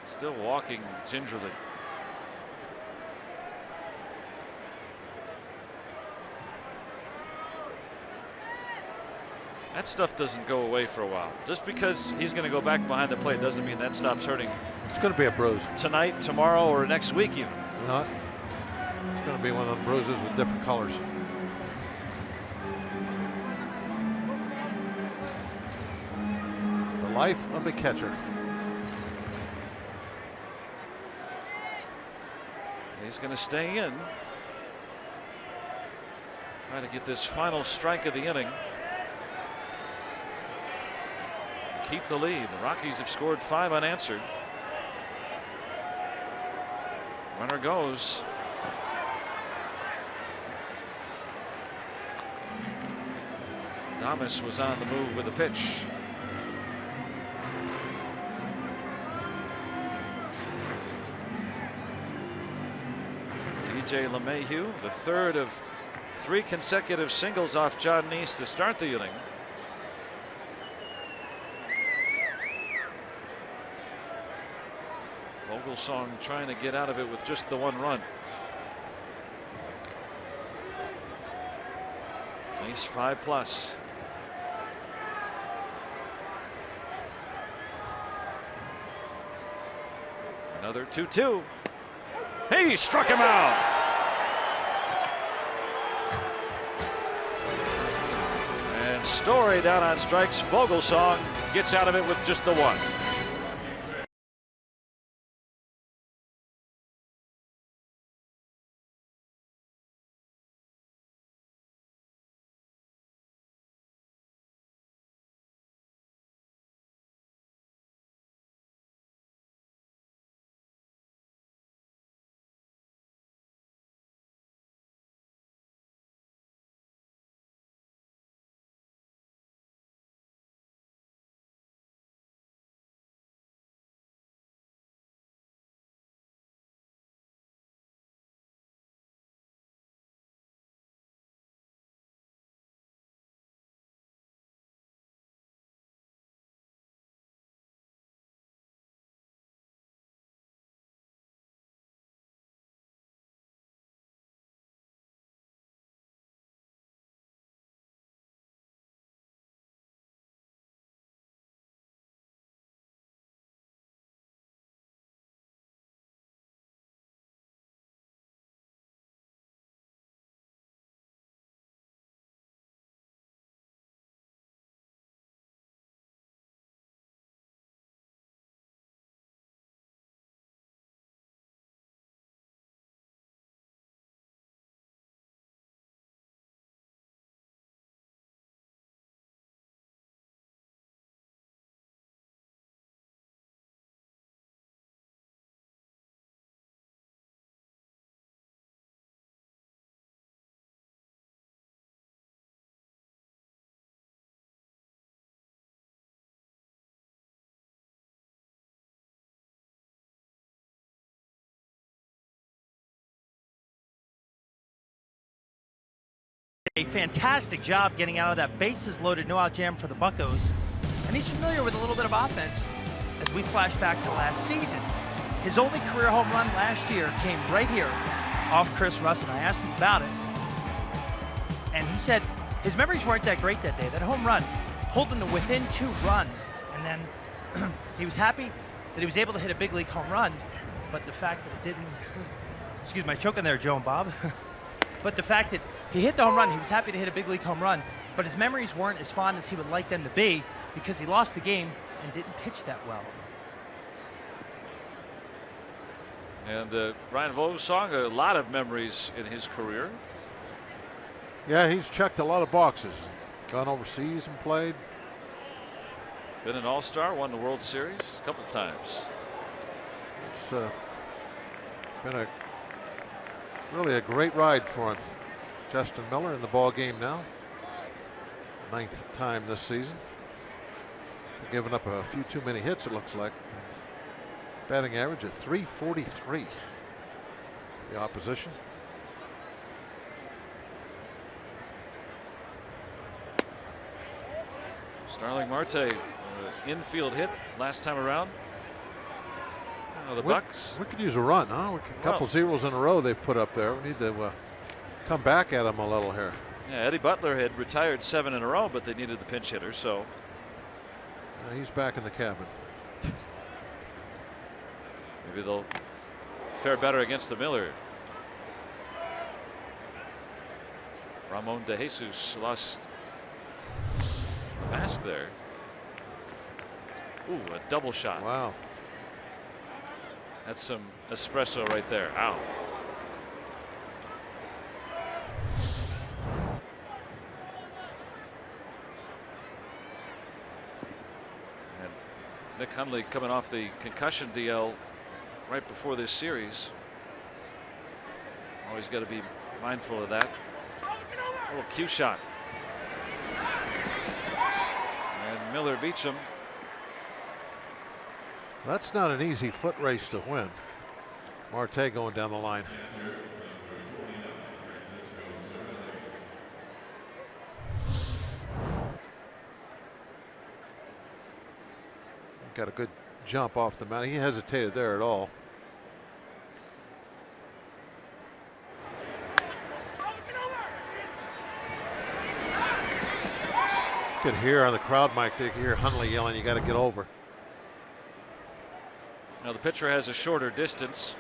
Still walking gingerly. That stuff doesn't go away for a while. Just because he's going to go back behind the plate doesn't mean that stops hurting. It's going to be a bruise. Tonight, tomorrow, or next week even. You know what? It's going to be one of them bruises with different colors. The life of a catcher. He's going to stay in. Try to get this final strike of the inning. Keep the lead. The Rockies have scored 5 unanswered. Runner goes. Damas was on the move with a pitch. DJ LeMahieu, the 3rd of 3 consecutive singles off John Neese to start the inning. Vogelsong trying to get out of it with just the 1 run. Neese 5+. Another 2-2. He struck him out. And Story down on strikes. Vogelsong gets out of it with just the 1. a fantastic job getting out of that bases loaded no out jam for the Buccos. And he's familiar with a little bit of offense as we flash back to last season. His only career home run last year came right here off Chris Russell. I asked him about it, and he said his memories weren't that great that day. That home run pulled him to within 2 runs, and then he was happy that he was able to hit a big league home run, but the fact that it didn't, excuse my choking there, Joe and Bob, but the fact that he hit the home run, he was happy to hit a big league home run, but his memories weren't as fond as he would like them to be because he lost the game and didn't pitch that well. And Ryan Vosong, a lot of memories in his career. Yeah, he's checked a lot of boxes. Gone overseas and played. Been an all-star, won the World Series a couple of times. It's been really a great ride for him. Justin Miller in the ball game now. 9th time this season. Giving up a few too many hits, it looks like. Batting average of .343. The opposition. Starling Marte, infield hit last time around. Oh, the Bucks. We could use a run, huh? A couple zeros in a row they've put up there. We need to come back at them a little here. Yeah, Eddie Butler had retired 7 in a row, but they needed the pinch hitter, so. He's back in the cabin. Maybe they'll fare better against the Miller. Ramon De Jesus lost the mask there. Ooh, a double shot. Wow. That's some espresso right there. Ow. And Nick Hundley coming off the concussion DL right before this series. Always got to be mindful of that. A little cue shot. And Miller beats him. That's not an easy foot race to win. Marte going down the line. Got a good jump off the mound. He hesitated there at all. You could hear on the crowd mic, they could hear Hundley yelling, "You got to get over." Now the pitcher has a shorter distance.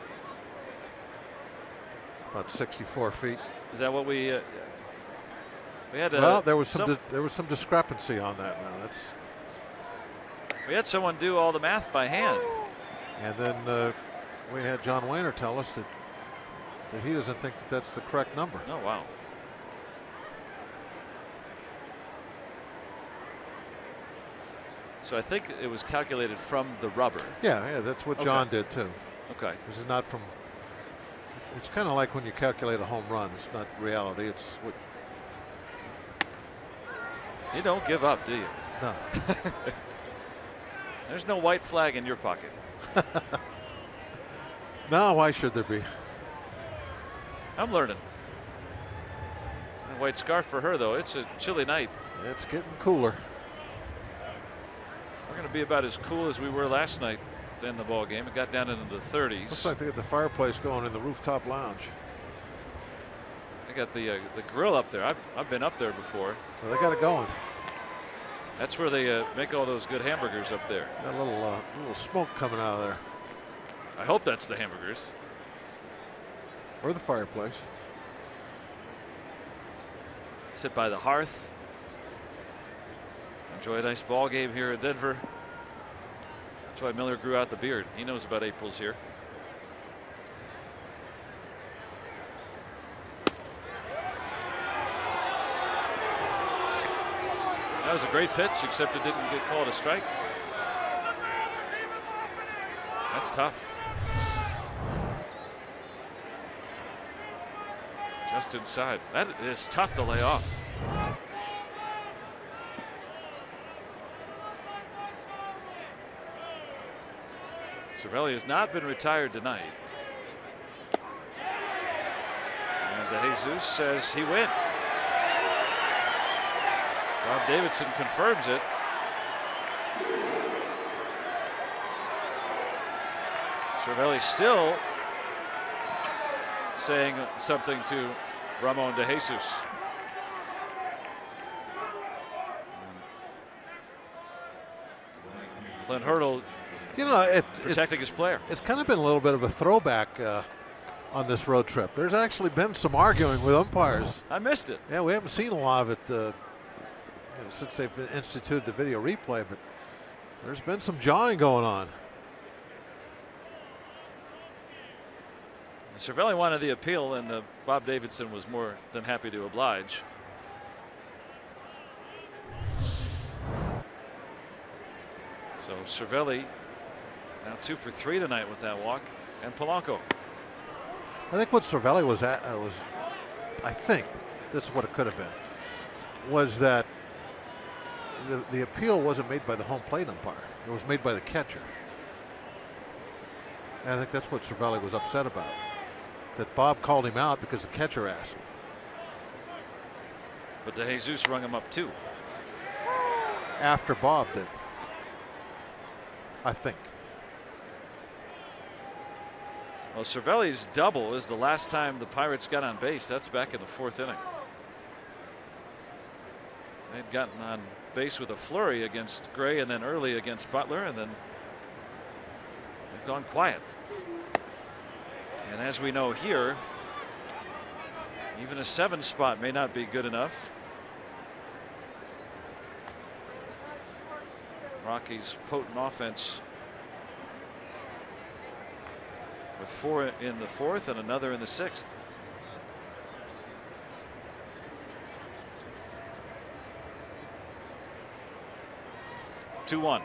About 64 feet. Is that what we had? Well, there was some discrepancy on that. Now we had someone do all the math by hand. And then we had John Wayner tell us that he doesn't think that that's the correct number. Oh wow. So I think it was calculated from the rubber. Yeah, that's what John did too. Okay. This is not from. It's kind of like when you calculate a home run. It's not reality. It's what. You don't give up, do you? No. There's no white flag in your pocket. No, why should there be? I'm learning. A white scarf for her, though. It's a chilly night. It's getting cooler. We're going to be about as cool as we were last night in the ball game. It got down into the 30s. Looks like they got the fireplace going in the rooftop lounge. They got the grill up there. I've been up there before. Well, they got it going. That's where they make all those good hamburgers up there. Got a little smoke coming out of there. I hope that's the hamburgers. Or the fireplace. Sit by the hearth. Enjoy a nice ball game here in Denver. That's why Miller grew out the beard. He knows about April's here. That was a great pitch, except it didn't get called a strike. That's tough. Just inside. That is tough to lay off. Cervelli has not been retired tonight. And De Jesus says he wins. Bob Davidson confirms it. Cervelli still saying something to Ramon De Jesus. Clint Hurdle, You know, protecting his player. it's kind of been a little bit of a throwback on this road trip. There's actually been some arguing with umpires. I missed it. Yeah, we haven't seen a lot of it since they've instituted the video replay, but there's been some jawing going on. Cervelli wanted the appeal, and Bob Davidson was more than happy to oblige. So Cervelli now 2 for 3 tonight with that walk, and Polanco. I think what Cervelli was at I think this is what it could have been, was that the appeal wasn't made by the home plate umpire. It was made by the catcher. And I think that's what Cervelli was upset about, that Bob called him out because the catcher asked. But De Jesus rung him up too. After Bob did, I think. Well, Cervelli's double is the last time the Pirates got on base. That's back in the 4th inning. They'd gotten on base with a flurry against Gray and then early against Butler, and then they've gone quiet. And as we know here, even a 7 spot may not be good enough. Rockies' potent offense with 4 in the 4th and another in the 6th. Two 1.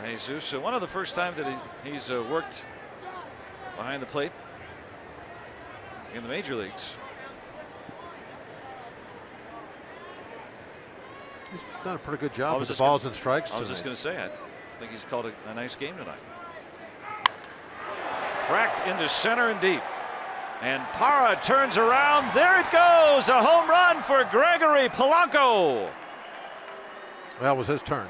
Jesus, so one of the first times that he's worked behind the plate in the major leagues. He's done a pretty good job with the balls and strikes tonight. I was just going to say, I think he's called a nice game tonight. Cracked into center and deep. And Parra turns around. There it goes. A home run for Gregory Polanco. That was his turn.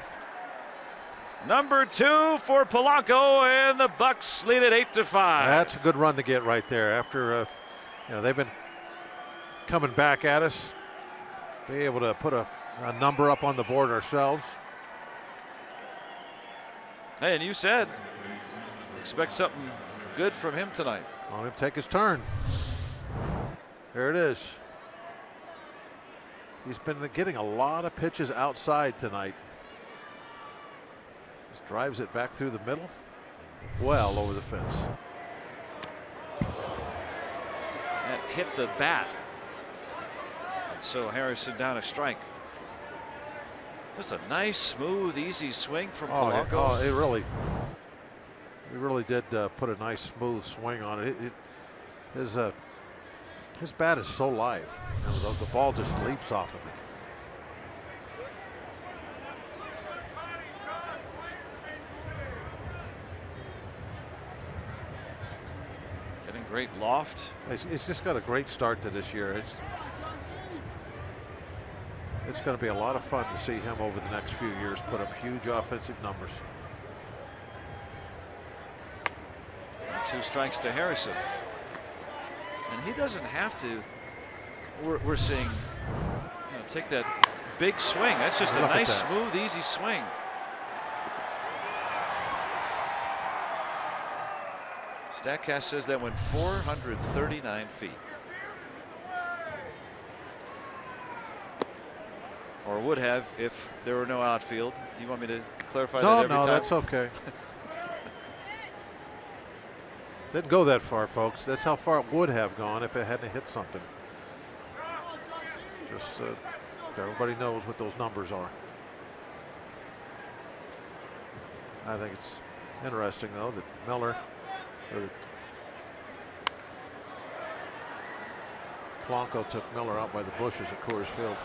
Number 2 for Polanco, and the Bucks lead it 8-5. That's a good run to get right there. After they've been coming back at us, be able to put a number up on the board ourselves. Hey, and you said expect something good from him tonight. Want him to take his turn. There it is. He's been getting a lot of pitches outside tonight. Just drives it back through the middle, well over the fence. That hit the bat. So Harrison down a strike. Just a nice, smooth, easy swing from Polanco. Oh, it really did put a nice, smooth swing on it. His bat is so live. The ball just leaps off of it. Getting great loft. It's just got a great start to this year. It's going to be a lot of fun to see him over the next few years put up huge offensive numbers. 2 strikes to Harrison. And he doesn't have to. We're seeing take that big swing. That's just a nice, smooth, easy swing. Statcast says that went 439 feet. Or would have if there were no outfield. Do you want me to clarify that every time? No, that's okay. Didn't go that far, folks. That's how far it would have gone if it hadn't hit something. Just everybody knows what those numbers are. I think it's interesting, though, that Polanco took Miller out by the bushes at Coors Field.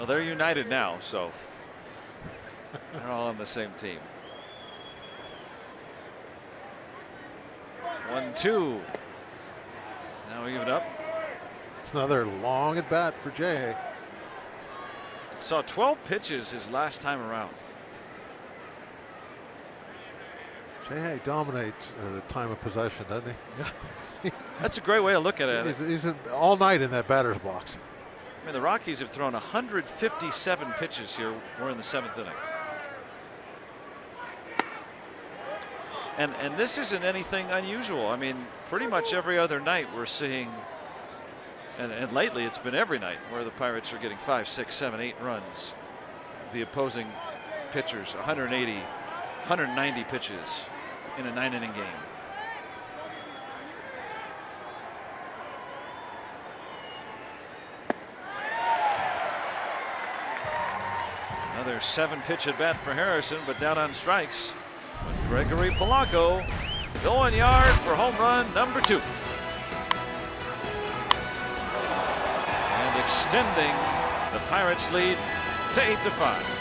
Well, they're united now, so they're all on the same team. 1-2. Now even up. It's another long at bat for Jay. Saw 12 pitches his last time around. Jay dominates the time of possession, doesn't he? That's a great way to look at it. He's all night in that batter's box. I mean, the Rockies have thrown 157 pitches here. We're in the 7th inning. And this isn't anything unusual. I mean, pretty much every other night we're seeing, and lately it's been every night where the Pirates are getting 5, 6, 7, 8 runs. The opposing pitchers, 180, 190 pitches in a 9-inning game. Another 7-pitch at bat for Harrison, but down on strikes. Gregory Polanco going yard for home run number 2. And extending the Pirates' lead to 8-5.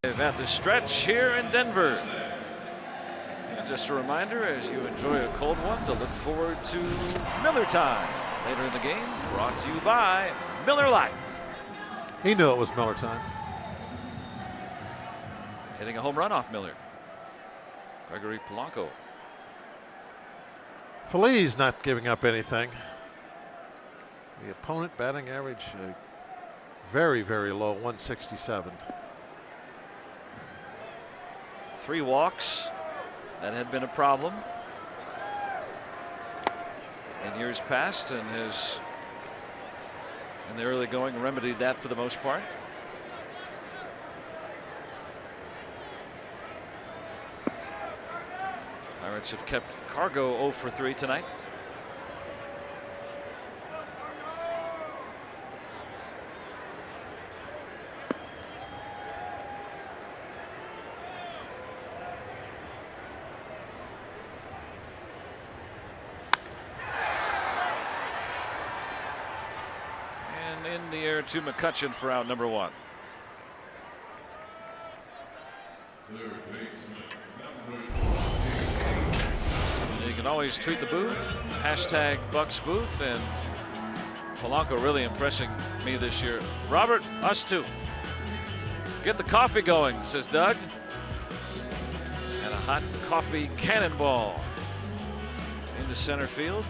At the stretch here in Denver. And just a reminder, as you enjoy a cold one, to look forward to Miller Time later in the game, brought to you by Miller Lite. He knew it was Miller time. Hitting a home run off Miller. Gregory Polanco. Feliz not giving up anything. The opponent batting average very, very low, 167. 3 walks. That had been a problem in years past, and has in the early going remedied that for the most part. Pirates have kept Cargo 0 for 3 tonight. In the air to McCutchen for out number 1. You can always tweet the booth, hashtag Bucks Booth, and Polanco really impressing me this year. Robert, us too. Get the coffee going, says Doug. And a hot coffee cannonball into center field.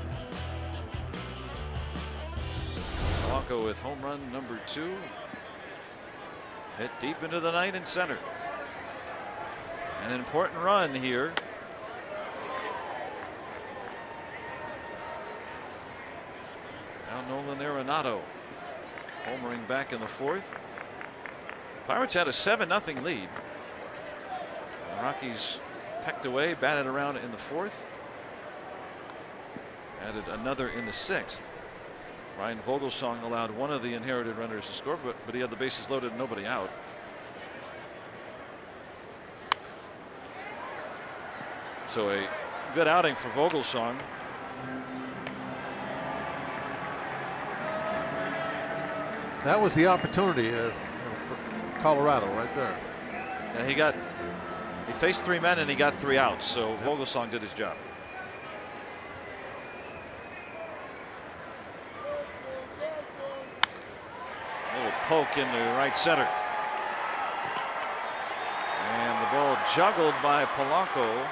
Polanco with home run number 2. Hit deep into the night in center. An important run here. Now Nolan Arenado homering back in the 4th. Pirates had a 7-0 lead. The Rockies pecked away, batted around in the 4th. Added another in the 6th. Ryan Vogelsong allowed one of the inherited runners to score, but he had the bases loaded and nobody out. So a good outing for Vogelsong. That was the opportunity for Colorado right there. Yeah, he faced 3 men and he got 3 outs. So Vogelsong did his job. A little poke into right center. And the ball juggled by Polanco.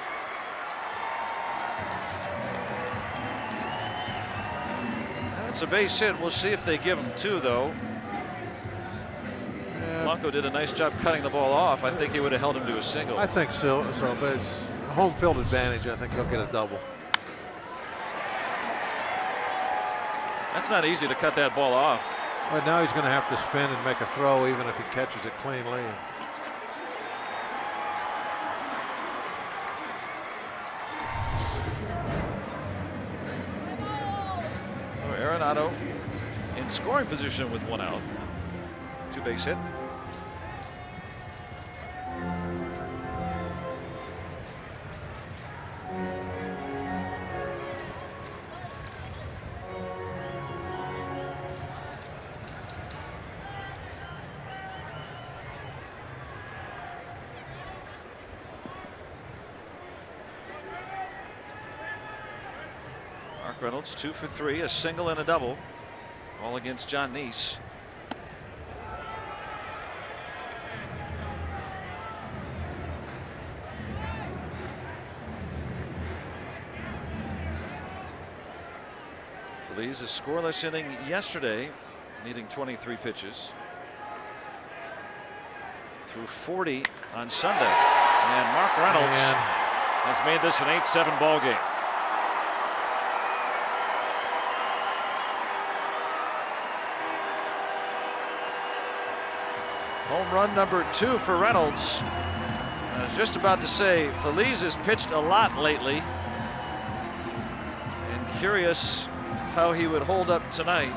That's a base hit. We'll see if they give him 2, though. Polanco did a nice job cutting the ball off. I think he would have held him to a single. I think so, but it's home field advantage. I think he'll get a double. That's not easy to cut that ball off. But now he's going to have to spin and make a throw, even if he catches it cleanly. So Arenado in scoring position with 1 out. 2-base hit. Mark Reynolds 2 for 3, a single and a double, all against John Neese. Feliz a scoreless inning yesterday, needing 23 pitches. Threw 40 on Sunday, and Mark Reynolds has made this an 8-7 ball game. Home run number 2 for Reynolds. I was just about to say, Feliz has pitched a lot lately, and curious how he would hold up tonight.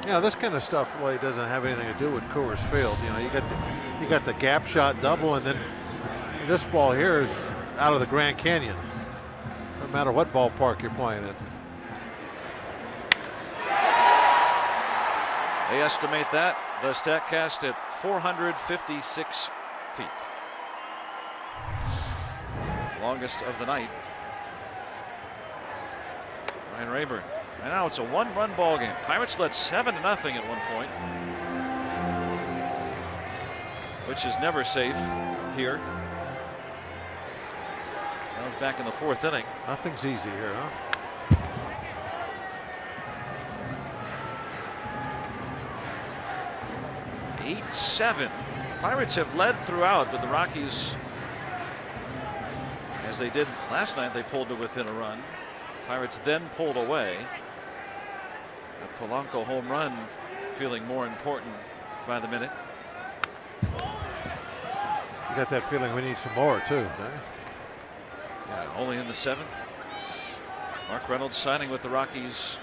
You know, this kind of stuff really doesn't have anything to do with Coors Field. You know, you got the gap shot double, and then this ball here is out of the Grand Canyon. No matter what ballpark you're playing in. They estimate that, the StatCast, at 456 feet. Longest of the night. Ryan Rayburn. And now it's a 1-run ball game. Pirates led 7-0 at one point, which is never safe here. Now it's back in the 4th inning. Nothing's easy here, huh? 8-7. Pirates have led throughout, but the Rockies, as they did last night, they pulled to within a run. Pirates then pulled away. The Polanco home run feeling more important by the minute. You got that feeling we need some more too, don't you? Yeah, only in the 7th. Mark Reynolds signing with the Rockies,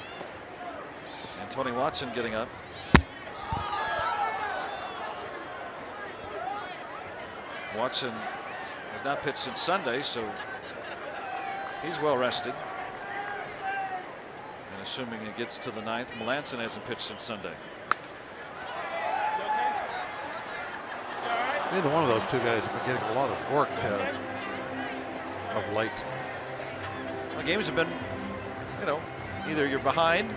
and Tony Watson getting up. Watson has not pitched since Sunday, so he's well rested. And assuming it gets to the 9th, Melanson hasn't pitched since Sunday. Neither one of those two guys have been getting a lot of work of late. The games have been, you know, either you're behind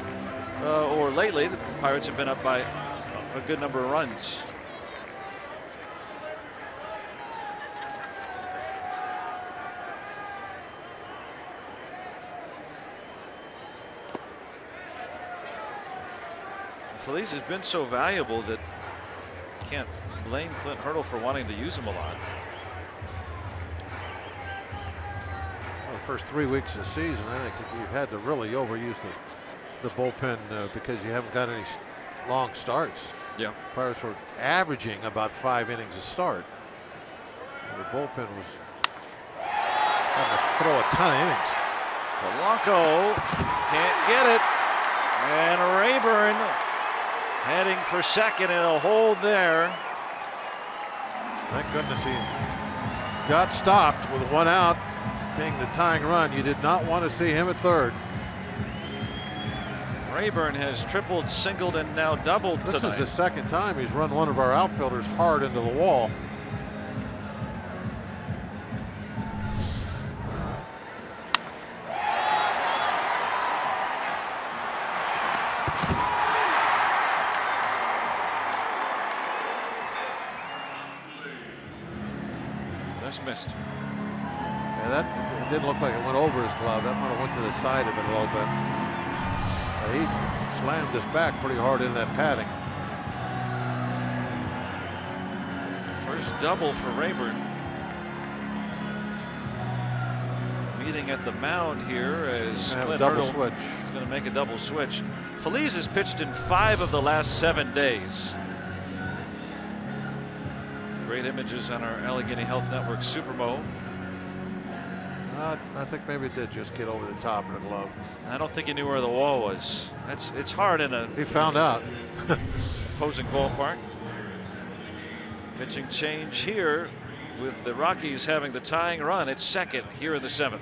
or lately the Pirates have been up by a good number of runs. Feliz has been so valuable that you can't blame Clint Hurdle for wanting to use him a lot. first 3 weeks of the season, I think you've had to really overuse the bullpen because you haven't got any long starts. Yeah. Pirates were averaging about 5 innings a start. The bullpen was having to throw a ton of innings. Polanco can't get it. And Rayburn heading for second in a hold there. Thank goodness he got stopped with 1 out, being the tying run. You did not want to see him at third. Rayburn has tripled, singled, and now doubled This tonight. is the second time he's run one of our outfielders hard into the wall. Just missed. Yeah, that it didn't look like it went over his glove. That might have went to the side of it a little bit. He slammed his back pretty hard in that padding. First double for Rayburn. Meeting at the mound here as And a Clint double Hurdle switch. is going to make a double switch. Feliz has pitched in 5 of the last 7 days. Great images on our Allegheny Health Network Supermo. I think maybe it did just get over the top of the glove. I don't think he knew where the wall was. It's hard in a He found out. opposing ballpark. Pitching change here with the Rockies having the tying run at second here in the 7th.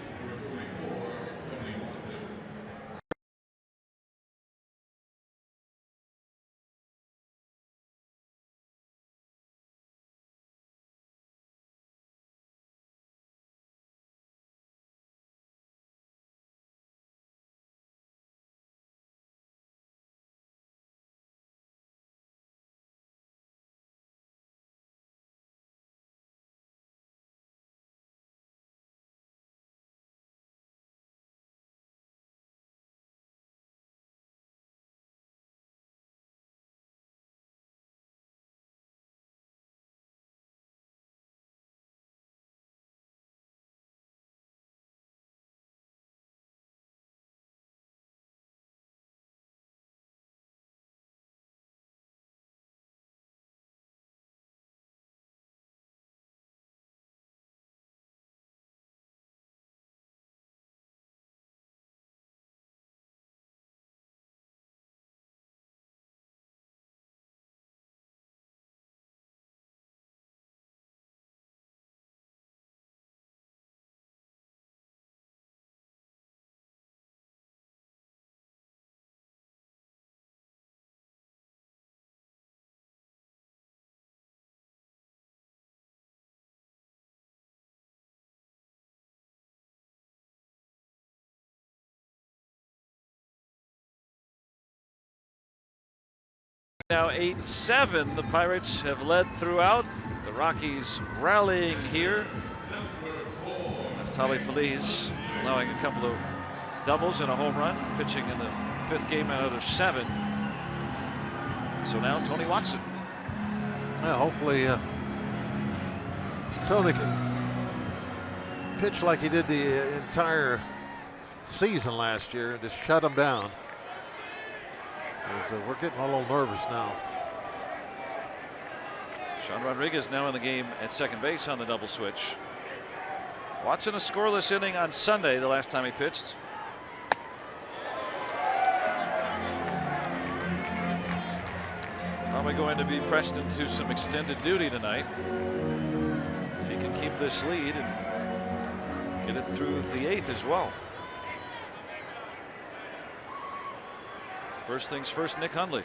Now 8-7. The Pirates have led throughout. The Rockies rallying here. Neftali Feliz allowing a couple of doubles and a home run, pitching in the 5th game out of 7. So now Tony Watson. Yeah, hopefully Tony can pitch like he did the entire season last year and just shut him down. We're getting a little nervous now. Sean Rodriguez now in the game at second base on the double switch. Watson a scoreless inning on Sunday, the last time he pitched. Probably going to be pressed into some extended duty tonight. If he can keep this lead and get it through the 8th as well. First things first, Nick Hundley.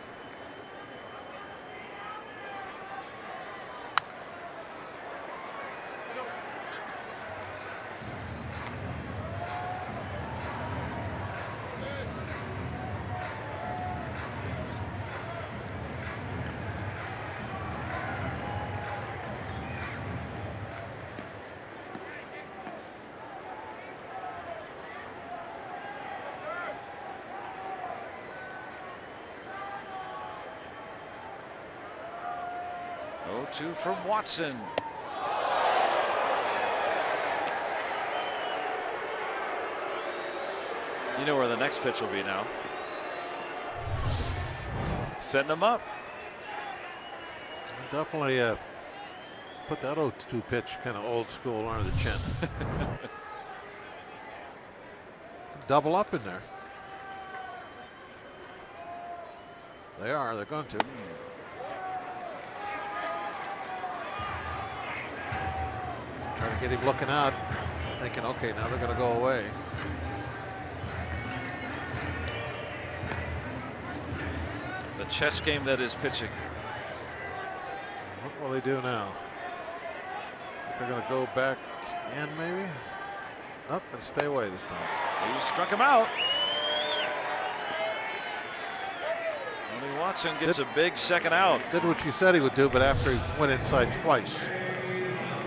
Two from Watson. You know where the next pitch will be now. Setting him up. Definitely put that 0-2 pitch kind of old school under the chin. Double up in there. They are. They're going to. Trying to get him looking out, thinking, okay, now they're going to go away. The chess game that is pitching. What will they do now? They're going to go back in, maybe? Up and stay away this time. He struck him out. Tony Watson gets a big second out. Did what you said he would do, but after he went inside twice.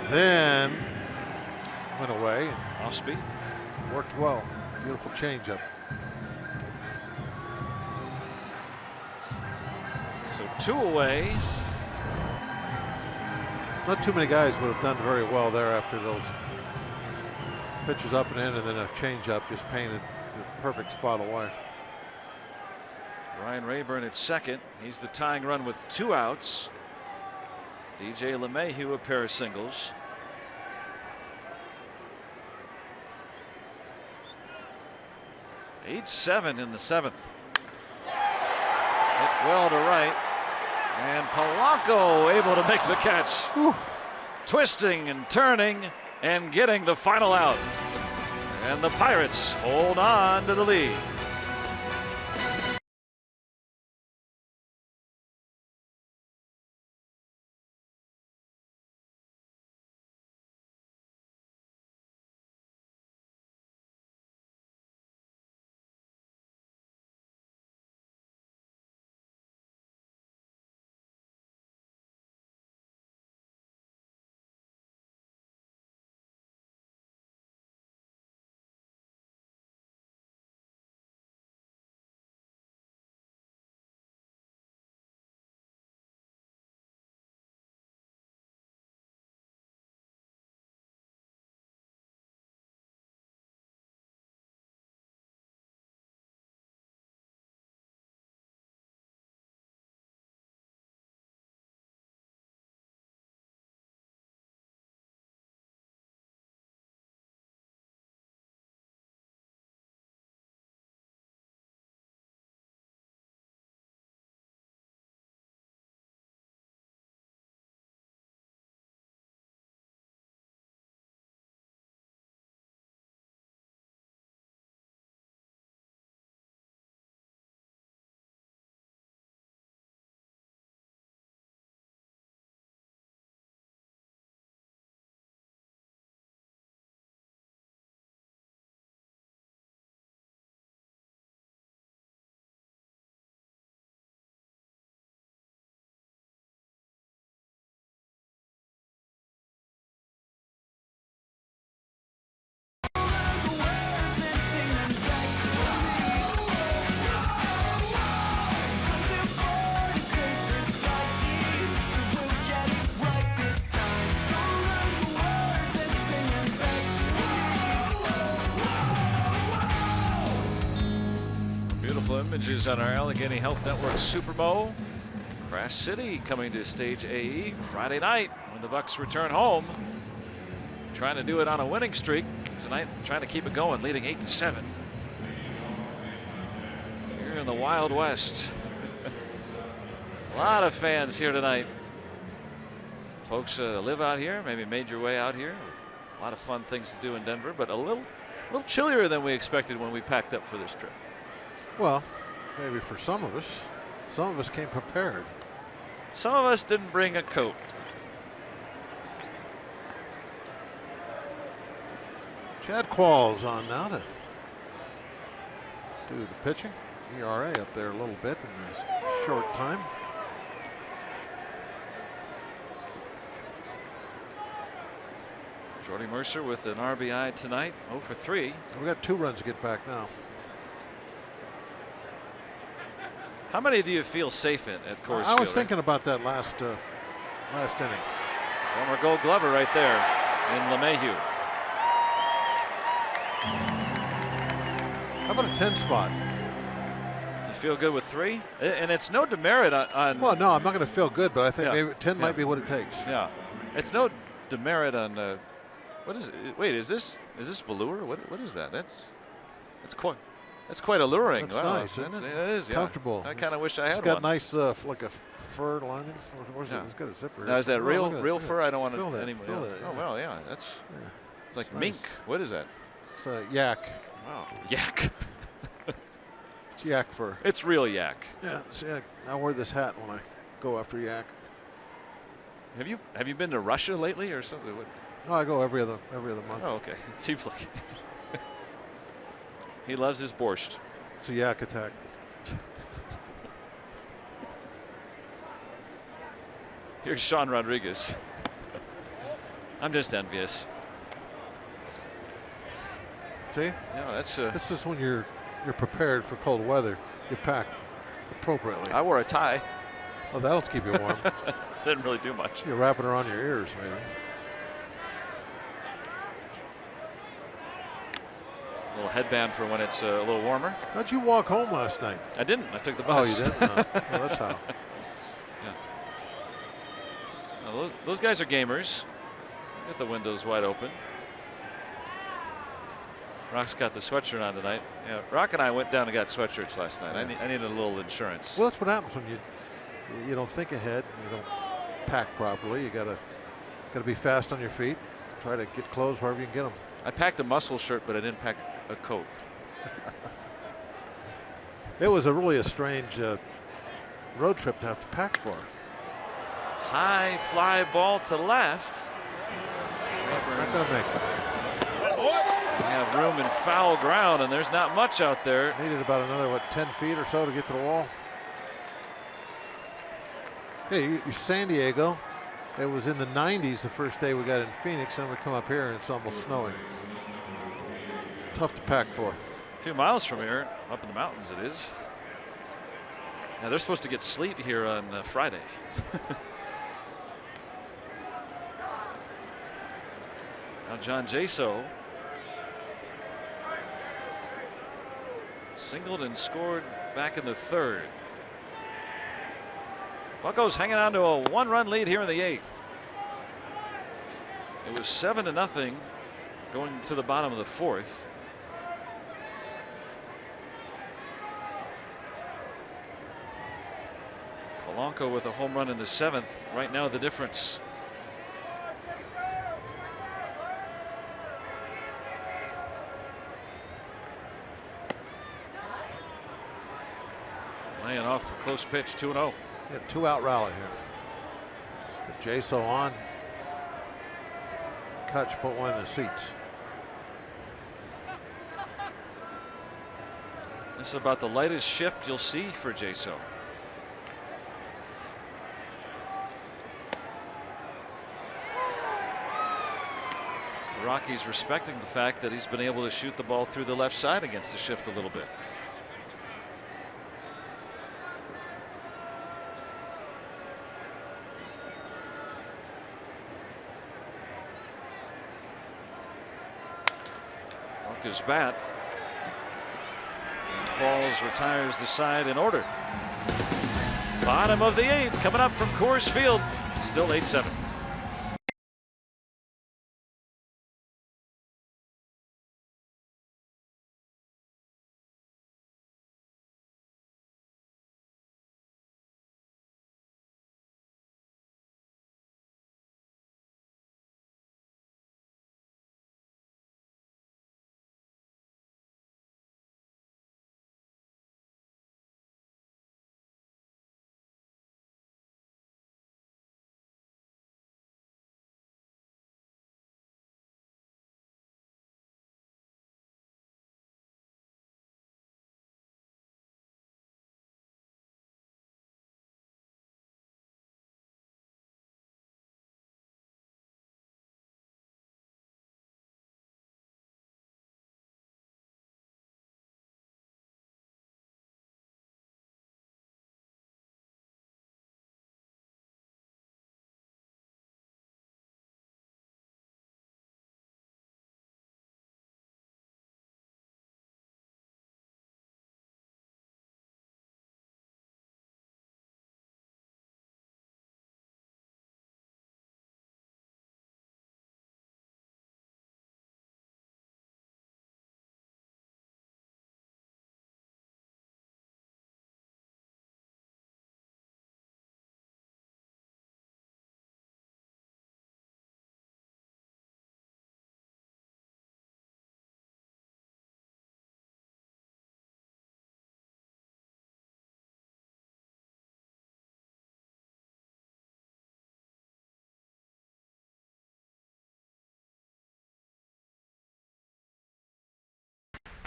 Then went away. Off speed. Worked well. Beautiful changeup. So 2 away. Not too many guys would have done very well there after those pitches up and in, and then a changeup just painted the perfect spot away. Ryan Rayburn at second. He's the tying run with 2 outs. DJ LeMahieu a pair of singles. Eight 7 in the 7th. Hit well to right. And Polanco able to make the catch. Whew. Twisting and turning and getting the final out. And the Pirates hold on to the lead. Images on our Allegheny Health Network Super Bowl. Crash City coming to stage AE Friday night when the Bucks return home. Trying to do it on a winning streak tonight, trying to keep it going, leading 8-7. Here in the Wild West. A lot of fans here tonight. Folks live out here, maybe made your way out here. A lot of fun things to do in Denver, but a little chillier than we expected when we packed up for this trip. Well, maybe for some of us. Some of us came prepared. Some of us didn't bring a coat. Chad Qualls on now to do the pitching. ERA up there a little bit in this short time. Jordy Mercer with an RBI tonight, 0 for 3. We got 2 runs to get back now. How many do you feel safe in at Coors Field? I was thinking about that last inning. Former Gold Glover right there in LeMahieu. How about a 10 spot? You feel good with 3? And it's no demerit on Well, no, I'm not going to feel good, but I think Yeah. maybe 10 might be what it takes. yeah. It's no demerit on what is it? Wait, is this velour? What is that? That's quite alluring. That's Wow, nice, isn't it? It is, It's yeah. comfortable. I kind of wish I had It's got one. nice, like a fur lining. Where's Yeah. it? It's got a zipper. Now is that Oh, real look at real look at fur? I don't want Feel to that, anymore. feel Yeah. that, Oh yeah. well, yeah. It's like It's mink. nice. What is that? It's yak. Wow, yak. It's yak fur. It's real yak. Yeah, it's yak. I wear this hat when I go after yak. Have you been to Russia lately or something? No, I go every other month. Oh, okay. It seems like he loves his borscht. It's a yak attack. Here's Sean Rodriguez. I'm just envious. See? Yeah, that's. This is when you're prepared for cold weather. You pack appropriately. I wore a tie. Oh, that'll keep you warm. Didn't really do much. You wrap it around your ears, maybe. A little headband for when it's a little warmer. How'd you walk home last night? I didn't. I took the Oh, bus. you didn't? No. Well, that's how. Now, those guys are gamers. Get the windows wide open. Rock's got the sweatshirt on tonight. Yeah, Rock and I went down and got sweatshirts last night. I needed a little insurance. Well, that's what happens when you don't think ahead. You don't pack properly. You gotta be fast on your feet. Try to get clothes wherever you can get them. I packed a muscle shirt, but I didn't pack a coat. It was really a strange road trip to have to pack for. High fly ball to left. Not gonna make it. We have room in foul ground, and there's not much out there. Needed about another 10 feet or so to get to the wall. Hey, you San Diego. It was in the 90s the first day we got in Phoenix, then we come up here and it's almost snowing. Tough to pack for. A few miles from here, up in the mountains it is. Now they're supposed to get sleet here on Friday. Now John Jaso singled and scored back in the 3rd. Buccos hanging on to a 1-run lead here in the 8th. It was 7-0 going to the bottom of the 4th. Polanco with a home run in the 7th. Right now the difference. Laying off a close pitch, 2-0. Yeah, 2-out rally here. Put Jaso on. Kutch put one in the seats. This is about the lightest shift you'll see for Jaso. The Rockies respecting the fact that he's been able to shoot the ball through the left side against the shift a little bit. His bat. Balls retires the side in order. Bottom of the 8th coming up from Coors Field. Still 8-7.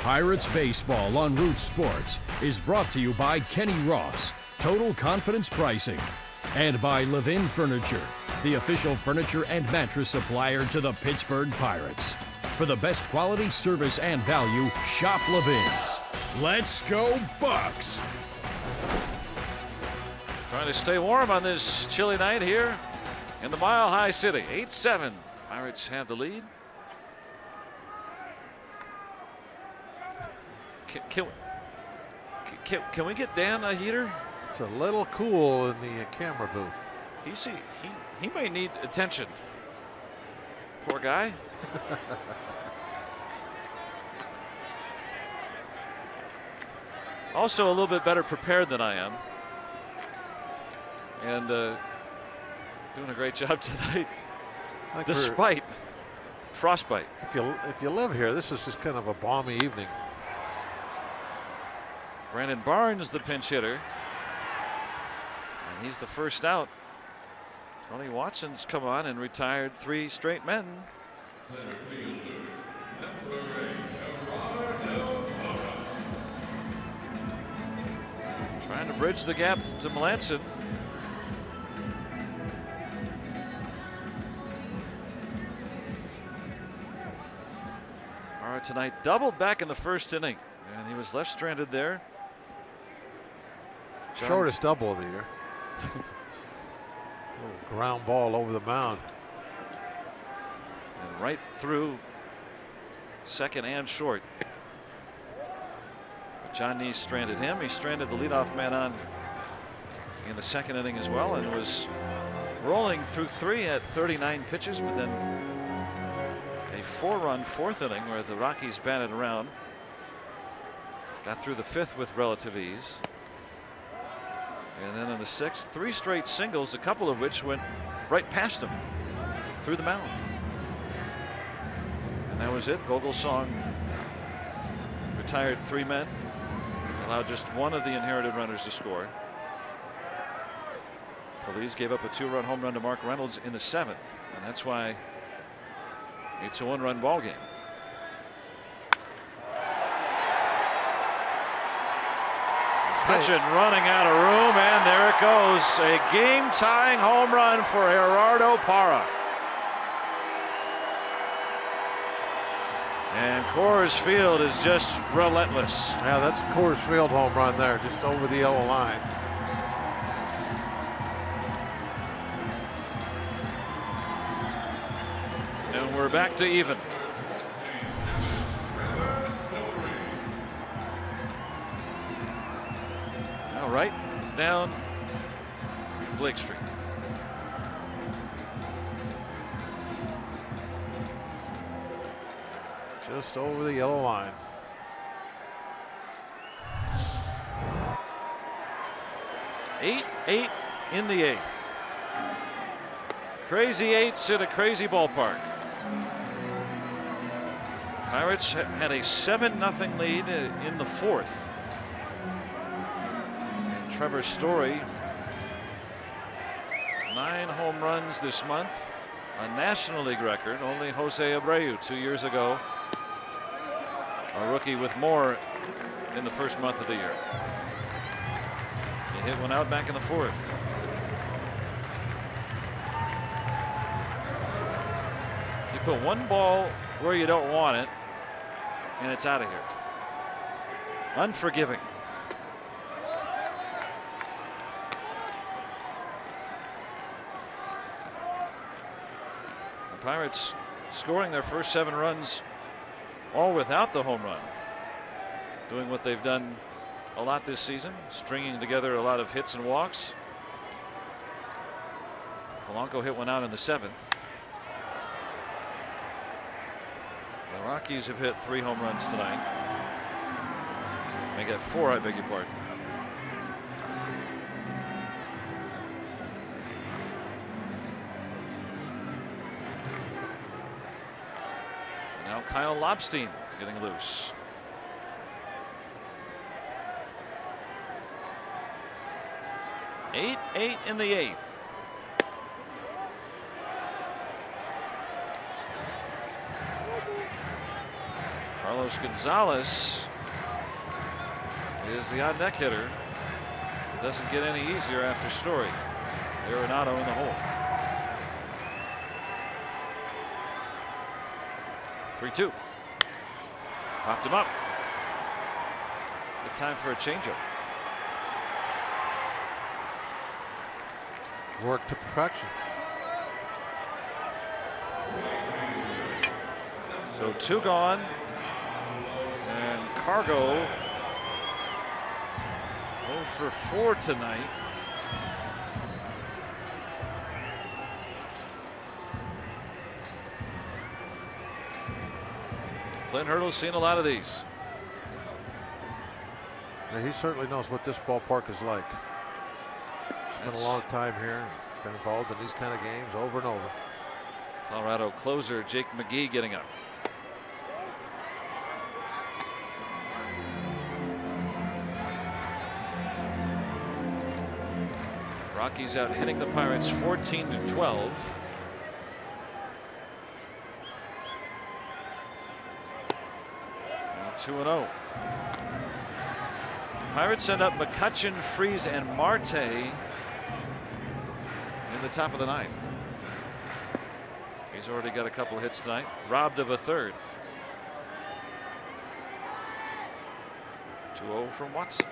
Pirates Baseball on Root Sports is brought to you by Kenny Ross, Total Confidence Pricing, and by Levin Furniture, the official furniture and mattress supplier to the Pittsburgh Pirates. For the best quality, service, and value, shop Levin's. Let's go Bucks! Trying to stay warm on this chilly night here in the Mile High City. 8-7. Pirates have the lead. Can we get Dan a heater? It's a little cool in the camera booth. He may need attention. Poor guy. Also a little bit better prepared than I am. And doing a great job tonight, despite frostbite. If you live here, this is just kind of a balmy evening. Brandon Barnes, the pinch hitter. And he's the first out. Tony Watson's come on and retired 3 straight men. Center fielder, number 8, Gerardo Parra. Trying to bridge the gap to Melanson. All right, tonight doubled back in the first inning, and he was left stranded there. Shortest double of the year. Ground ball over the mound. And right through second and short. But John Neese stranded him. He stranded the leadoff man on in the second inning as well, and was rolling through 3 at 39 pitches, but then a 4-run fourth inning where the Rockies batted around. Got through the 5th with relative ease. And then in the 6th, 3 straight singles, a couple of which went right past him through the mound. And that was it. Vogelsong retired 3 men, allowed just one of the inherited runners to score. Feliz gave up a 2-run home run to Mark Reynolds in the 7th, and that's why it's a 1-run ball game. Hutchin running out of room, and there it goes. A game-tying home run for Gerardo Parra. And Coors Field is just relentless. Yeah, that's a Coors Field home run there, just over the yellow line. And we're back to even. Right down Blake Street. Just over the yellow line. Eight in the 8th. Crazy 8s at a crazy ballpark. Pirates had a 7-0 lead in the 4th. Trevor Story, 9 home runs this month, a National League record. Only Jose Abreu 2 years ago, a rookie with more in the first month of the year. He hit one out back in the 4th. You put one ball where you don't want it, and it's out of here. Unforgiving. Pirates scoring their first 7 runs all without the home run. Doing what they've done a lot this season, stringing together a lot of hits and walks. Polanco hit one out in the 7th. The Rockies have hit 3 home runs tonight. They got 4, I beg your pardon. Kyle Lobstein getting loose. Eight in the 8th. Carlos Gonzalez is the odd neck hitter. It doesn't get any easier after Story. Arenado in the hole. 3-2. Popped him up. Good time for a changeup. Work to perfection. So 2 gone. And Cargo 0 for 4 tonight. Clint Hurdle's seen a lot of these. Yeah, he certainly knows what this ballpark is like. Spent a long time here, been involved in these kind of games over and over. Colorado closer Jake McGee getting up. Rockies out hitting the Pirates 14-12. Now 2-0. Pirates send up McCutchen, Freese, and Marte in the top of the 9th. He's already got a couple of hits tonight, robbed of a third. 2-0 from Watson.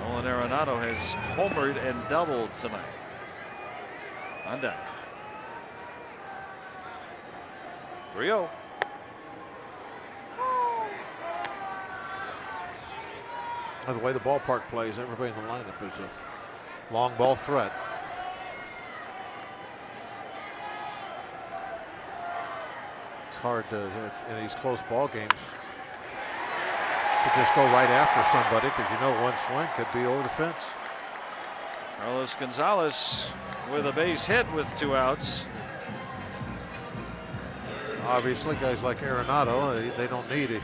Nolan Arenado has homered and doubled tonight. On down. 3-0. The way the ballpark plays, everybody in the lineup is a long ball threat. It's hard to, in these close ball games, to just go right after somebody because you know one swing could be over the fence. Carlos Gonzalez with a base hit with 2 outs. Obviously, guys like Arenado, they don't need a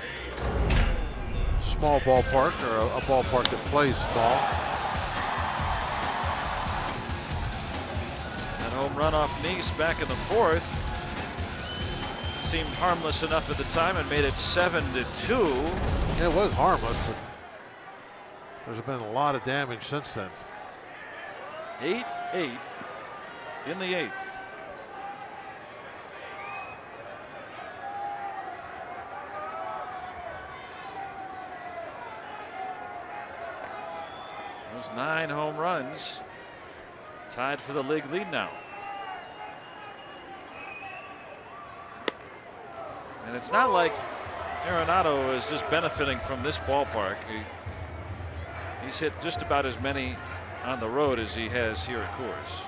small ballpark or a ballpark that plays small. That home run off Nice back in the 4th seemed harmless enough at the time and made it 7-2. It was harmless, but there's been a lot of damage since then. 8-8 in the 8th. Those 9 home runs, tied for the league lead now. And it's not like Arenado is just benefiting from this ballpark. He's hit just about as many on the road as he has here at Coors.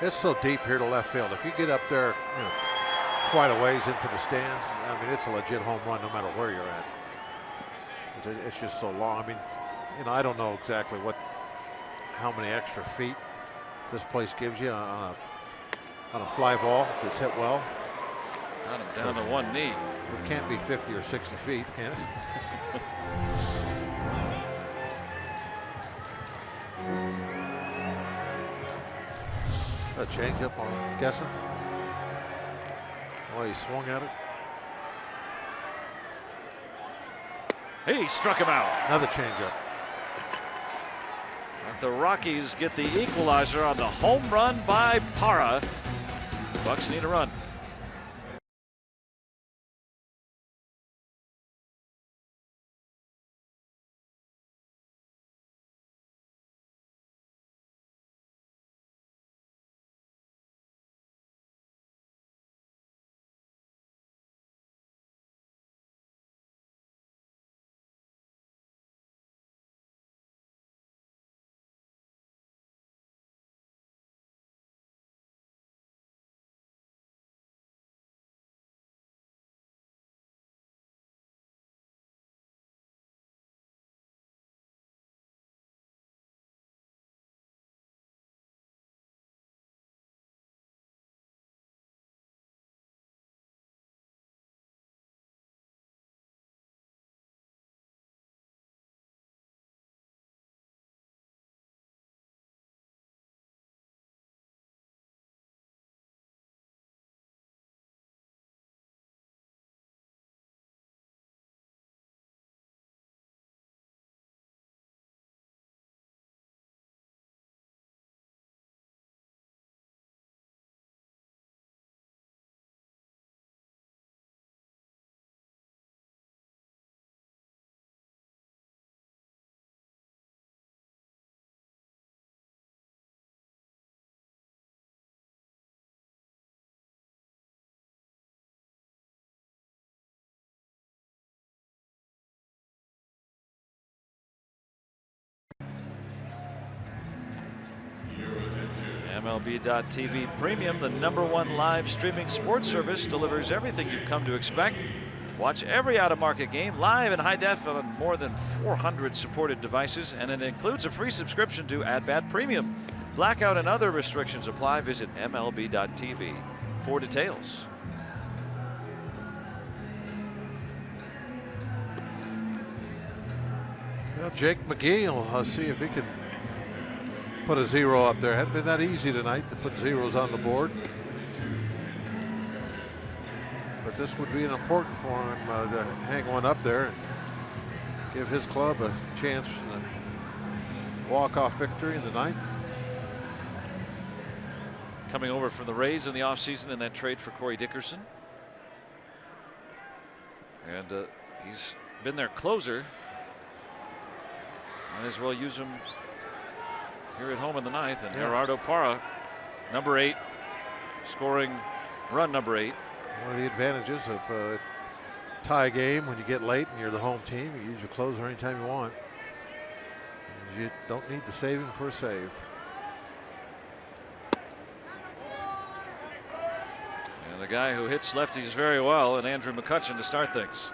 It's so deep here to left field. If you get up there, you know, quite a ways into the stands, I mean, it's a legit home run no matter where you're at. It's just so long. I mean, you know, I don't know exactly how many extra feet this place gives you on a fly ball that's hit well. Got him down to one knee. It can't be 50 or 60 feet, can it? A changeup, I'm guessing. Oh, he swung at it. He struck him out. Another changeup. The Rockies get the equalizer on the home run by Parra. Bucks need a run. MLB.TV Premium, the #1 live streaming sports service, delivers everything you've come to expect. Watch every out-of-market game live in high def on more than 400 supported devices, and it includes a free subscription to At-Bat Premium. Blackout and other restrictions apply. Visit MLB.TV for details. Well, Jake McGee will see if he can put a 0 up there. Hadn't been that easy tonight to put zeros on the board. But this would be an important for him to hang one up there and give his club a chance in a walk-off victory in the 9th. Coming over from the Rays in the offseason in that trade for Corey Dickerson. And he's been their closer. Might as well use him here at home in the 9th. And Gerardo Parra, number 8, scoring run number 8. One of the advantages of a tie game when you get late and you're the home team, you use your closer anytime you want. You don't need to save him for a save. And the guy who hits lefties very well, and Andrew McCutchen to start things.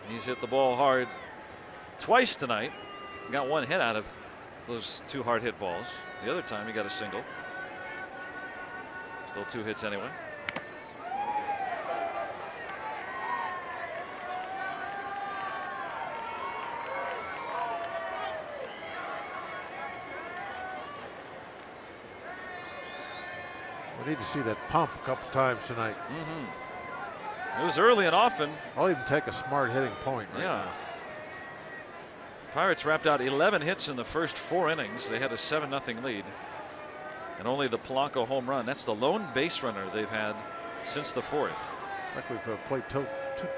He's hit the ball hard twice tonight. Got one hit out of those 2 hard hit balls. The other time he got a single. Still 2 hits anyway. We need to see that pump a couple times tonight. It was early and often. I'll even take a smart hitting point right now. Pirates wrapped out 11 hits in the first 4 innings. They had a 7-0 lead. And only the Polanco home run. That's the lone base runner they've had since the 4th. It's like we've played 2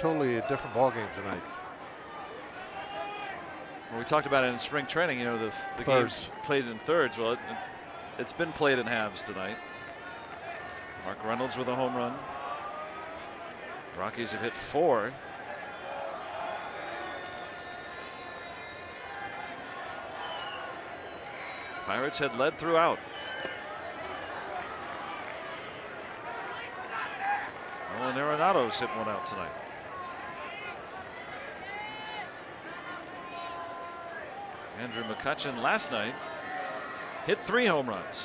totally different ball games tonight. Well, we talked about it in spring training. You know, the game's played in thirds. Well, it's been played in halves tonight. Mark Reynolds with a home run. Rockies have hit 4. Pirates had led throughout. Nolan Arenado's hit one out tonight. Andrew McCutchen last night hit 3 home runs.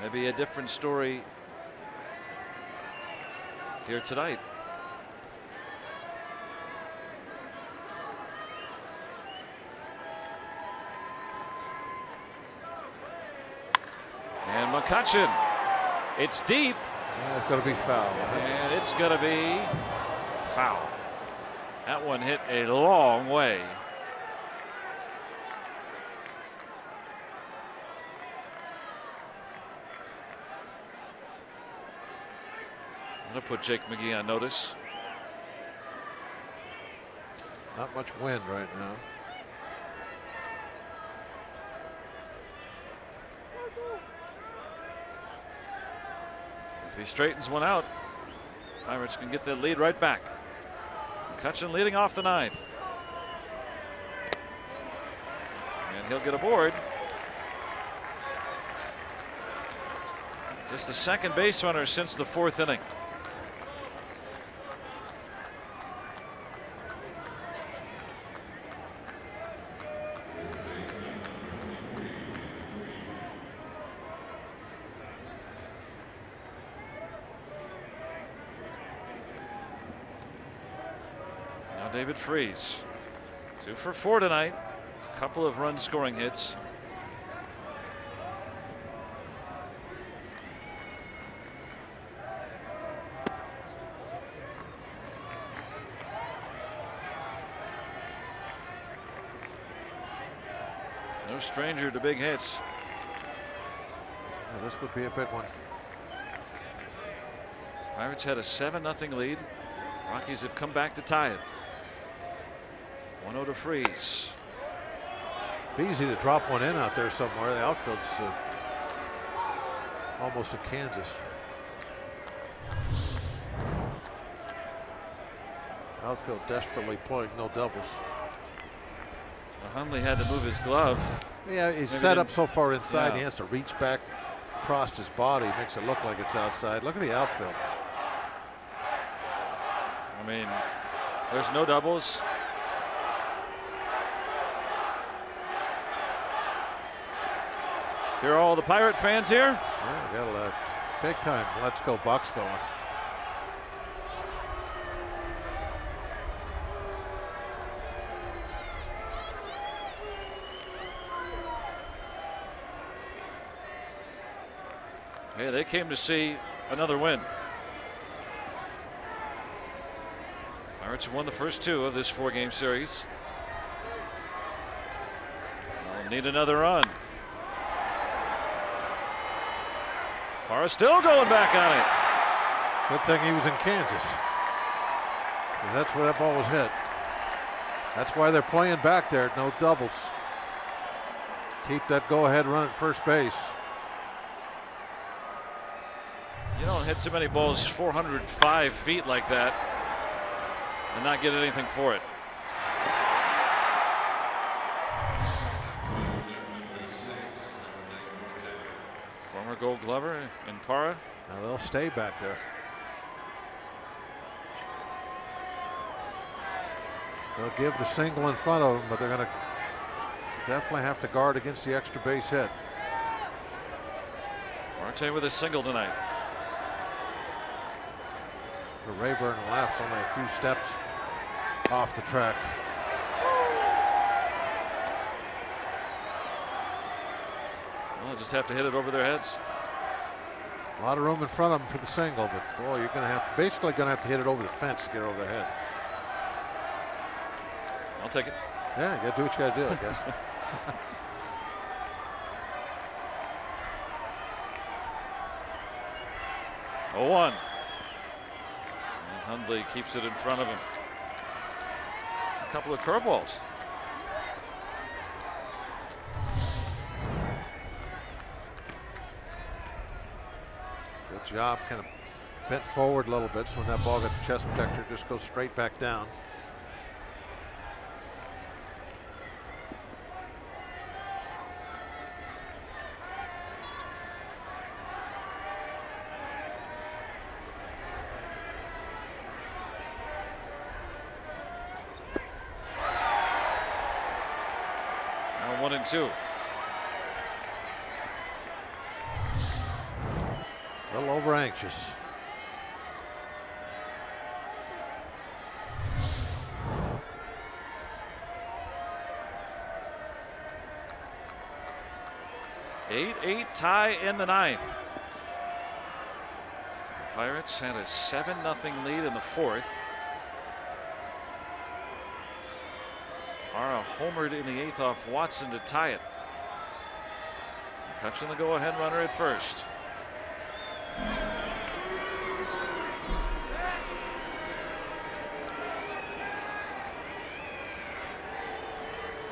Maybe a different story here tonight. And McCutchen, it's deep. Yeah, it's going to be foul. And it's going to be foul. That one hit a long way. I'm going to put Jake McGee on notice. Not much wind right now. If he straightens one out, Pirates can get that lead right back. McCutchen leading off the 9th. And he'll get aboard. Just the second base runner since the 4th inning. David Freese, 2 for 4 tonight. A couple of run scoring hits. No stranger to big hits. Well, this would be a big one. Pirates had a 7-0 lead. Rockies have come back to tie it. 1-0 to Freese. Be easy to drop one in out there somewhere. The outfield's almost in Kansas. Outfield desperately playing no doubles. Hundley had to move his glove. Yeah, he's Maybe set up didn't- so far inside, yeah. he has to reach back across his body, makes it look like it's outside. Look at the outfield. I mean, there's no doubles. Here are all the Pirate fans here. Yeah, got a big time Let's Go Bucks going. Hey, they came to see another win. Pirates won the first 2 of this 4-game series. They'll need another run. Parra still going back on it. Good thing he was in Kansas, because that's where that ball was hit. That's why they're playing back there, no doubles. Keep that go-ahead run at first base. You don't hit too many balls 405 feet like that and not get anything for it. Former Gold Glover and Parra. Now they'll stay back there. They'll give the single in front of them, but they're going to definitely have to guard against the extra base hit. Marte with a single tonight. The Rayburn laughs only a few steps off the track. Well, they'll just have to hit it over their heads. A lot of room in front of them for the single, but boy, you're going to have basically going to have to hit it over the fence to get over their head. I'll take it. Yeah, you got to do what you got to do, I guess. Oh, 1. Hundley keeps it in front of him. A couple of curveballs. Good job, kind of bent forward a little bit, so when that ball got the chest protector, just goes straight back down. Now 1 and 2. A little over anxious. Eight tie in the 9th. The Pirates had a 7-0 lead in the 4th. Parra homered in the 8th off Watson to tie it. Catching the go-ahead runner at first.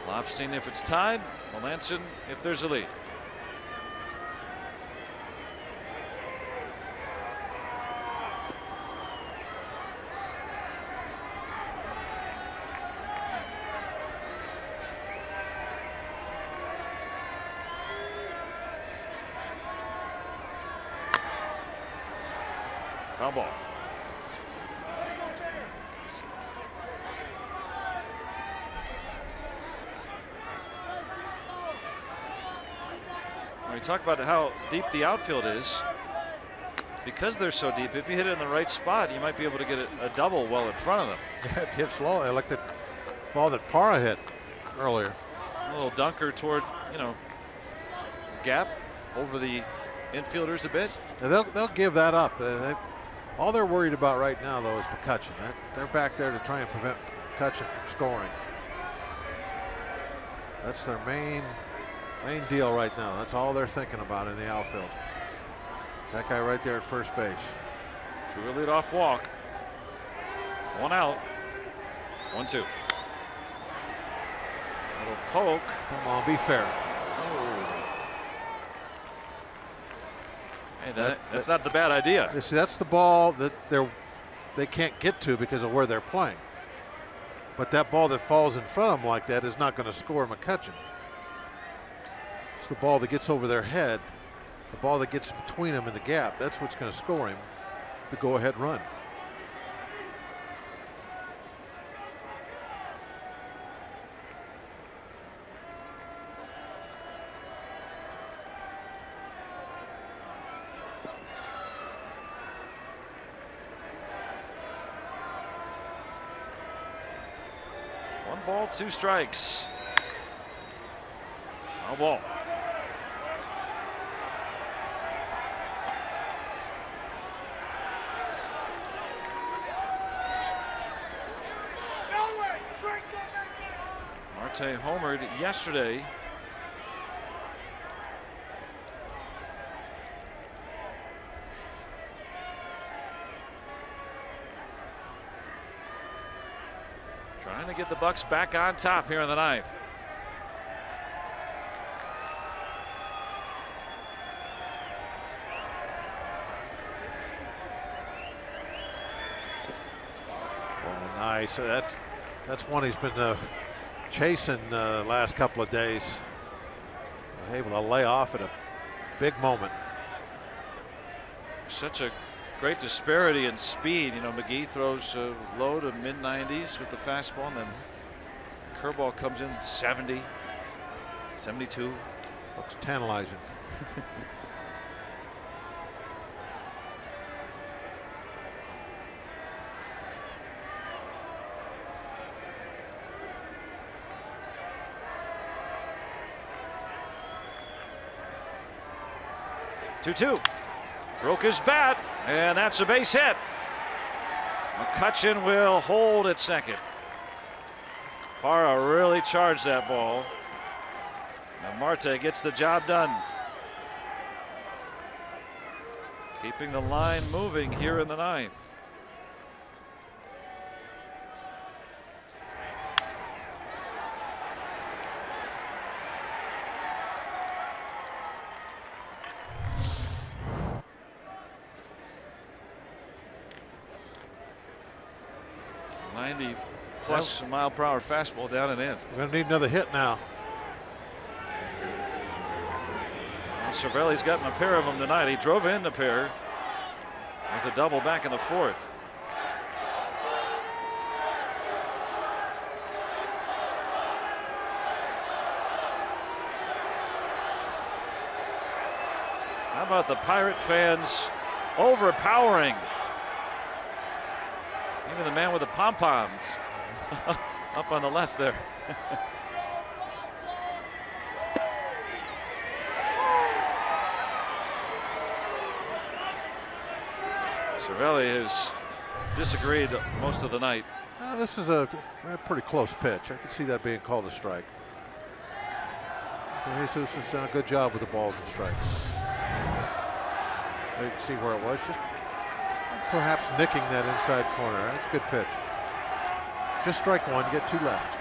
Lobstein if it's tied, Melanson if there's a lead. Foul ball. When we talk about how deep the outfield is, because they're so deep, if you hit it in the right spot, you might be able to get a double well in front of them. Yeah, it hits low. I like the ball that Parra hit earlier. A little dunker toward, gap over the infielders a bit. And they'll give that up. All they're worried about right now, though, is McCutchen. They're back there to try and prevent McCutchen from scoring. That's their main deal right now. That's all they're thinking about in the outfield. It's that guy right there at first base. True leadoff walk. 1 out. 1-2. Little poke. Come on, be fair. Hey, that's not the bad idea. You see, that's the ball that they can't get to because of where they're playing. But that ball that falls in front of him like that is not going to score McCutcheon. It's the ball that gets over their head, the ball that gets between them in the gap. That's what's going to score him the go-ahead run. One ball, 2 strikes. Foul ball. Marte homered yesterday. Trying to get the Bucks back on top here in the 9th. Oh, nice. That's one he's been chasing the last couple of days. Able to lay off at a big moment. Such a great disparity in speed. You know, McGee throws low to mid-90s with the fastball, and then curveball comes in 70, 72. Looks tantalizing. Two. Broke his bat, and that's a base hit. McCutcheon will hold at second. Parra really charged that ball. Now Marte gets the job done. Keeping the line moving here in the 9th. Plus mile-per-hour fastball down and in. We're going to need another hit now. Well, Cervelli's gotten a pair of them tonight. He drove in the pair with a double back in the 4th. How about the Pirate fans overpowering even the man with the pom-poms up on the left there. Cervelli has disagreed most of the night. This is a pretty close pitch. I can see that being called a strike. Jesus has done a good job with the balls and strikes. You can see where it was, just perhaps nicking that inside corner. That's a good pitch. Just strike one, get 2 left.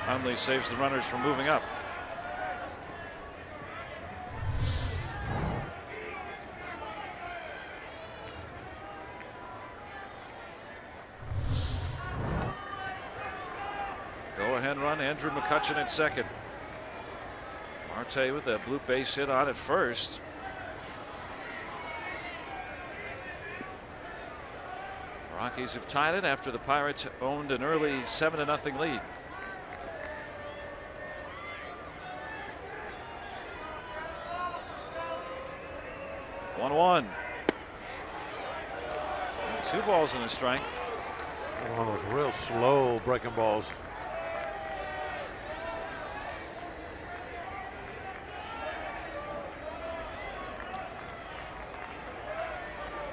Hundley saves the runners from moving up. Go-ahead run, Andrew McCutcheon at second. Marte with a blue base hit on at first. Rockies have tied it after the Pirates owned an early 7-0 lead. One. 2 balls and a strike. One of those real slow breaking balls.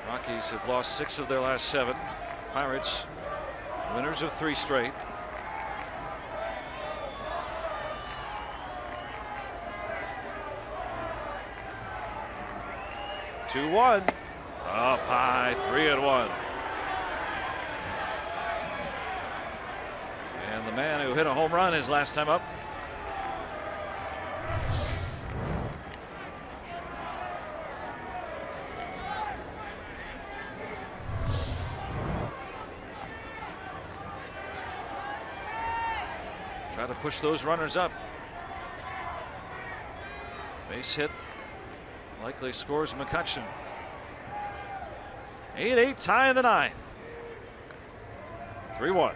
Rockies have lost 6 of their last 7. Pirates winners of 3 straight. Two one, up high, 3-1. And the man who hit a home run his last time up. Try to push those runners up. Base hit likely scores McCutcheon. 8-8 tie in the ninth. 3-1.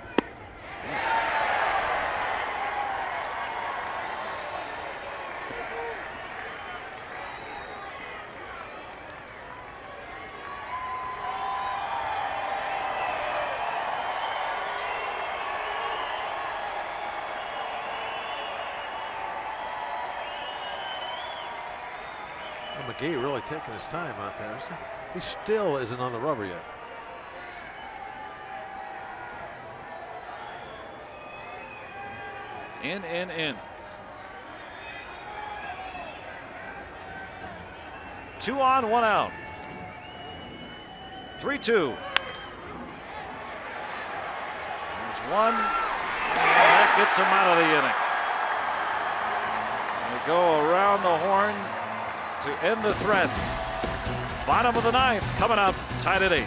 McGee really taking his time out there, isn't he? He still isn't on the rubber yet. In. 2 on, 1 out. 3-2. There's one. And that gets him out of the inning. They go around the horn to end the threat. Bottom of the ninth coming up, tied at 8.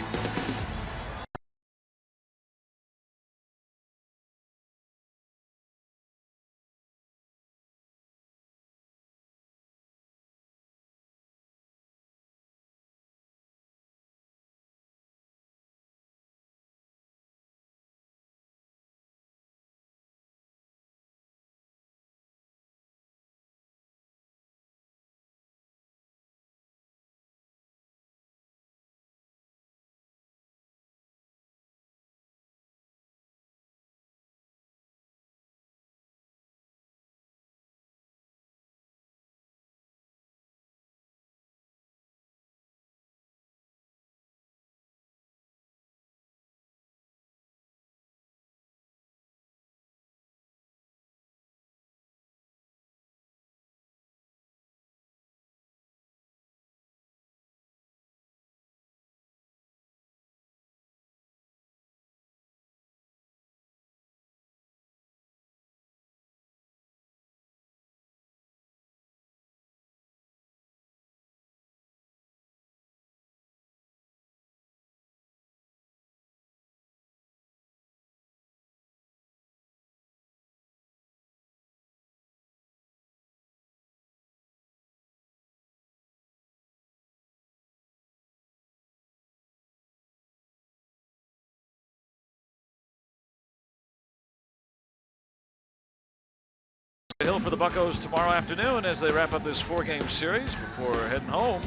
Hill for the Buccos tomorrow afternoon as they wrap up this 4-game series before heading home.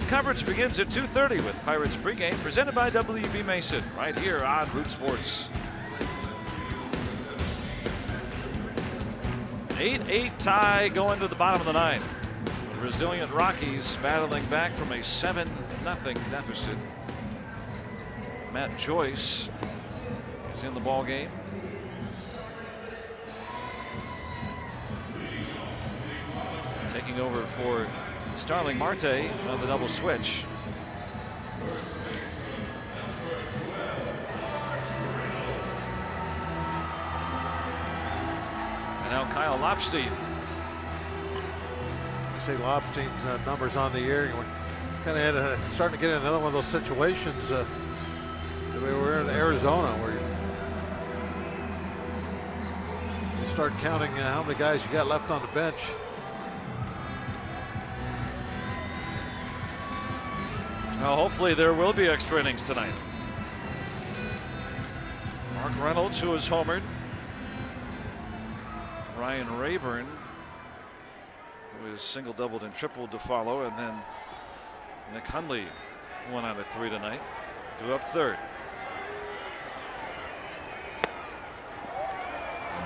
Coverage begins at 2:30 with Pirates pregame presented by WB Mason right here on Root Sports. 8-8 tie going to the bottom of the ninth. The resilient Rockies battling back from a 7-0 deficit. Matt Joyce is in the ball game. Taking over for Starling Marte on the double switch. And now Kyle Lobstein. You say Lobstein's numbers on the year. Kind of starting to get in another one of those situations. We were in Arizona where you start counting how many guys you got left on the bench. Well, hopefully there will be extra innings tonight. Mark Reynolds, who has homered. Ryan Rayburn, who is single, doubled, and tripled to follow. And then Nick Hundley, 1 out of 3 tonight. 2 up third.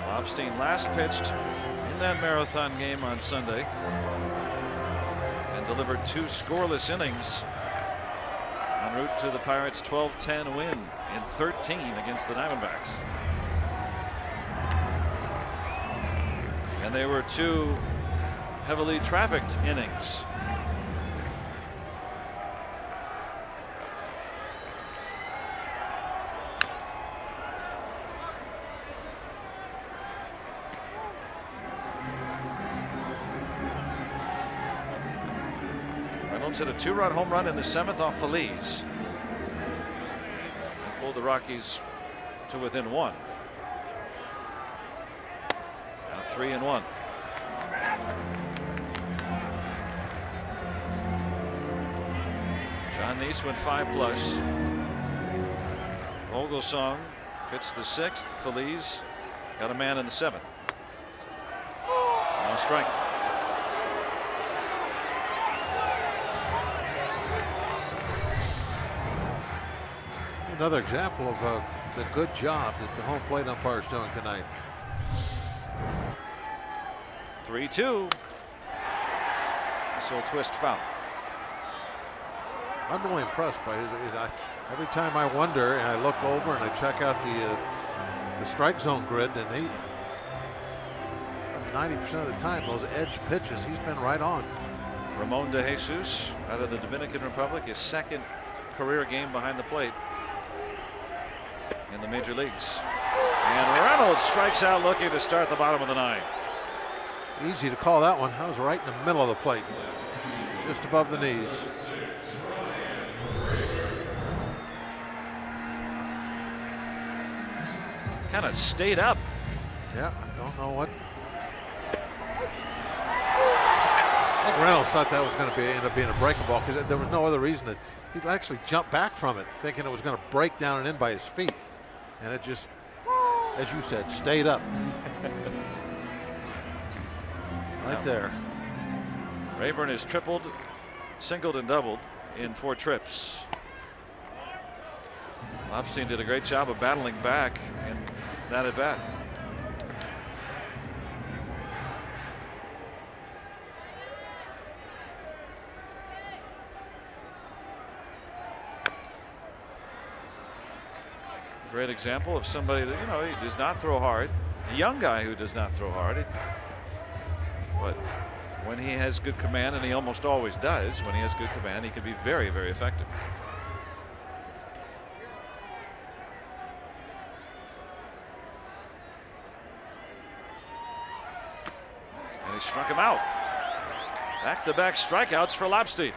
Lobstein last pitched in that marathon game on Sunday and delivered 2 scoreless innings en route to the Pirates' 12-10 win in 13 against the Diamondbacks. And they were 2 heavily trafficked innings. Reynolds hit a 2-run home run in the 7th off Feliz. And pulled the Rockies to within 1. 3-1. John Neese went 5+. Vogelsong pitched the 6th. Feliz got a man in the 7th. No strike. Another example of the good job that the home plate umpire's doing tonight. 3-2. This will twist foul. I'm really impressed by his. Every time I wonder and I look over and I check out the strike zone grid, and 90% of the time those edge pitches, he's been right on. Ramon De Jesus out of the Dominican Republic, his 2nd career game behind the plate in the major leagues. And Reynolds strikes out looking to start the bottom of the 9th. Easy to call that one. That was right in the middle of the plate, just above the knees. Kind of stayed up. Yeah, I don't know what. I think Reynolds thought that was going to end up being a breaking ball, because there was no other reason that he'd actually jump back from it, thinking it was going to break down and in by his feet. And it just, as you said, stayed up. Right there. Rayburn has tripled, singled, and doubled in 4 trips. Lobstein did a great job of battling back in that at bat. Great example of somebody that, he does not throw hard. A young guy who does not throw hard. But when he has good command, and he almost always does, when he has good command, he can be very, very effective. And he struck him out. Back-to-back strikeouts for Lobstein.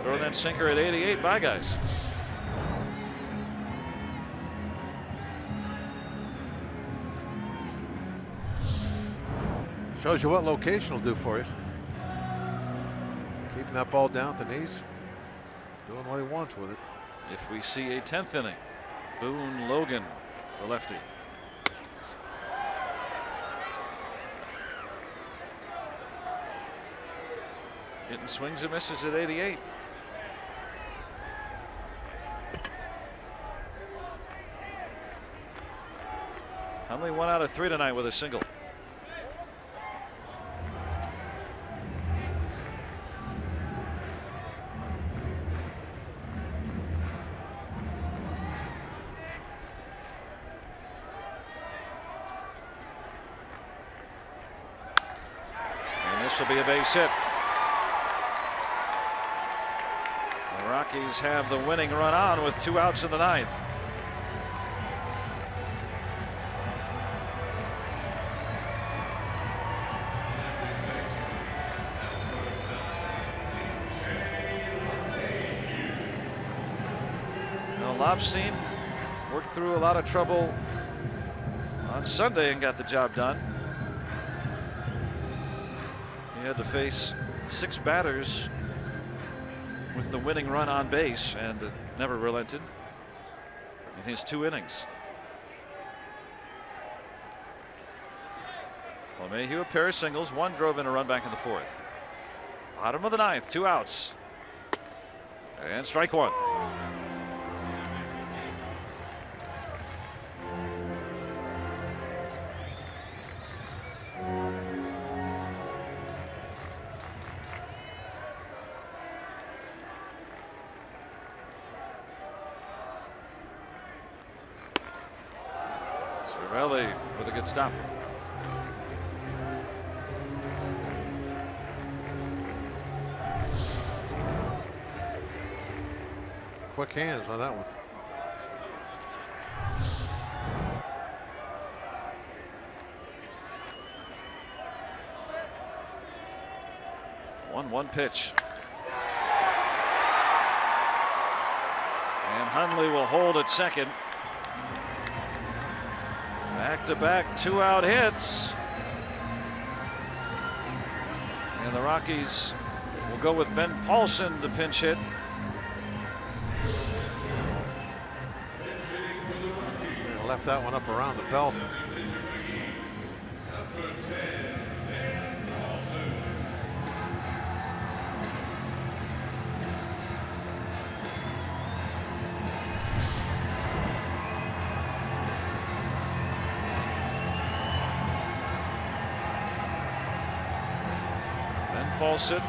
Throw that sinker at 88. Bye, guys. Shows you what location will do for you. Keeping that ball down at the knees, doing what he wants with it. If we see a 10th inning, Boone Logan, the lefty. Getting swings and misses at 88. Only 1 out of 3 tonight with a single. And this will be a base hit. The Rockies have the winning run on with 2 outs in the 9th. Lobstein worked through a lot of trouble on Sunday and got the job done. He had to face 6 batters with the winning run on base and never relented in his 2 innings. LeMahieu, a pair of singles, 1 drove in a run back in the 4th. Bottom of the 9th, 2 outs. And strike 1. Cervelli with a good stop. Quick hands on that one. One pitch. And Hundley will hold at second. Back-to-back two-out hits. And the Rockies will go with Ben Paulson to pinch hit. They left that one up around the belt. Paulson.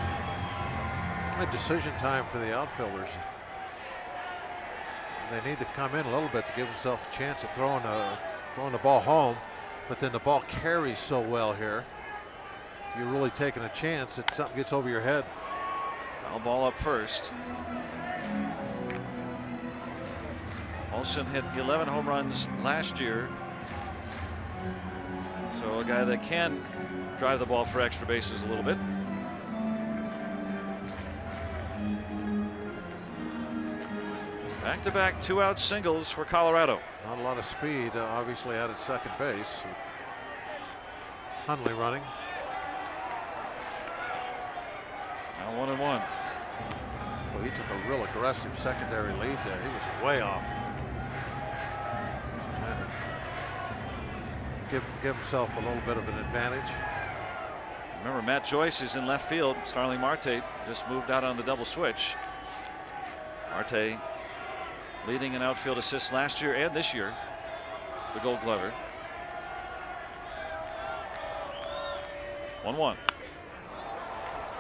A decision time for the outfielders. They need to come in a little bit to give themselves a chance at throwing the ball home, but then the ball carries so well here. If you're really taking a chance that something gets over your head. Foul ball up first. Paulson hit 11 home runs last year. So a guy that can drive the ball for extra bases a little bit. Back-to-back two-out singles for Colorado. Not a lot of speed, obviously out at second base. Hundley running. Now 1-1. Well, he took a real aggressive secondary lead there. He was way off. Trying to give himself a little bit of an advantage. Remember, Matt Joyce is in left field. Starling Marte just moved out on the double switch. Marte leading in outfield assists last year and this year, the Gold Glover. 1-1.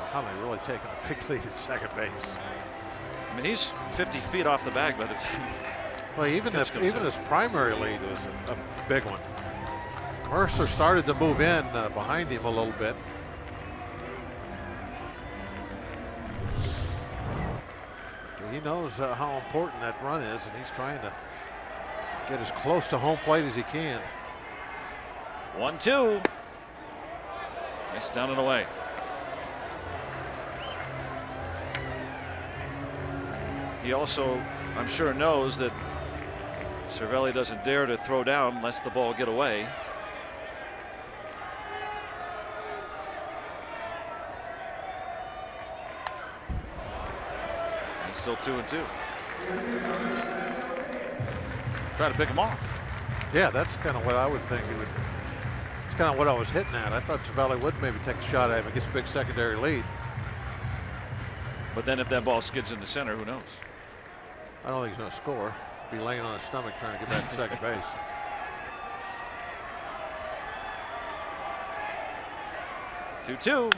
Hundley really taking a big lead at second base. I mean, he's 50 feet off the bag by the time. Well, even his primary lead was a big one. Mercer started to move in behind him a little bit. He knows how important that run is, and he's trying to get as close to home plate as he can. 1-2. Nice down and away. He also, I'm sure, knows that Cervelli doesn't dare to throw down lest the ball get away. Still 2-2. Try to pick him off. Yeah, that's kind of what I would think. It's kind of what I was hitting at. I thought Cervelli would maybe take a shot at him and get a big secondary lead. But then if that ball skids in the center, who knows? I don't think he's going to score. Be laying on his stomach trying to get back to second base. Two.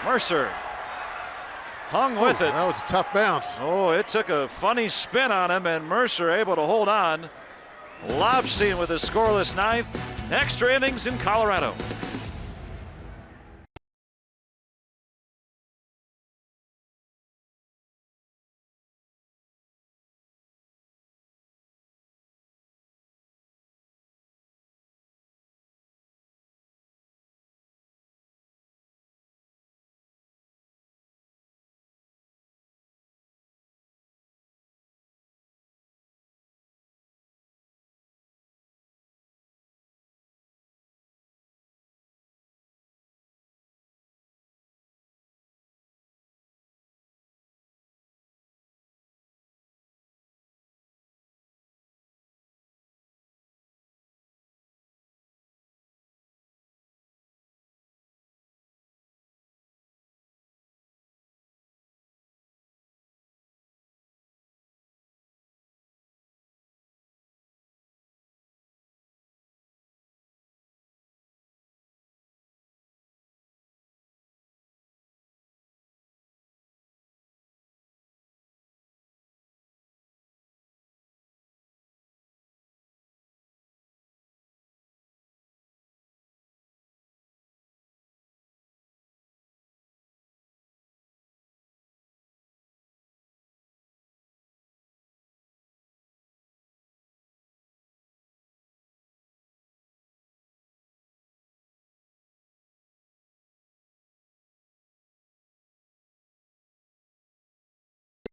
Mercer hung with it. That was a tough bounce. Oh, it took a funny spin on him, and Mercer able to hold on. Lobstein with a scoreless ninth. Extra innings in Colorado.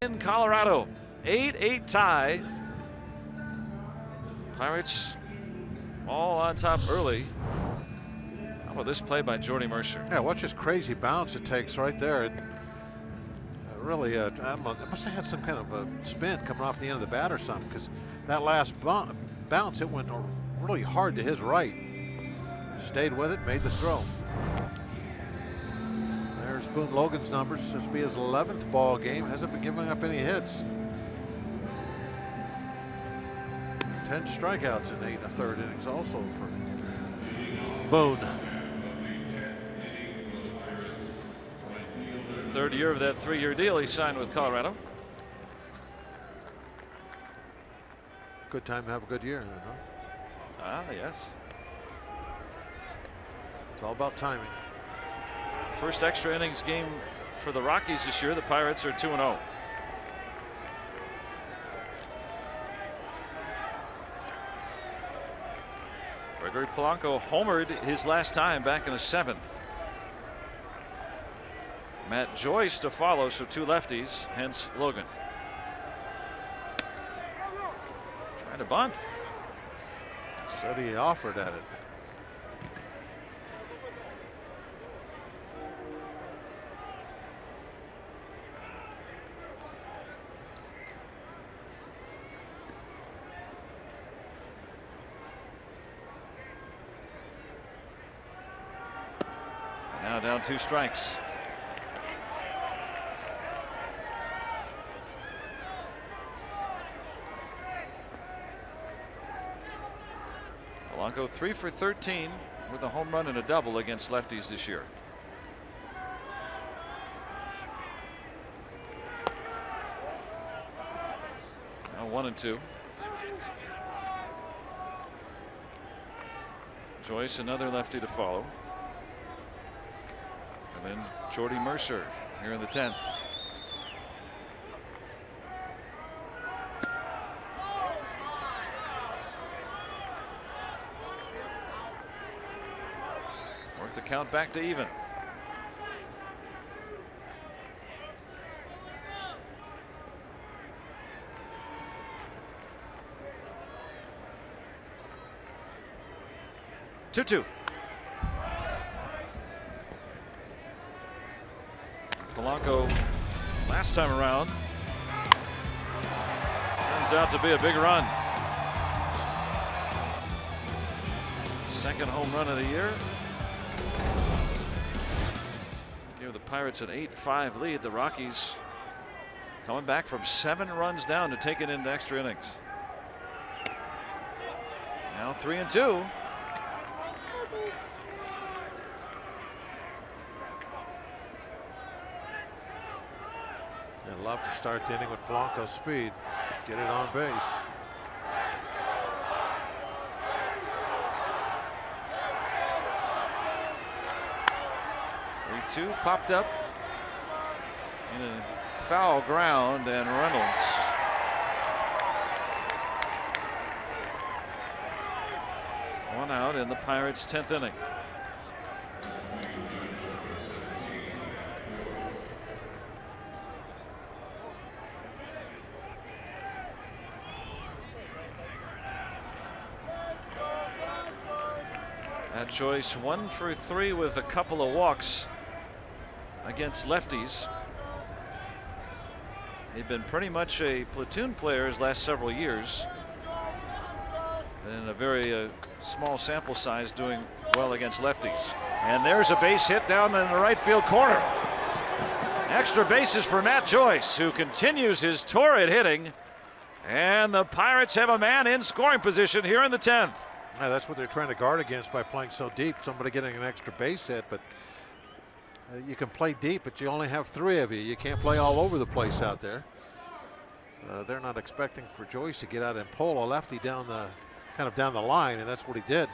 In Colorado, 8-8 tie. Pirates all on top early. How about this play by Jordy Mercer? Yeah, watch this crazy bounce it takes right there. It really, I don't know, it must have had some kind of a spin coming off the end of the bat or something, because that last bounce, it went really hard to his right. Stayed with it, made the throw. There's Boone Logan's numbers. This will be his 11th ball game. Hasn't been giving up any hits. 10 strikeouts in 8 1/3 innings also for Boone. Third year of that 3-year deal he signed with Colorado. Good time to have a good year then, huh? Ah, yes. It's all about timing. First extra innings game for the Rockies this year. The Pirates are 2-0. Gregory Polanco homered his last time back in the 7th. Matt Joyce to follow, so 2 lefties, hence Logan. Trying to bunt. Said he offered at it. Now down 2 strikes. Polanco 3 for 13 with a home run and a double against lefties this year. Now 1-2. Joyce, another lefty to follow. And then Jordy Mercer here in the 10th. Work the count back to even. Two. Polanco last time around turns out to be a big run. Second home run of the year. Give the Pirates an 8-5 lead. The Rockies coming back from 7 runs down to take it into extra innings. Now 3-2. I'd love to start the inning with Polanco's speed. Get it on base. Two popped up in a foul ground, and Reynolds one out in the Pirates' 10th inning. Matt Joyce 1 for 3 with a couple of walks against lefties. They've been pretty much a platoon player his last several years. And in a very small sample size, doing well against lefties. And there's a base hit down in the right field corner. Extra bases for Matt Joyce, who continues his torrid hitting. And the Pirates have a man in scoring position here in the 10th. Yeah, that's what they're trying to guard against by playing so deep. Somebody getting an extra base hit, but you can play deep, but you only have 3 of you. You can't play all over the place out there. They're not expecting for Joyce to get out and pull a lefty down the down the line, and that's what he did.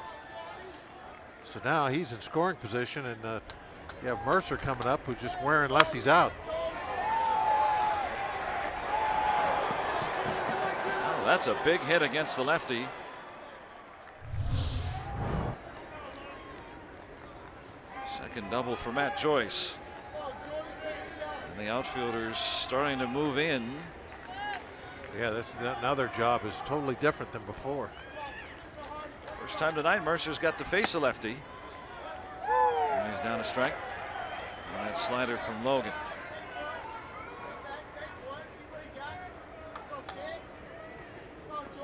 So now he's in scoring position, and you have Mercer coming up, who's just wearing lefties out. Oh, that's a big hit against the lefty. Second double for Matt Joyce. And the outfielders starting to move in. Yeah, now their job is totally different than before. First time tonight Mercer's got to face a lefty. And he's down a strike. And that slider from Logan.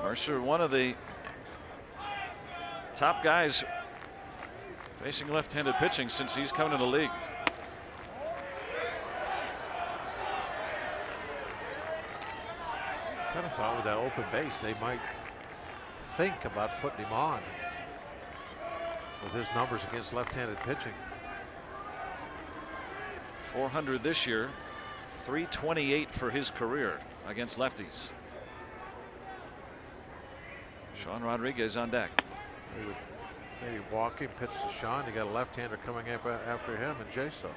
Mercer, one of the top guys facing left-handed pitching since he's come into the league. Kind of thought with that open base they might think about putting him on with his numbers against left-handed pitching. 400 this year, 328 for his career against lefties. Sean Rodriguez on deck. Maybe walking, pitch to Sean. You got a left-hander coming up after him and Jaso.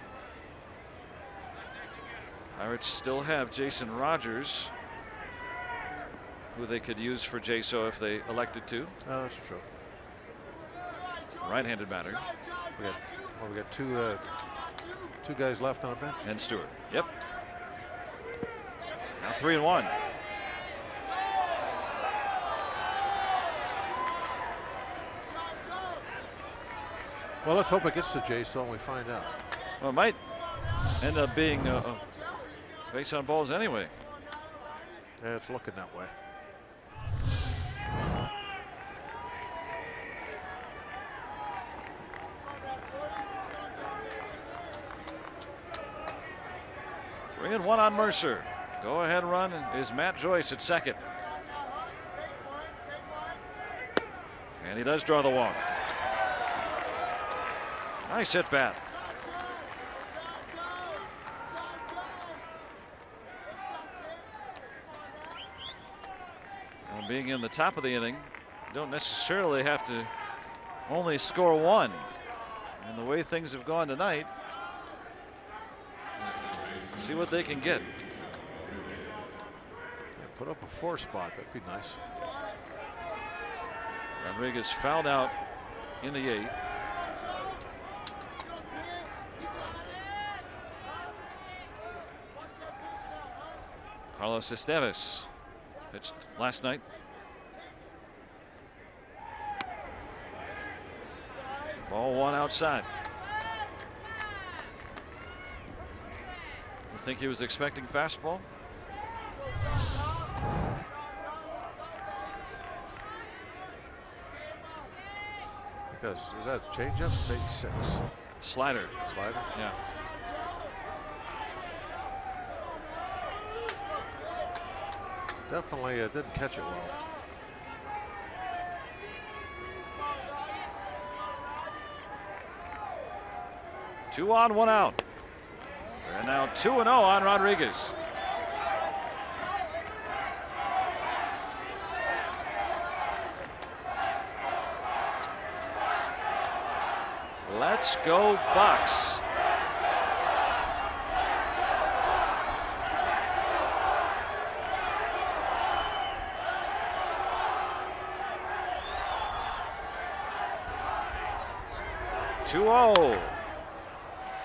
Pirates still have Jason Rogers, who they could use for Jaso if they elected to. Oh, that's true. Right-handed batter. We got two guys left on the bench. And Stewart. Yep. Now 3-1. Well, let's hope it gets to Jason and we find out. Well, it might end up being base on balls anyway. Yeah, it's looking that way. Three and one on Mercer. Go ahead run is Matt Joyce at second. And he does draw the walk. Nice hit bat. Well, being in the top of the inning, you don't necessarily have to only score one. And the way things have gone tonight, see what they can get. Yeah, put up a 4 spot. That'd be nice. Rodriguez fouled out in the 8th. Carlos Estevez pitched last night. Ball one outside. You think he was expecting fastball? Because is that a changeup? 86. Slider. Slider? Yeah. Definitely didn't catch it well. Two on, one out. And now 2-0 on Rodriguez. Let's go Bucks.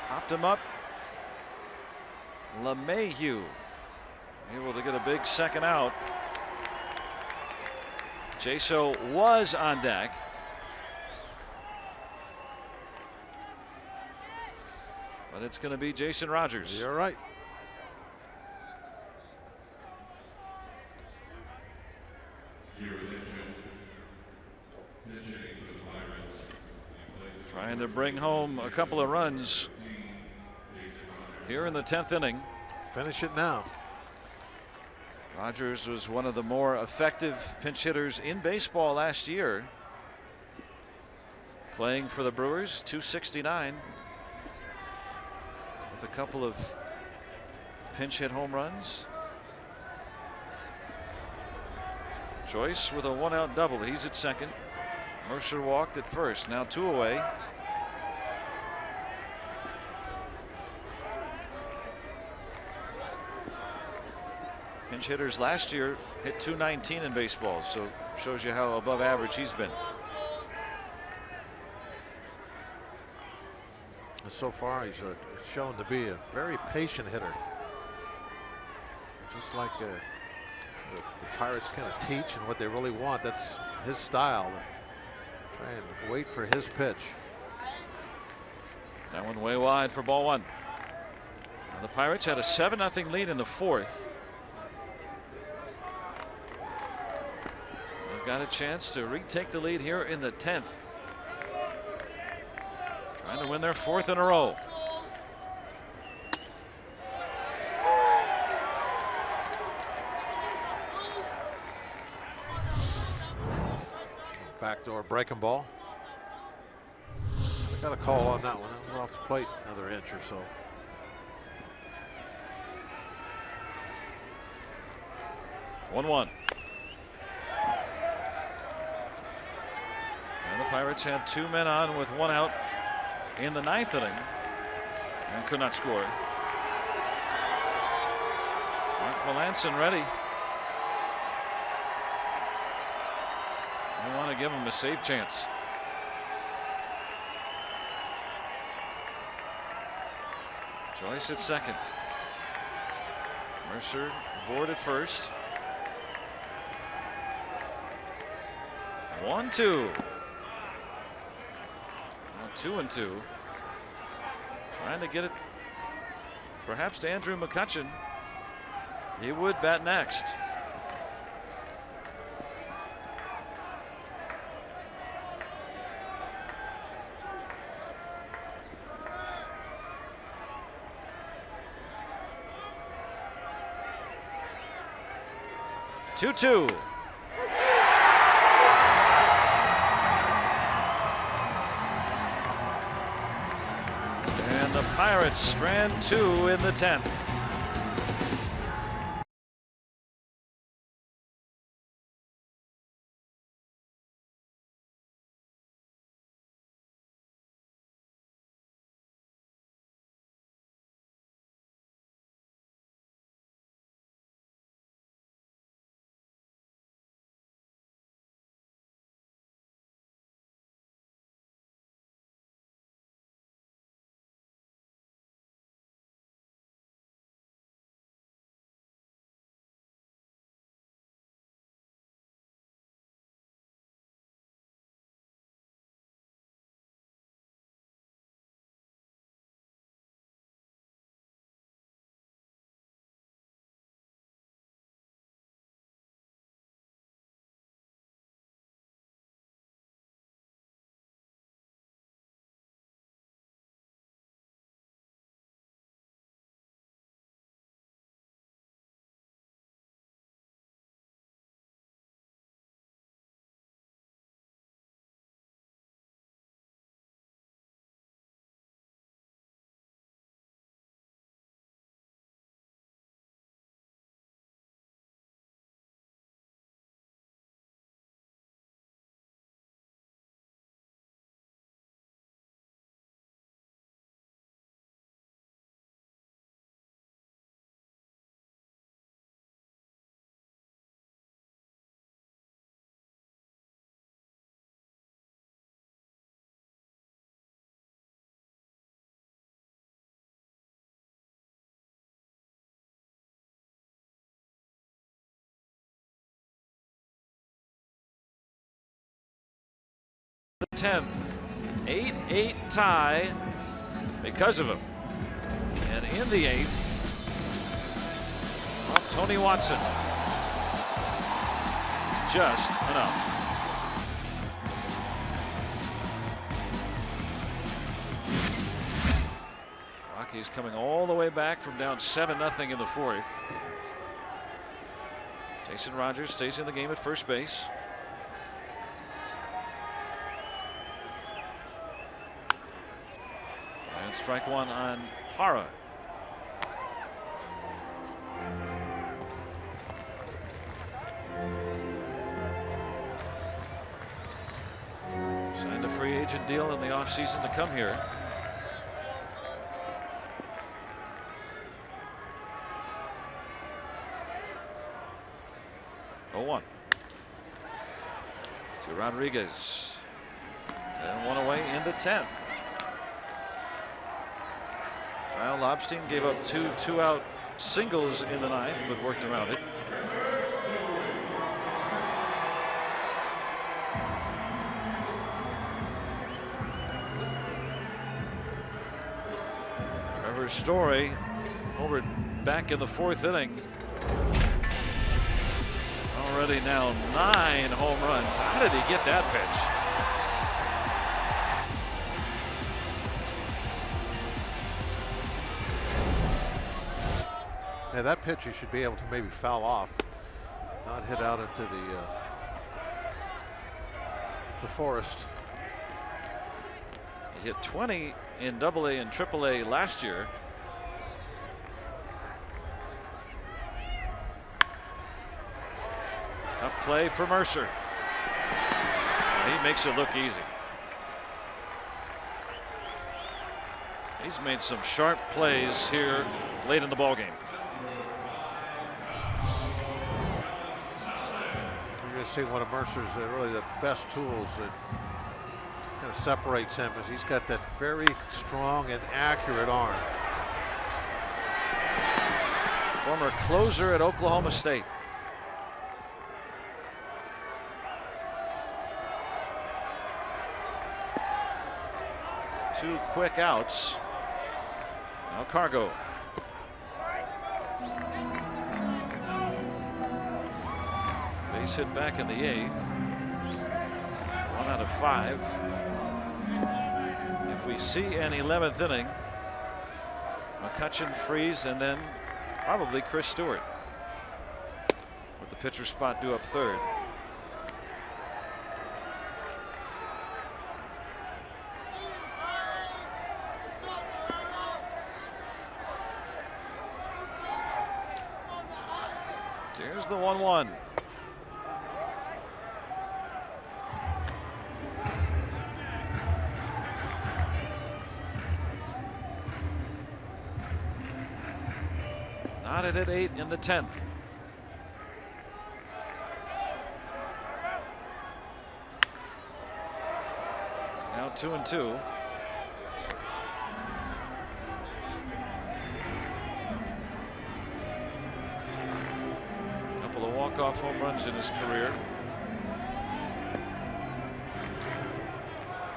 Popped him up. LeMahieu able to get a big second out. Jaso was on deck. But it's going to be Jason Rogers. You're right. Trying to bring home a couple of runs here in the 10th inning. Finish it now. Rogers was one of the more effective pinch hitters in baseball last year. Playing for the Brewers, .269 with a couple of pinch hit home runs. Joyce with a 1-out double. He's at second. Mercer walked at first. Now 2 away. Pinch hitters last year hit .219 in baseball, so shows you how above average he's been. And so far, he's shown to be a very patient hitter. Just like the Pirates kind of teach and what they really want. That's his style. Try and wait for his pitch. That one way wide for ball one. Now the Pirates had a 7-0 lead in the fourth. They've got a chance to retake the lead here in the 10th. Trying to win their 4th in a row. Backdoor breaking ball. Got a call on that one. We're off the plate another inch or so. One. And the Pirates had 2 men on with 1 out in the 9th inning and could not score. Mark Melanson ready. They want to give him a save chance. Joyce at second. Mercer aboard at first. 1-2. Now 2-2. Trying to get it perhaps to Andrew McCutchen. He would bat next. Two. And the Pirates strand 2 in the 10th. The 10th, 8-8 tie because of him. And in the 8th, Tony Watson. Just enough. Rockies coming all the way back from down 7-0 in the 4th. Jason Rogers stays in the game at first base. And strike one on Parra. Signed a free agent deal in the offseason to come here. To Rodriguez. And one away in the 10th. Kyle Lobstein gave up two out singles in the 9th, but worked around it. her story over back in the 4th inning. Already now 9 home runs. How did he get that pitch? Yeah, that pitch you should be able to maybe foul off, not hit out into the forest. He hit 20 in AA and AAA last year. Tough play for Mercer. He makes it look easy. He's made some sharp plays here late in the ballgame. You're going to see one of Mercer's really the best tools that kind of separates him, is he's got that very strong and accurate arm. Former closer at Oklahoma State. Two quick outs. Now Cargo. Base hit back in the 8th. 1 out of 5. If we see an 11th inning, McCutchen, Freeze, and then probably Chris Stewart with the pitcher spot due up 3rd. Here's the 1-1. Knotted at 8 in the 10th. Now 2-2. Couple of walk-off home runs in his career.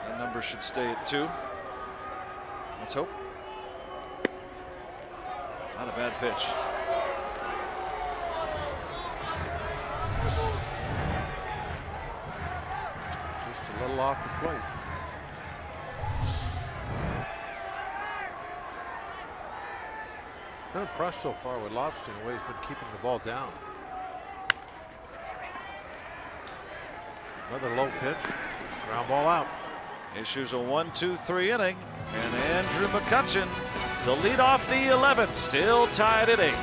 That number should stay at 2. Let's hope. Not a bad pitch. Just a little off the plate. Been impressed so far with Lobstein, the way he's been keeping the ball down. Another low pitch, ground ball out. Issues a 1-2-3 inning, and Andrew McCutchen to lead off the 11th, still tied at 8.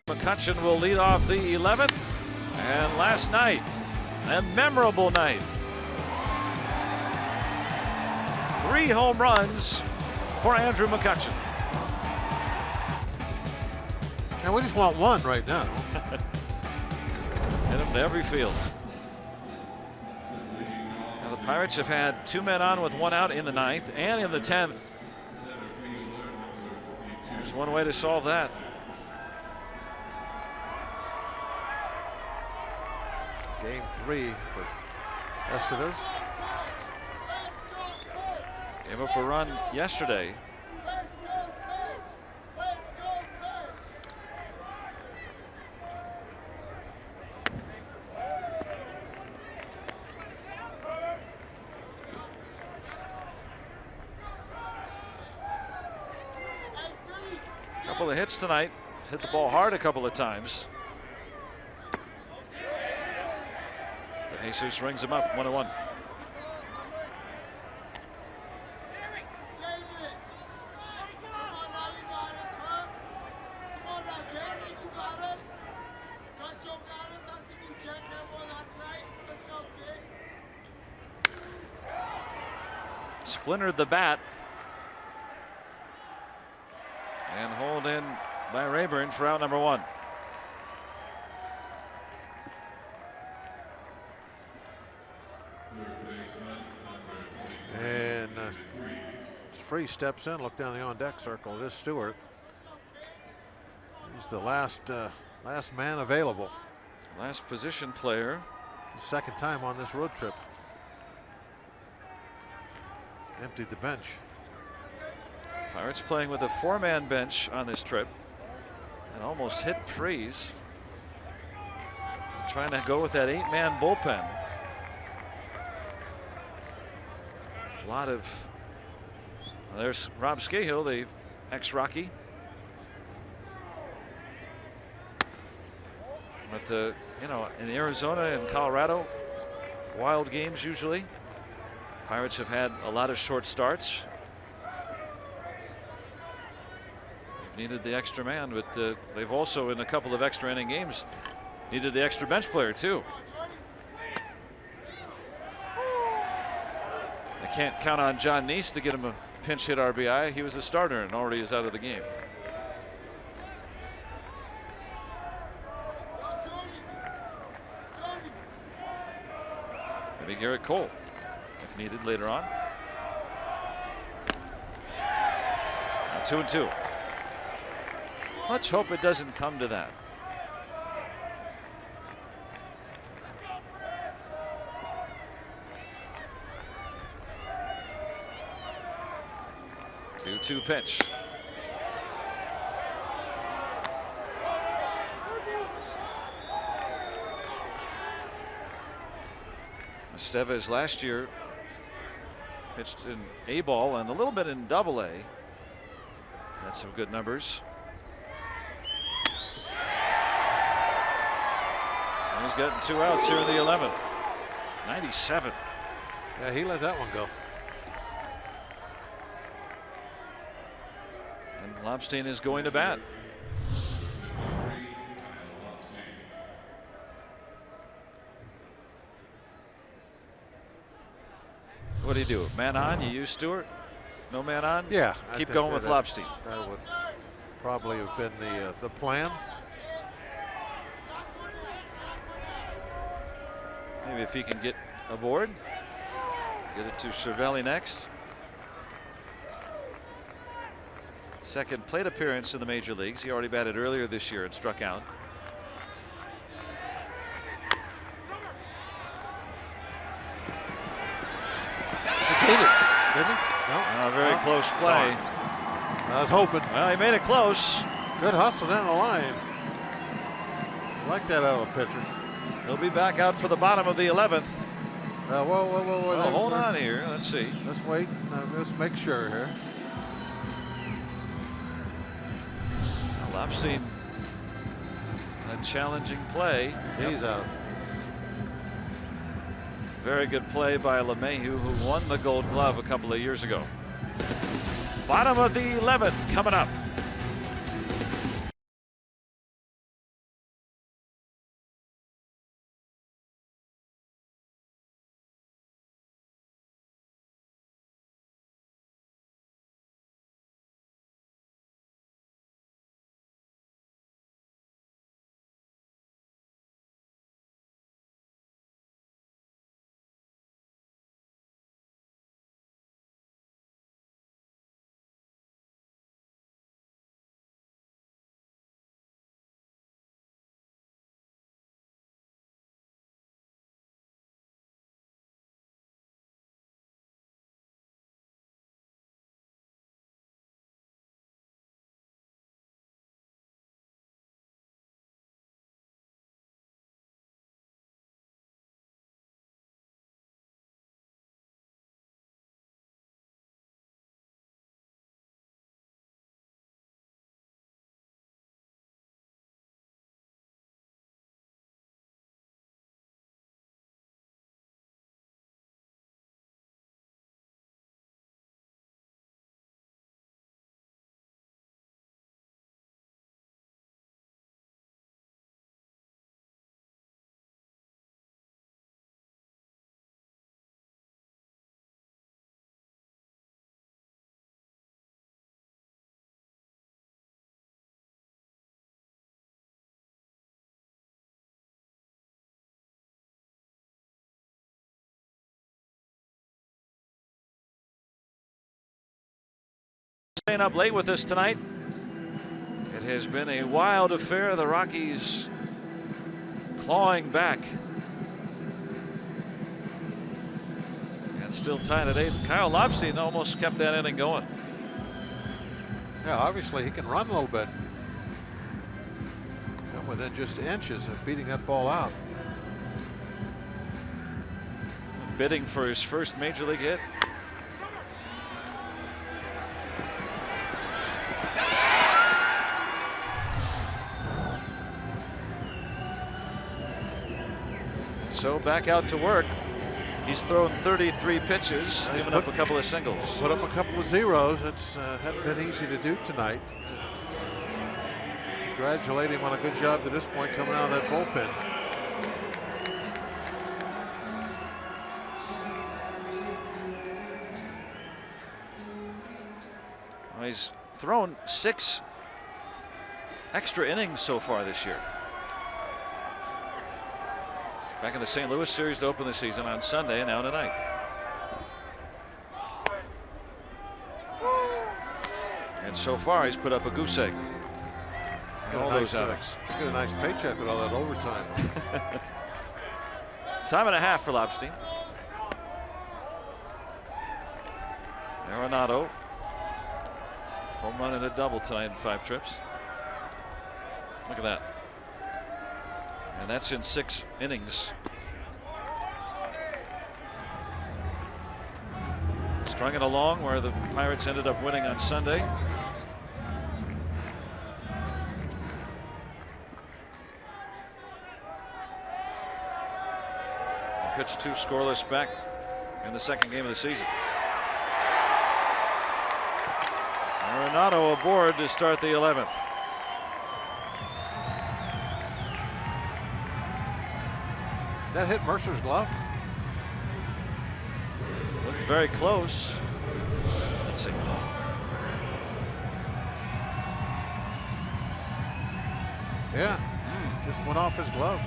McCutchen will lead off the 11th, and last night, a memorable night. 3 home runs for Andrew McCutchen. And we just want one right now. Hit him to every field. The Pirates have had 2 men on with 1 out in the 9th and in the 10th. There's one way to solve that. Game 3 for Estevez. Gave up a run yesterday. Couple of hits tonight. He's hit the ball hard a couple of times. De Jesus rings him up 1-1. Splintered the bat. And hauled in by Rayburn for out number 1. And Free steps in, look down the on-deck circle. This Stewart. He's the last man available. Last position player. Second time on this road trip. Emptied the bench. Pirates playing with a 4-man bench on this trip and almost hit Freeze. Trying to go with that 8-man bullpen. A lot of, well, there's Rob Scahill, the ex-Rocky. But you know, in Arizona and Colorado, wild games usually. Pirates have had a lot of short starts. Needed the extra man, but they've also, in a couple of extra inning games, needed the extra bench player too. They can't count on John Neese to get him a pinch hit RBI. He was the starter and already is out of the game. Maybe Garrett Cole, if needed later on. Now 2-2. Let's hope it doesn't come to that. Two pitch. Estevez last year pitched in A ball and a little bit in Double A. That's some good numbers. He's gotten 2 outs here in the 11th. 97. Yeah, he let that one go. And Lobstein is going to bat. What do you do? Man on? You use Stewart? No man on? Yeah. Keep going with Lobstein. That would probably have been the plan. Maybe if he can get aboard. Get it to Cervelli next. Second plate appearance in the major leagues. He already batted earlier this year and struck out. He beat it, didn't he? No. Very close play. I was hoping. Well, he made it close. Good hustle down the line. I like that out of a pitcher. He'll be back out for the bottom of the 11th. Whoa. Well, hold on here. Let's see. Let's wait. Let's make sure here. Lobstein, a challenging play. He's out. Very good play by LeMahieu, who won the Gold Glove a couple of years ago. Bottom of the 11th coming up. Staying up late with us tonight. It has been a wild affair. The Rockies clawing back. And still tied at 8. Kyle Lobstein almost kept that inning going. Yeah, obviously he can run a little bit. And within just inches of beating that ball out. Bidding for his first major league hit. So back out to work. He's thrown 33 pitches, giving up a couple of singles. Put up a couple of zeros. It's hadn't been easy to do tonight. Congratulate him on a good job to this point coming out of that bullpen. Well, he's thrown 6 extra innings so far this year. Back in the St. Louis series to open the season on Sunday, and now tonight. And so far, he's put up a goose egg in all those outings. Get a nice paycheck with all that overtime. Time and a half for Lobstein. Arenado. Home run and a double tonight in 5 trips. Look at that. And that's in 6 innings. Strung it along where the Pirates ended up winning on Sunday. Pitch 2 scoreless back in the second game of the season. Arenado aboard to start the 11th. That hit Mercer's glove. Looked very close. Let's see. Yeah, just went off his glove.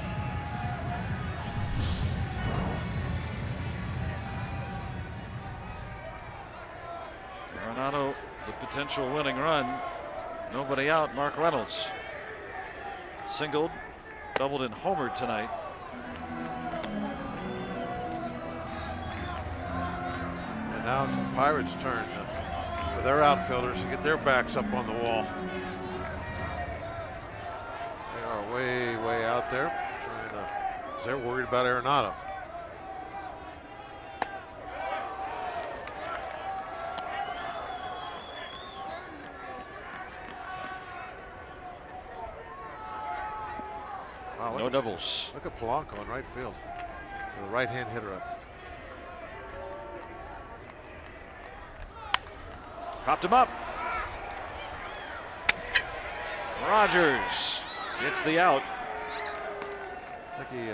Arenado, the potential winning run. Nobody out. Mark Reynolds singled, doubled, and homered tonight. And now it's the Pirates' turn for their outfielders to get their backs up on the wall. They are way, way out there, trying to, 'cause they're worried about Arenado. Wow, No doubles. Look at Polanco in right field. The right-hand hitter up. Popped him up. Rogers gets the out. I think he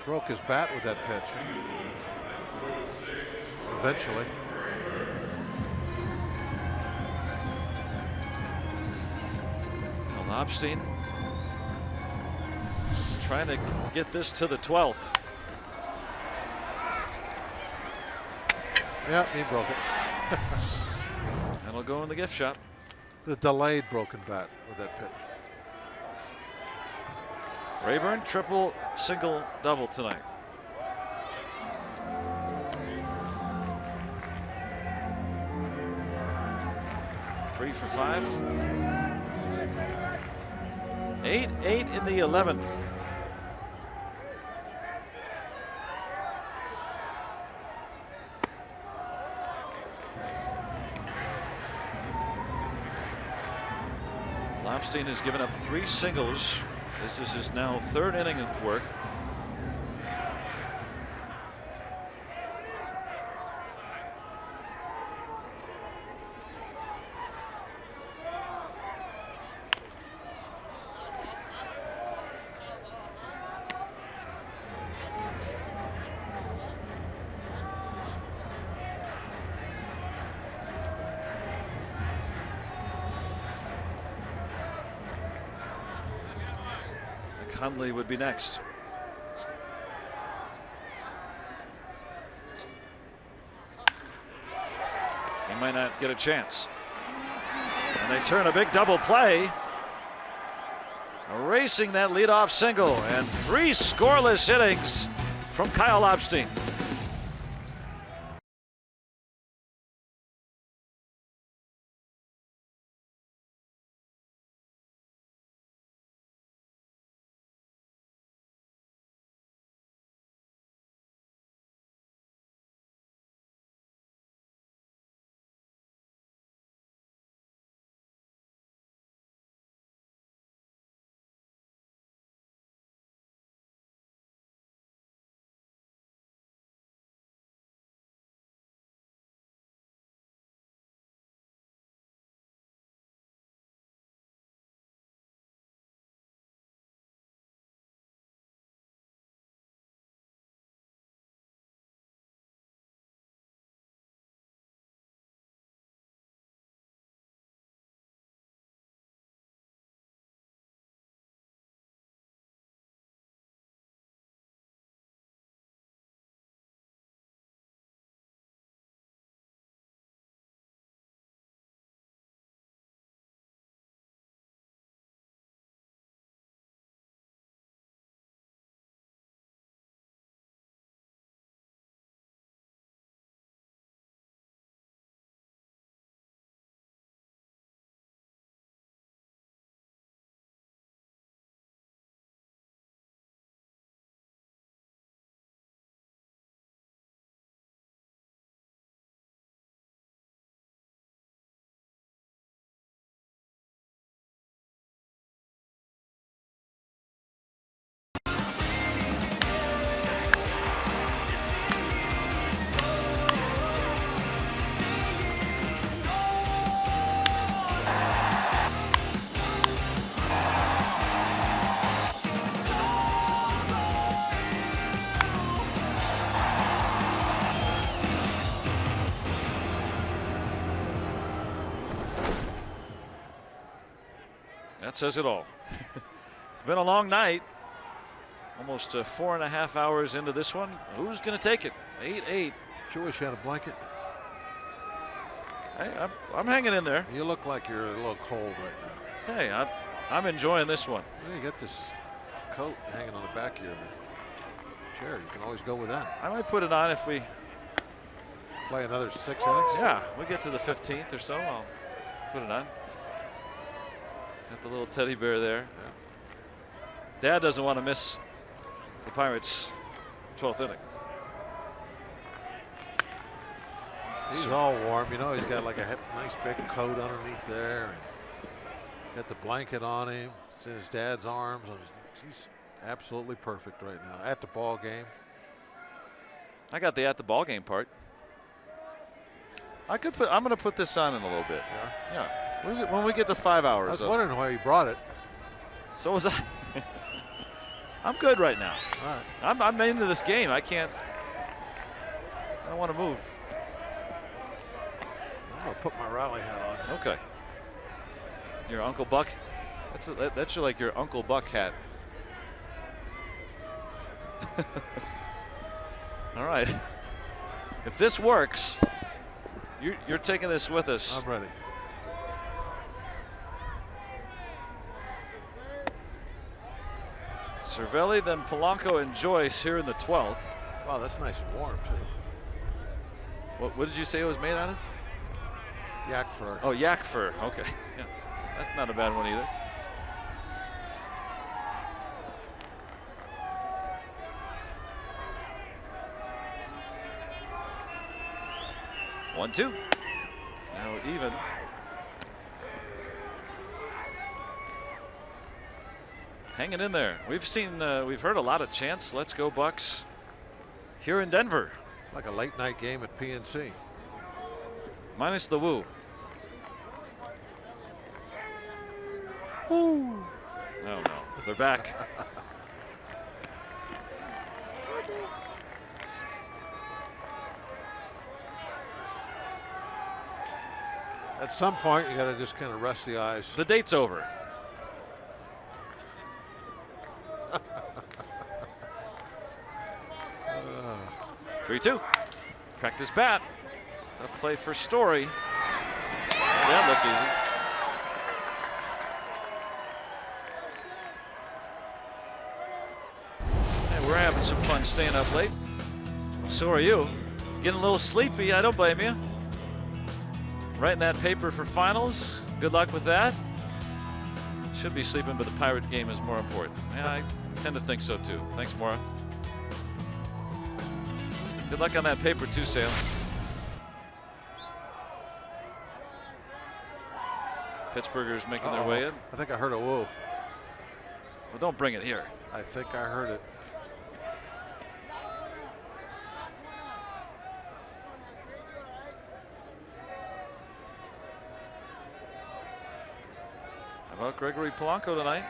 broke his bat with that pitch. Eventually. Lobstein is trying to get this to the 12th. Yeah, he broke it. That'll go in the gift shop. The delayed broken bat with that pitch. Rayburn triple, single, double tonight. Three for 5. 8-8 in the 11th. Lobstein has given up 3 singles. This is his now 3rd inning of work. Hundley would be next. He might not get a chance. And they turn a big double play, erasing that leadoff single, and 3 scoreless innings from Kyle Lobstein. That says it all. It's been a long night. Almost 4.5 hours into this one. Who's going to take it? 8-8. Sure wish you had a blanket. Hey, I'm hanging in there. You look like you're a little cold right now. Hey, I'm enjoying this one. Well, you got this coat hanging on the back of your chair. You can always go with that. I might put it on if we Play another 6 innings? Yeah, we get to the 15th or so. I'll put it on. Got the little teddy bear there. Yeah. Dad doesn't want to miss the Pirates' 12th inning. He's all warm, you know. He's got like a nice big coat underneath there, and got the blanket on him. It's in his dad's arms. He's absolutely perfect right now at the ball game. I got the at the ball game part. I'm going to put this on in a little bit. Yeah. Yeah. When we get to 5 hours. I was wondering why he brought it. So was I. I'm good right now. All right. I'm into this game. I don't want to move. I'm gonna put my rally hat on. Okay. Your Uncle Buck. That's like your Uncle Buck hat. All right. If this works, you're taking this with us. I'm ready. Cervelli, then Polanco and Joyce here in the 12th. Wow, that's nice and warm too. What did you say it was made out of? Yak fur. Oh, yak fur. Okay. Yeah. That's not a bad one either. One, two. Now even. Hanging in there. We've heard a lot of chants. Let's go Bucks here in Denver. It's like a late night game at PNC. Minus the woo. Woo. Oh no, they're back. At some point, you got to just kind of rest the eyes. The date's over. Uh, 3-2. Cracked his bat. Tough play for Story. That looked easy. Hey, we're having some fun staying up late. So are you. Getting a little sleepy, I don't blame you. Writing that paper for finals, good luck with that. Should be sleeping, but the Pirate game is more important. Yeah, I tend to think so too. Thanks, Maura. Good luck on that paper too, Salem. Pittsburghers making their way in. I think I heard a whoa. Well, don't bring it here. I think I heard it. How about Gregory Polanco tonight?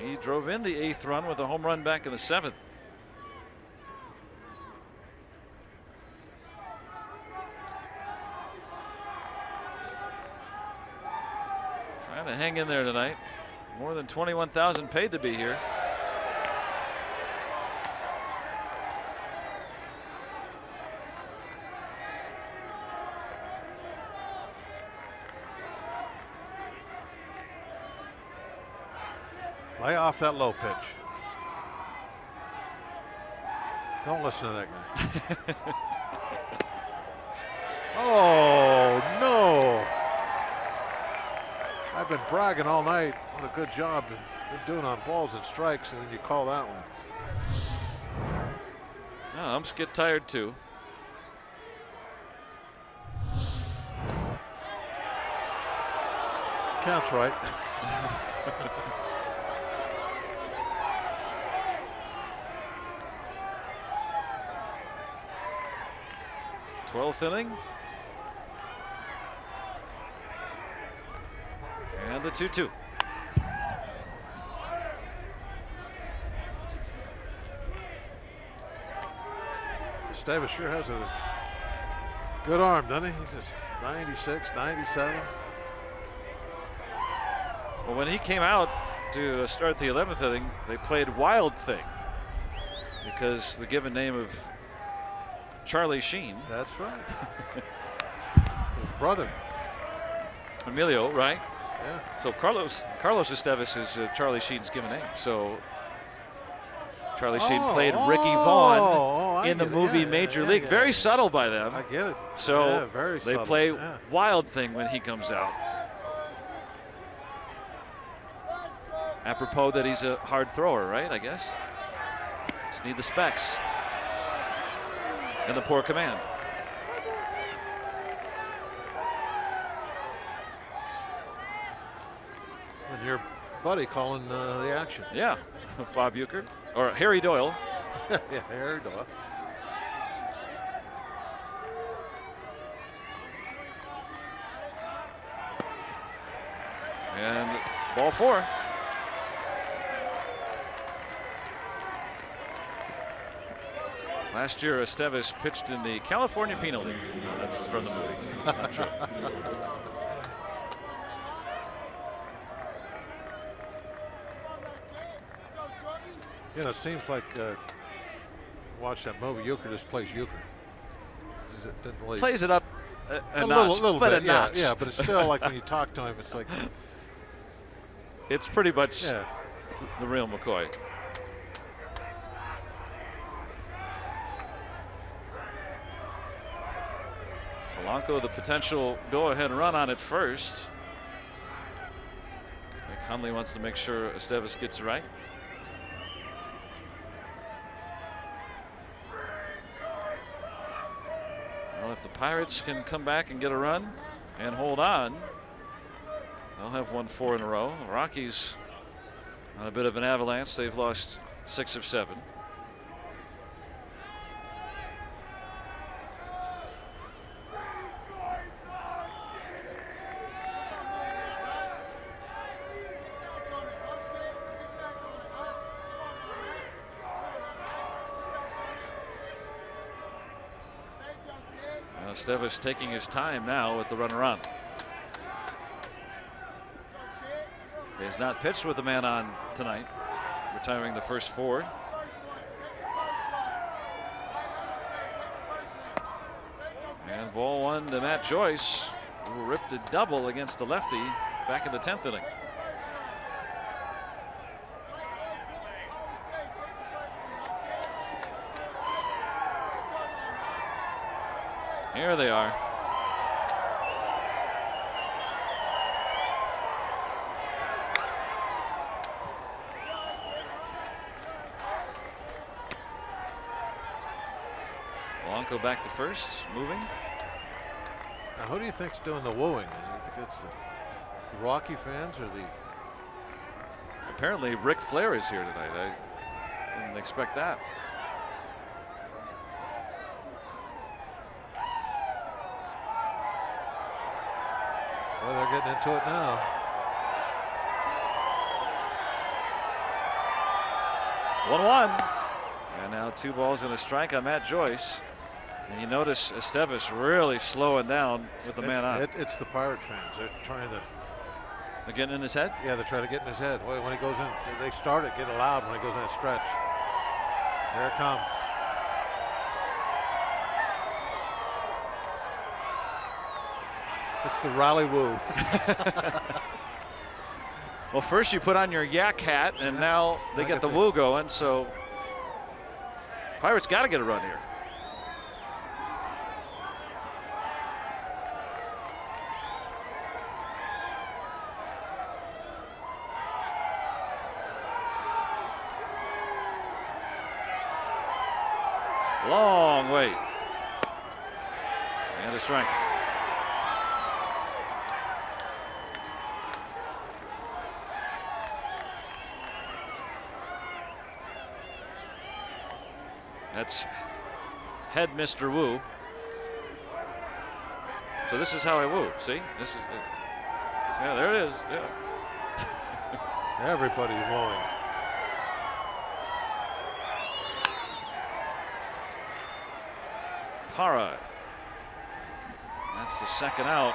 He drove in the 8th run with a home run back in the 7th. Trying to hang in there tonight. More than 21,000 paid to be here. Lay off that low pitch. Don't listen to that guy. Oh, no. I've been bragging all night. What a good job been doing on balls and strikes, and then you call that one. Oh, umps get tired too. Counts right. 12th inning. And the 2-2. Davis sure has a good arm, doesn't he? He's just 96, 97. Well, when he came out to start the 11th inning, they played Wild Thing because the given name of Charlie Sheen. That's right. His brother. Emilio, right? Yeah. So Carlos Estevez is Charlie Sheen's given name. So Charlie Sheen played Ricky Vaughn in the movie Major League. Very subtle by them. I get it. So yeah, very they subtle. play Yeah. Wild Thing when he comes out. Apropos that he's a hard thrower, right? I guess. Just need the specs and the poor command. And your buddy calling the action. Yeah, Bob Uecker or Harry Doyle. Yeah, Harry Doyle. And ball 4. Last year, Estevez pitched in the California Penal League. No, that's from the movie. That's not true. You know, it seems like watch that movie. Euchre just plays Euchre. It didn't really Plays it up a little notch, but bit. a notch. Yeah, but it's still like when you talk to him, it's like It's pretty much yeah. the real McCoy. Polanco, the potential go-ahead run on it first. Mike Hundley wants to make sure Estevez gets it right. Well, if the Pirates can come back and get a run and hold on, they'll have won 4 in a row. The Rockies on a bit of an avalanche. They've lost 6 of 7. Estevez taking his time now with the runner on. He has not pitched with a man on tonight, retiring the first 4. And ball one to Matt Joyce, who ripped a double against the lefty back in the 10th inning. Here they are. Polanco back to first, moving. Now, who do you think's doing the wooing? Do you think it's the Rocky fans or the? Apparently, Ric Flair is here tonight. I didn't expect that. Well, they're getting into it now. One. And now 2 balls and a strike on Matt Joyce. And you notice Estevez really slowing down with the man on. It's the Pirate fans. They're trying to. They're getting in his head? Yeah, they're trying to get in his head. When he goes in, they start it, get loud when he goes in a stretch. There it comes. It's the rally woo. Well, first you put on your yak hat, and now they get the woo going. So Pirates got to get a run here. Long wait. And a strike. That's head Mr. Wu. So this is how I woo. See? This is it. Yeah, there it is. Yeah. Everybody's wooing. Parra. That's the second out.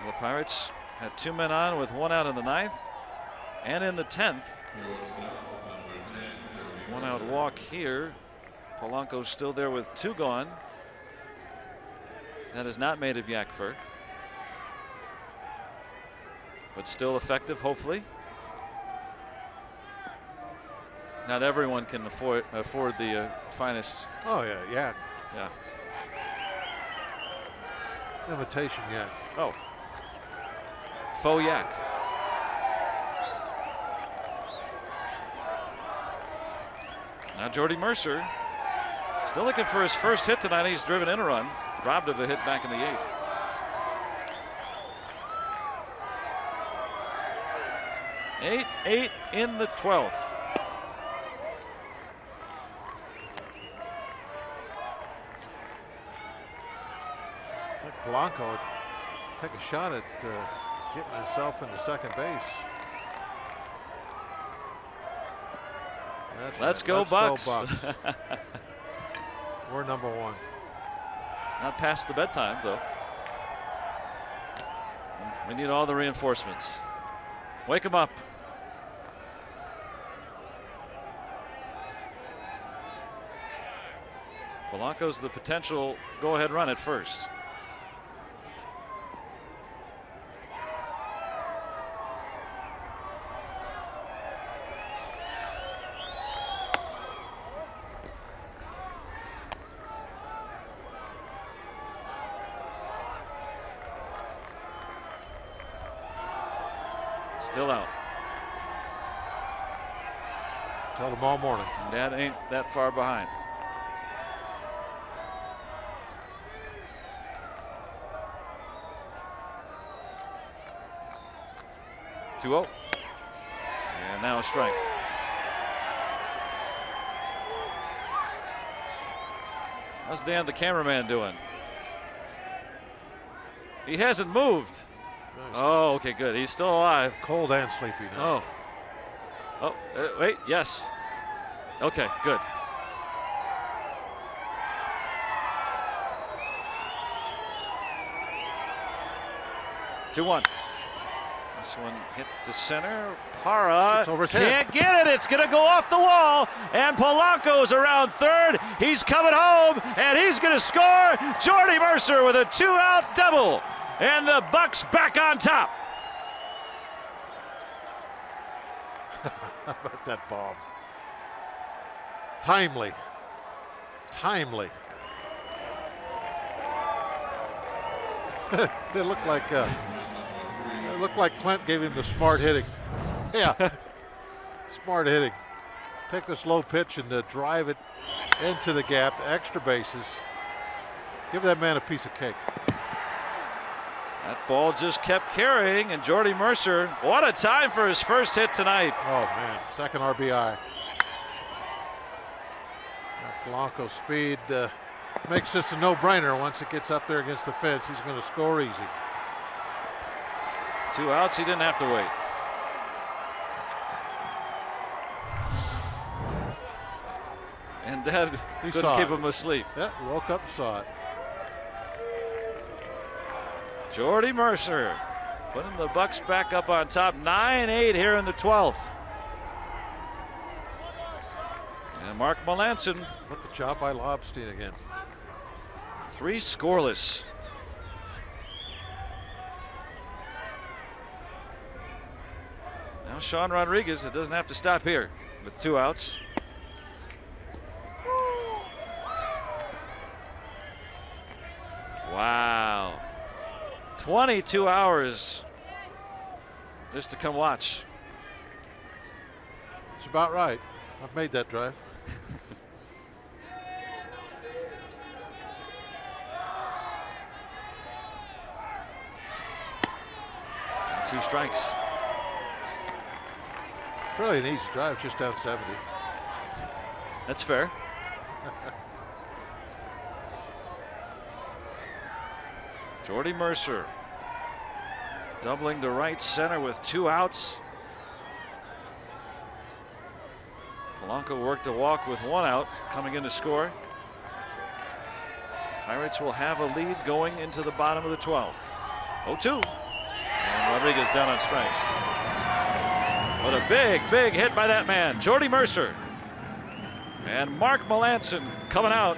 The Pirates had 2 men on with 1 out in the 9th and in the 10th. 1 out walk here. Polanco's still there with 2 gone. That is not made of yak fur, but still effective, hopefully. Not everyone can afford the finest. Oh yeah, yak. Yeah. Imitation yak. Oh. Faux yak. Now Jordy Mercer still looking for his first hit tonight. He's driven in a run, robbed of a hit back in the 8th. Eight in the 12th. Polanco would take a shot at getting himself into second base. Let's go Bucks. We're number 1. Not past the bedtime, though. We need all the reinforcements. Wake them up. Polanco's the potential go-ahead run at first. Still out. Till tomorrow morning. That ain't that far behind. Two-0. And now a strike. How's Dan the cameraman doing? He hasn't moved. Oh, okay, good. He's still alive. Cold and sleepy now. Oh, wait, yes. Okay, good. Two-one. This one hit to center. Parra It's over his head. can't get it. It's going to go off the wall. And Polanco's around third. He's coming home, and he's going to score. Jordy Mercer with a 2-out double. And the Bucks back on top. How about that bomb? Timely. Timely. It looked like Clint gave him the smart hitting. Yeah, smart hitting. Take the slow pitch and drive it into the gap, extra bases. Give that man a piece of cake. That ball just kept carrying, and Jordy Mercer, what a time for his first hit tonight. Oh man, second RBI. Polanco's speed makes this a no-brainer. Once it gets up there against the fence, he's going to score easy. 2 outs, he didn't have to wait. And Dad couldn't keep him asleep. Yeah, he woke up and saw it. Jordy Mercer putting the Bucks back up on top. 9-8 here in the 12th. And Mark Melancon. What the job by Lobstein again. 3 scoreless. Now Sean Rodriguez, it doesn't have to stop here with 2 outs. Wow. 22 hours just to come watch. It's about right. I've made that drive. 2 strikes. It's really an easy drive, just down 70. That's fair. Jordy Mercer doubling to right center with 2 outs. Polanco worked a walk with 1 out, coming in to score. Pirates will have a lead going into the bottom of the 12th. 0-2. And Rodriguez down on strikes. What a big hit by that man, Jordy Mercer. And Mark Melancon coming out.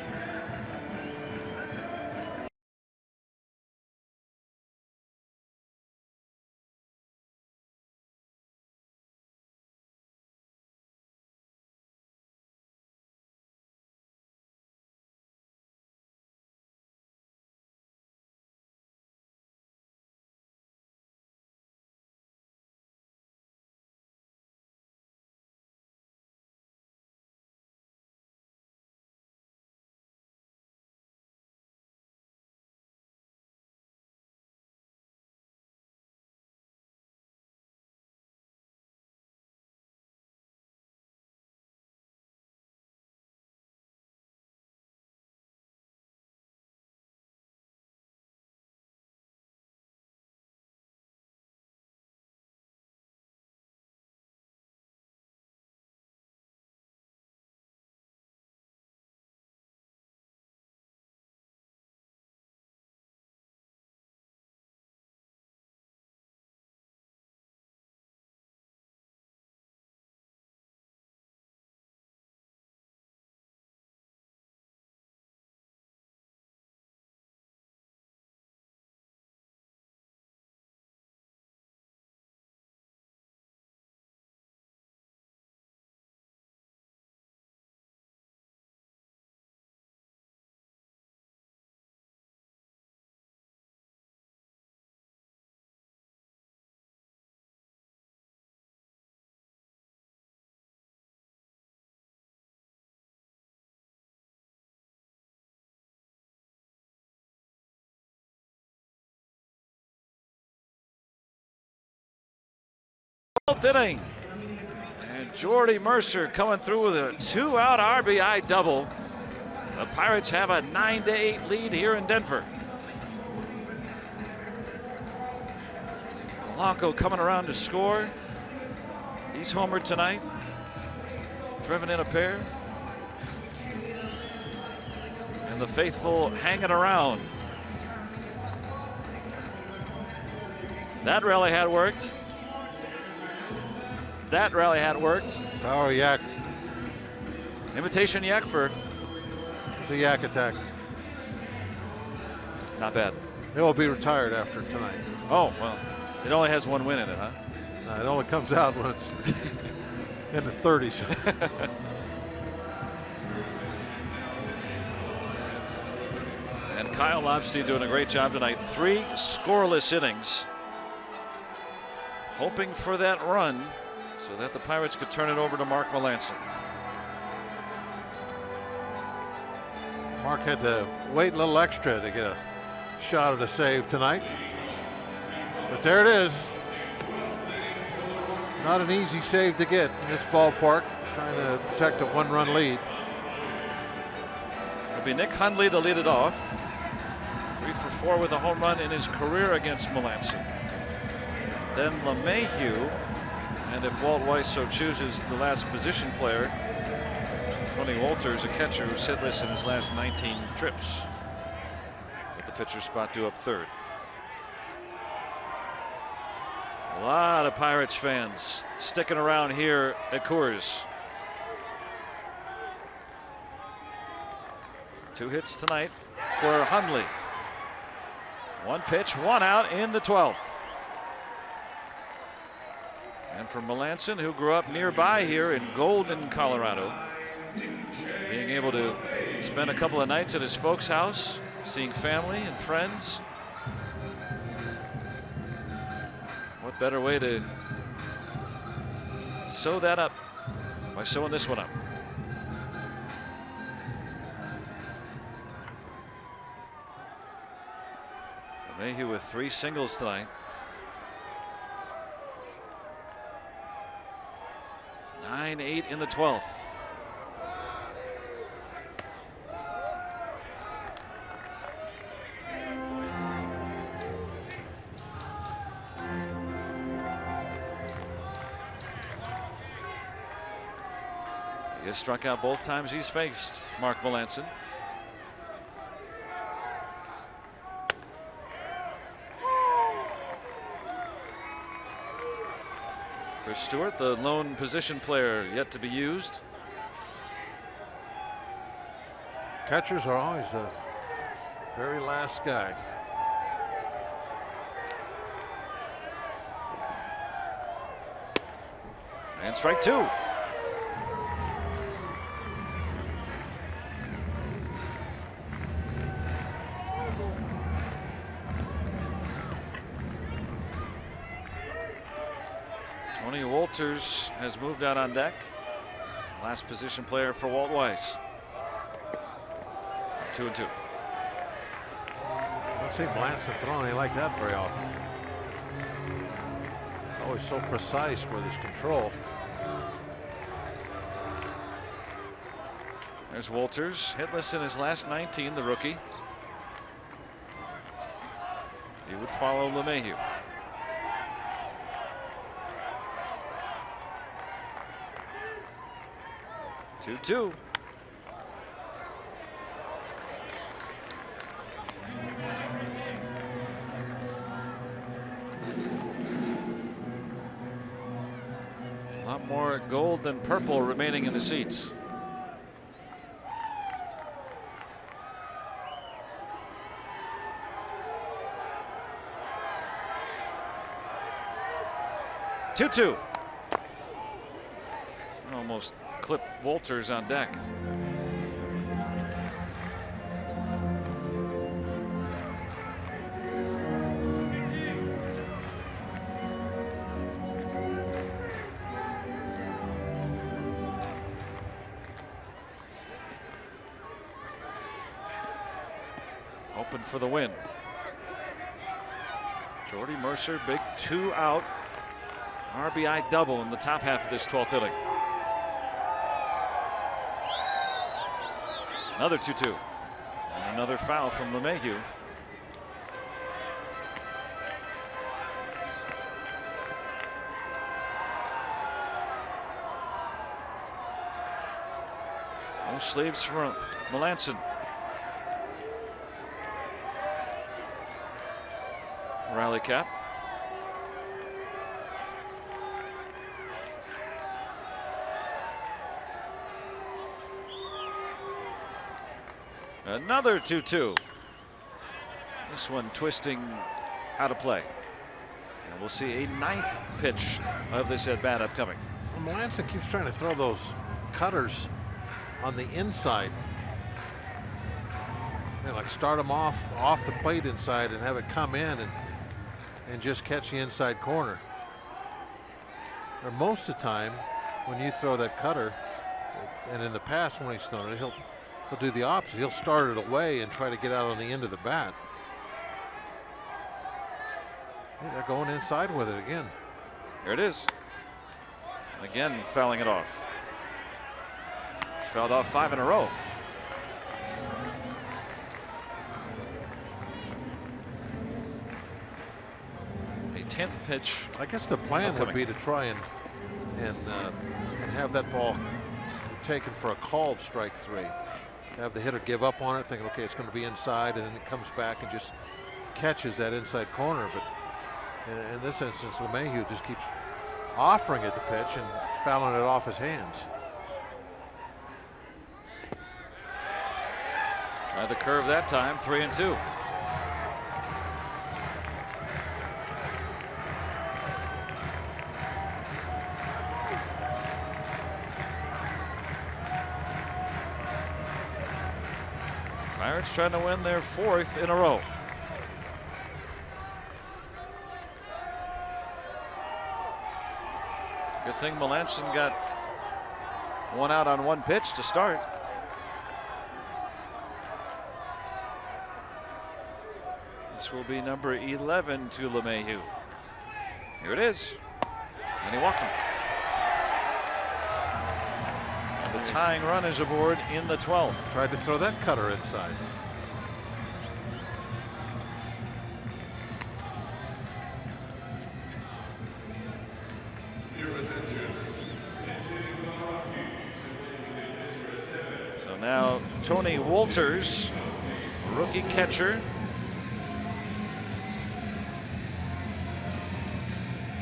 Inning. And Jordy Mercer coming through with a 2-out RBI double. The Pirates have a 9-8 lead here in Denver. Polanco coming around to score. He's homered tonight. Driven in a pair. And the faithful hanging around. That rally had worked. that rally hat worked. Power yak. Imitation yak fur. It's a yak attack. Not bad. It will be retired after tonight. Oh, well, it only has one win in it, huh? It only comes out when it's in the 30s. And Kyle Lobstein doing a great job tonight. 3 scoreless innings. Hoping for that run so that the Pirates could turn it over to Mark Melancon. Mark had to wait a little extra to get a shot at a save tonight. But there it is. Not an easy save to get in this ballpark, trying to protect a 1-run lead. It'll be Nick Hundley to lead it off. 3 for 4 with a home run in his career against Melancon. Then LeMahieu, and if Walt Weiss so chooses, the last position player, Tony Wolters, a catcher who's hitless in his last 19 trips. With the pitcher spot due up third. A lot of Pirates fans sticking around here at Coors. 2 hits tonight for Hundley. 1 pitch, 1 out in the 12th. And for Melancon, who grew up nearby here in Golden, Colorado, being able to spend a couple of nights at his folks' house, seeing family and friends. What better way to sew that up by sewing this one up? Mayhew with 3 singles tonight. 9-8 in the 12th. He has struck out both times he's faced Mark Melancon. Chris Stewart, the lone position player yet to be used. Catchers are always the very last guy. And strike 2. Tony Wolters has moved out on deck. Last position player for Walt Weiss. 2-2. I don't see Melancon throwing anything like that very often. Always so precise with his control. There's Wolters, hitless in his last 19, the rookie. He would follow LeMahieu. 2-2. A lot more gold than purple remaining in the seats. Two-two. Almost clipped Wolters on deck. Open for the win. Jordy Mercer, big 2-out RBI double in the top half of this 12th inning. Another 2-2. And another foul from LeMahieu. No sleeves for Melancon. Rally cap. Another 2-2. This one twisting out of play. And we'll see a 9th pitch of this at-bat upcoming. Well, Melancon keeps trying to throw those cutters on the inside. Like start them off the plate inside and have it come in and just catch the inside corner. Or most of the time, when you throw that cutter, and in the past when he's thrown it, he'll do the opposite. He'll start it away and try to get out on the end of the bat. Hey, they're going inside with it again. Here it is. Again, fouling it off. He's fouled off 5 in a row. A 10th pitch. I guess the plan would be to try and have that ball taken for a called strike 3. Have the hitter give up on it, thinking, okay, it's going to be inside, and then it comes back and just catches that inside corner. But in this instance, LeMahieu just keeps offering it the pitch and fouling it off his hands. Tried the curve that time, 3-2. Pirates trying to win their 4th in a row. Good thing Melancon got 1 out on 1 pitch to start. This will be number 11 to LeMahieu. Here it is. And he walked him. And the tying run is aboard in the 12th. Tried to throw that cutter inside. So now Tony Wolters, rookie catcher.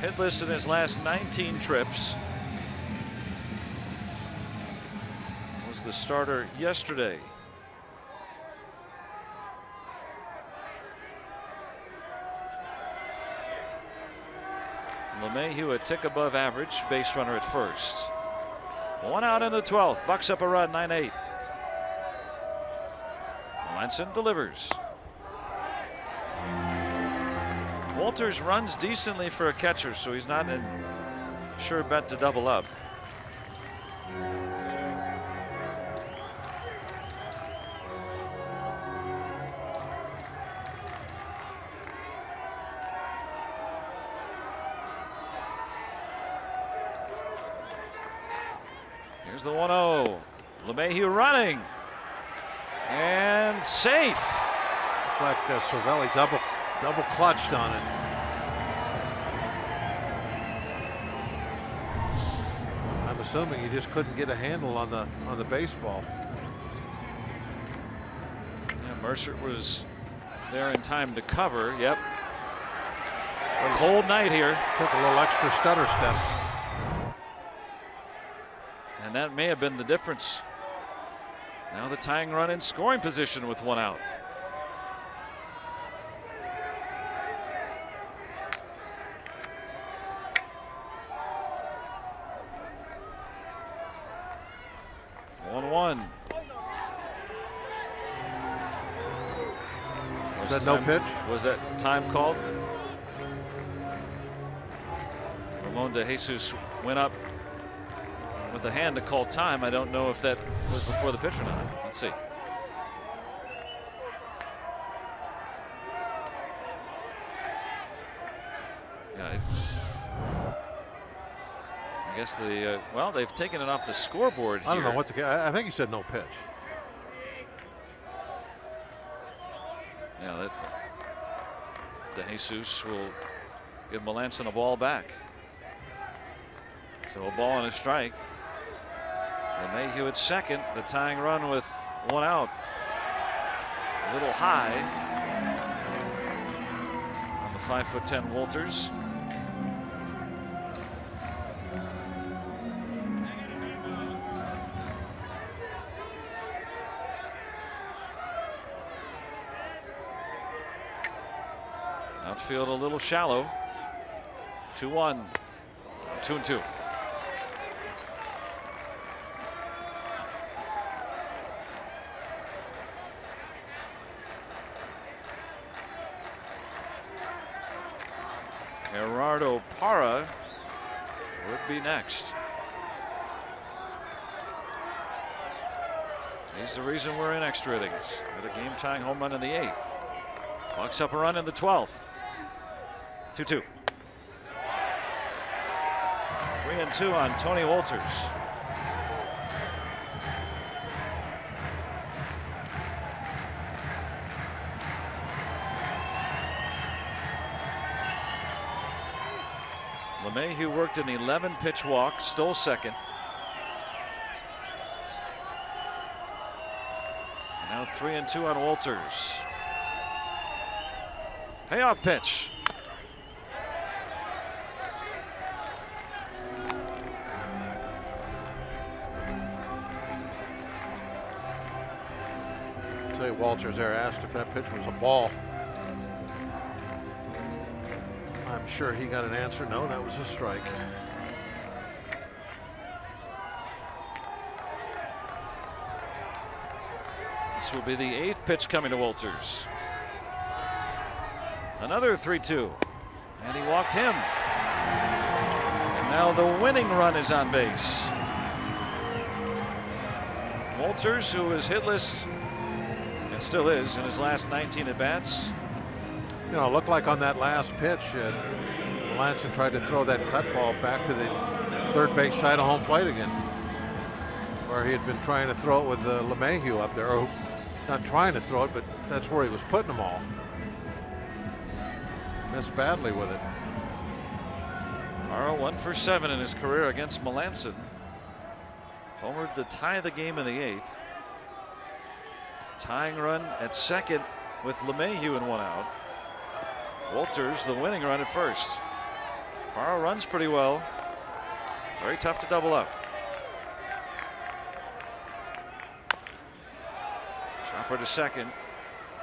Hitless in his last 19 trips. Was the starter yesterday. LeMahieu a tick above average, base runner at first. 1 out in the 12th, Bucks up a run, 9-8. Melancon delivers. Wolters runs decently for a catcher, so he's not a sure bet to double up. Here's the 1-0. LeMahieu running. And safe. Looked like Cervelli double clutched on it. I'm assuming he just couldn't get a handle on the baseball. Yeah, Mercer was there in time to cover. Yep. A cold night here. Took a little extra stutter step. And that may have been the difference. Now the tying run in scoring position with 1 out. Was that no pitch? Was that time called? Ramon De Jesus went up with a hand to call time. I don't know if that was before the pitch or not. Let's see. Yeah, I guess well, they've taken it off the scoreboard here. I don't know what I think he said no pitch. Yeah, that De Jesus will give Melancon a ball back. So a ball and a strike. LeMahieu at second, the tying run with 1 out. A little high on the 5'10" Wolters. field a little shallow. 2-1, 2-2. Gerardo Parra would be next. He's the reason we're in extra innings. With a game-tying home run in the 8th. Bucks up a run in the 12th. 2-2. 3-2 on Tony Wolters. LeMahieu worked an 11-pitch walk, stole second. Now 3-2 on Wolters. Payoff pitch. Say Wolters there asked if that pitch was a ball. I'm sure he got an answer. No, that was a strike. This will be the 8th pitch coming to Wolters. Another 3-2. And he walked him. And now the winning run is on base. Wolters, who was hitless and still is in his last 19 at-bats. You know, it looked like on that last pitch, Melancon tried to throw that cut ball back to the third base side of home plate again, where he had been trying to throw it with LeMahieu up there, or not trying to throw it, but that's where he was putting them all. Missed badly with it. Parra 1 for 7 in his career against Melancon. Homered to tie the game in the 8th. Tying run at second with LeMahieu in 1 out. Wolters the winning run at first. Parra runs pretty well. Very tough to double up. Chopper to second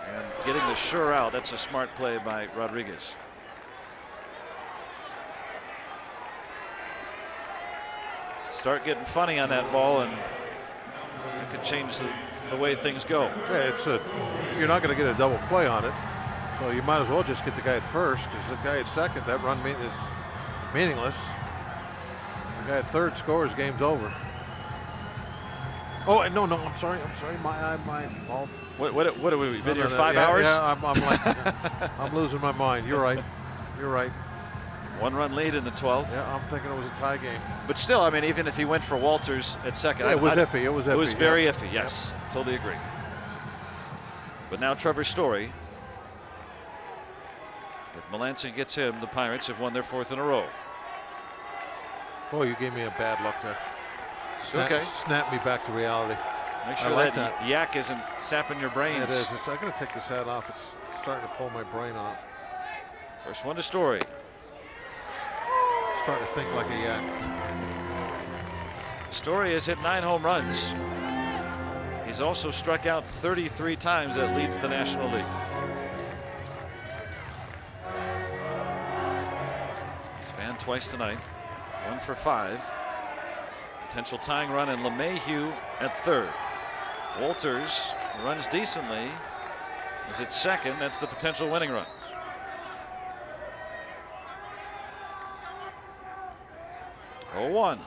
and getting the sure out. That's a smart play by Rodriguez. Start getting funny on that ball and it could change the way things go. Yeah, you're not going to get a double play on it. So you might as well just get the guy at first, because the guy at second, that run is meaningless. The guy at third scores, game's over. Oh, no, I'm sorry, my fault. What have we been here 5 hours? Yeah, I'm losing my mind. You're right. 1 run lead in the 12th. Yeah, I'm thinking it was a tie game. But still, I mean, even if he went for Wolters at second, yeah, it was iffy. It was very iffy. Yes, totally agree. But now Trevor Story. If Melancon gets him, the Pirates have won their 4th in a row. Boy, you gave me a bad look there. Okay. Snap me back to reality. Make sure that yak isn't sapping your brains. It is. I got to take this hat off. It's starting to pull my brain off. First one to Story. Starting to think like a yak. Story has hit 9 home runs. He's also struck out 33 times. That leads the National League. He's fanned twice tonight. 1 for 5. Potential tying run, and LeMahieu at third. Wolters runs decently. Is at second. That's the potential winning run. Oh, 1.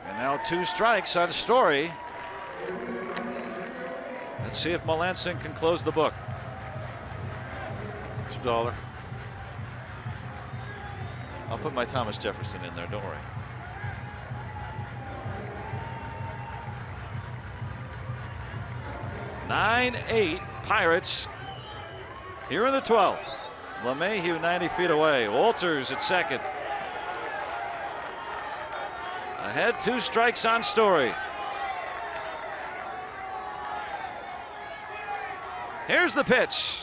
And now 2 strikes on Story. Let's see if Melancon can close the book. It's $1. I'll put my Thomas Jefferson in there, don't worry. (9-8) Pirates here in the 12th. LeMahieu 90 feet away. Wolters at second. Ahead, 2 strikes on Story. Here's the pitch.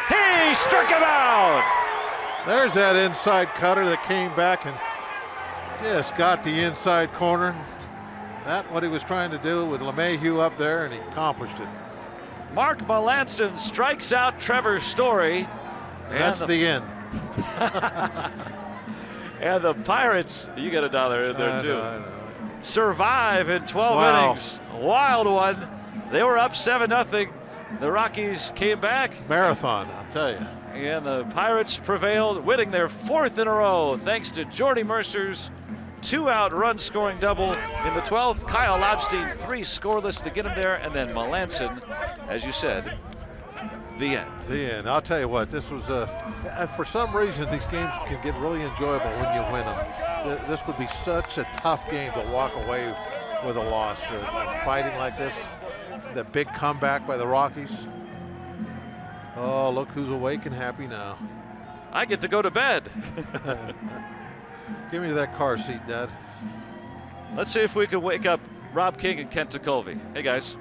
He struck him out. There's that inside cutter that came back and just got the inside corner. That's what he was trying to do with LeMahieu up there, and he accomplished it. Mark Melancon strikes out Trevor Story And that's the end. And the Pirates, you get $1 in there too. I know. Survive in 12 Wow. innings. Wild one. They were up 7-0. The Rockies came back, Marathon, I'll tell you. and the Pirates prevailed, winning their 4th in a row thanks to Jordy Mercer's 2-out run-scoring double in the 12th. Kyle Lobstein 3 scoreless to get him there, and then Melanson, as you said, the end. The end. I'll tell you what, this was for some reason these games can get really enjoyable when you win them. This would be such a tough game to walk away with a loss. Fighting like this, the big comeback by the Rockies. Oh, look who's awake and happy now. I get to go to bed. Give me that car seat, Dad. Let's see if we can wake up Rob King and Kent Tekulve. Hey, guys.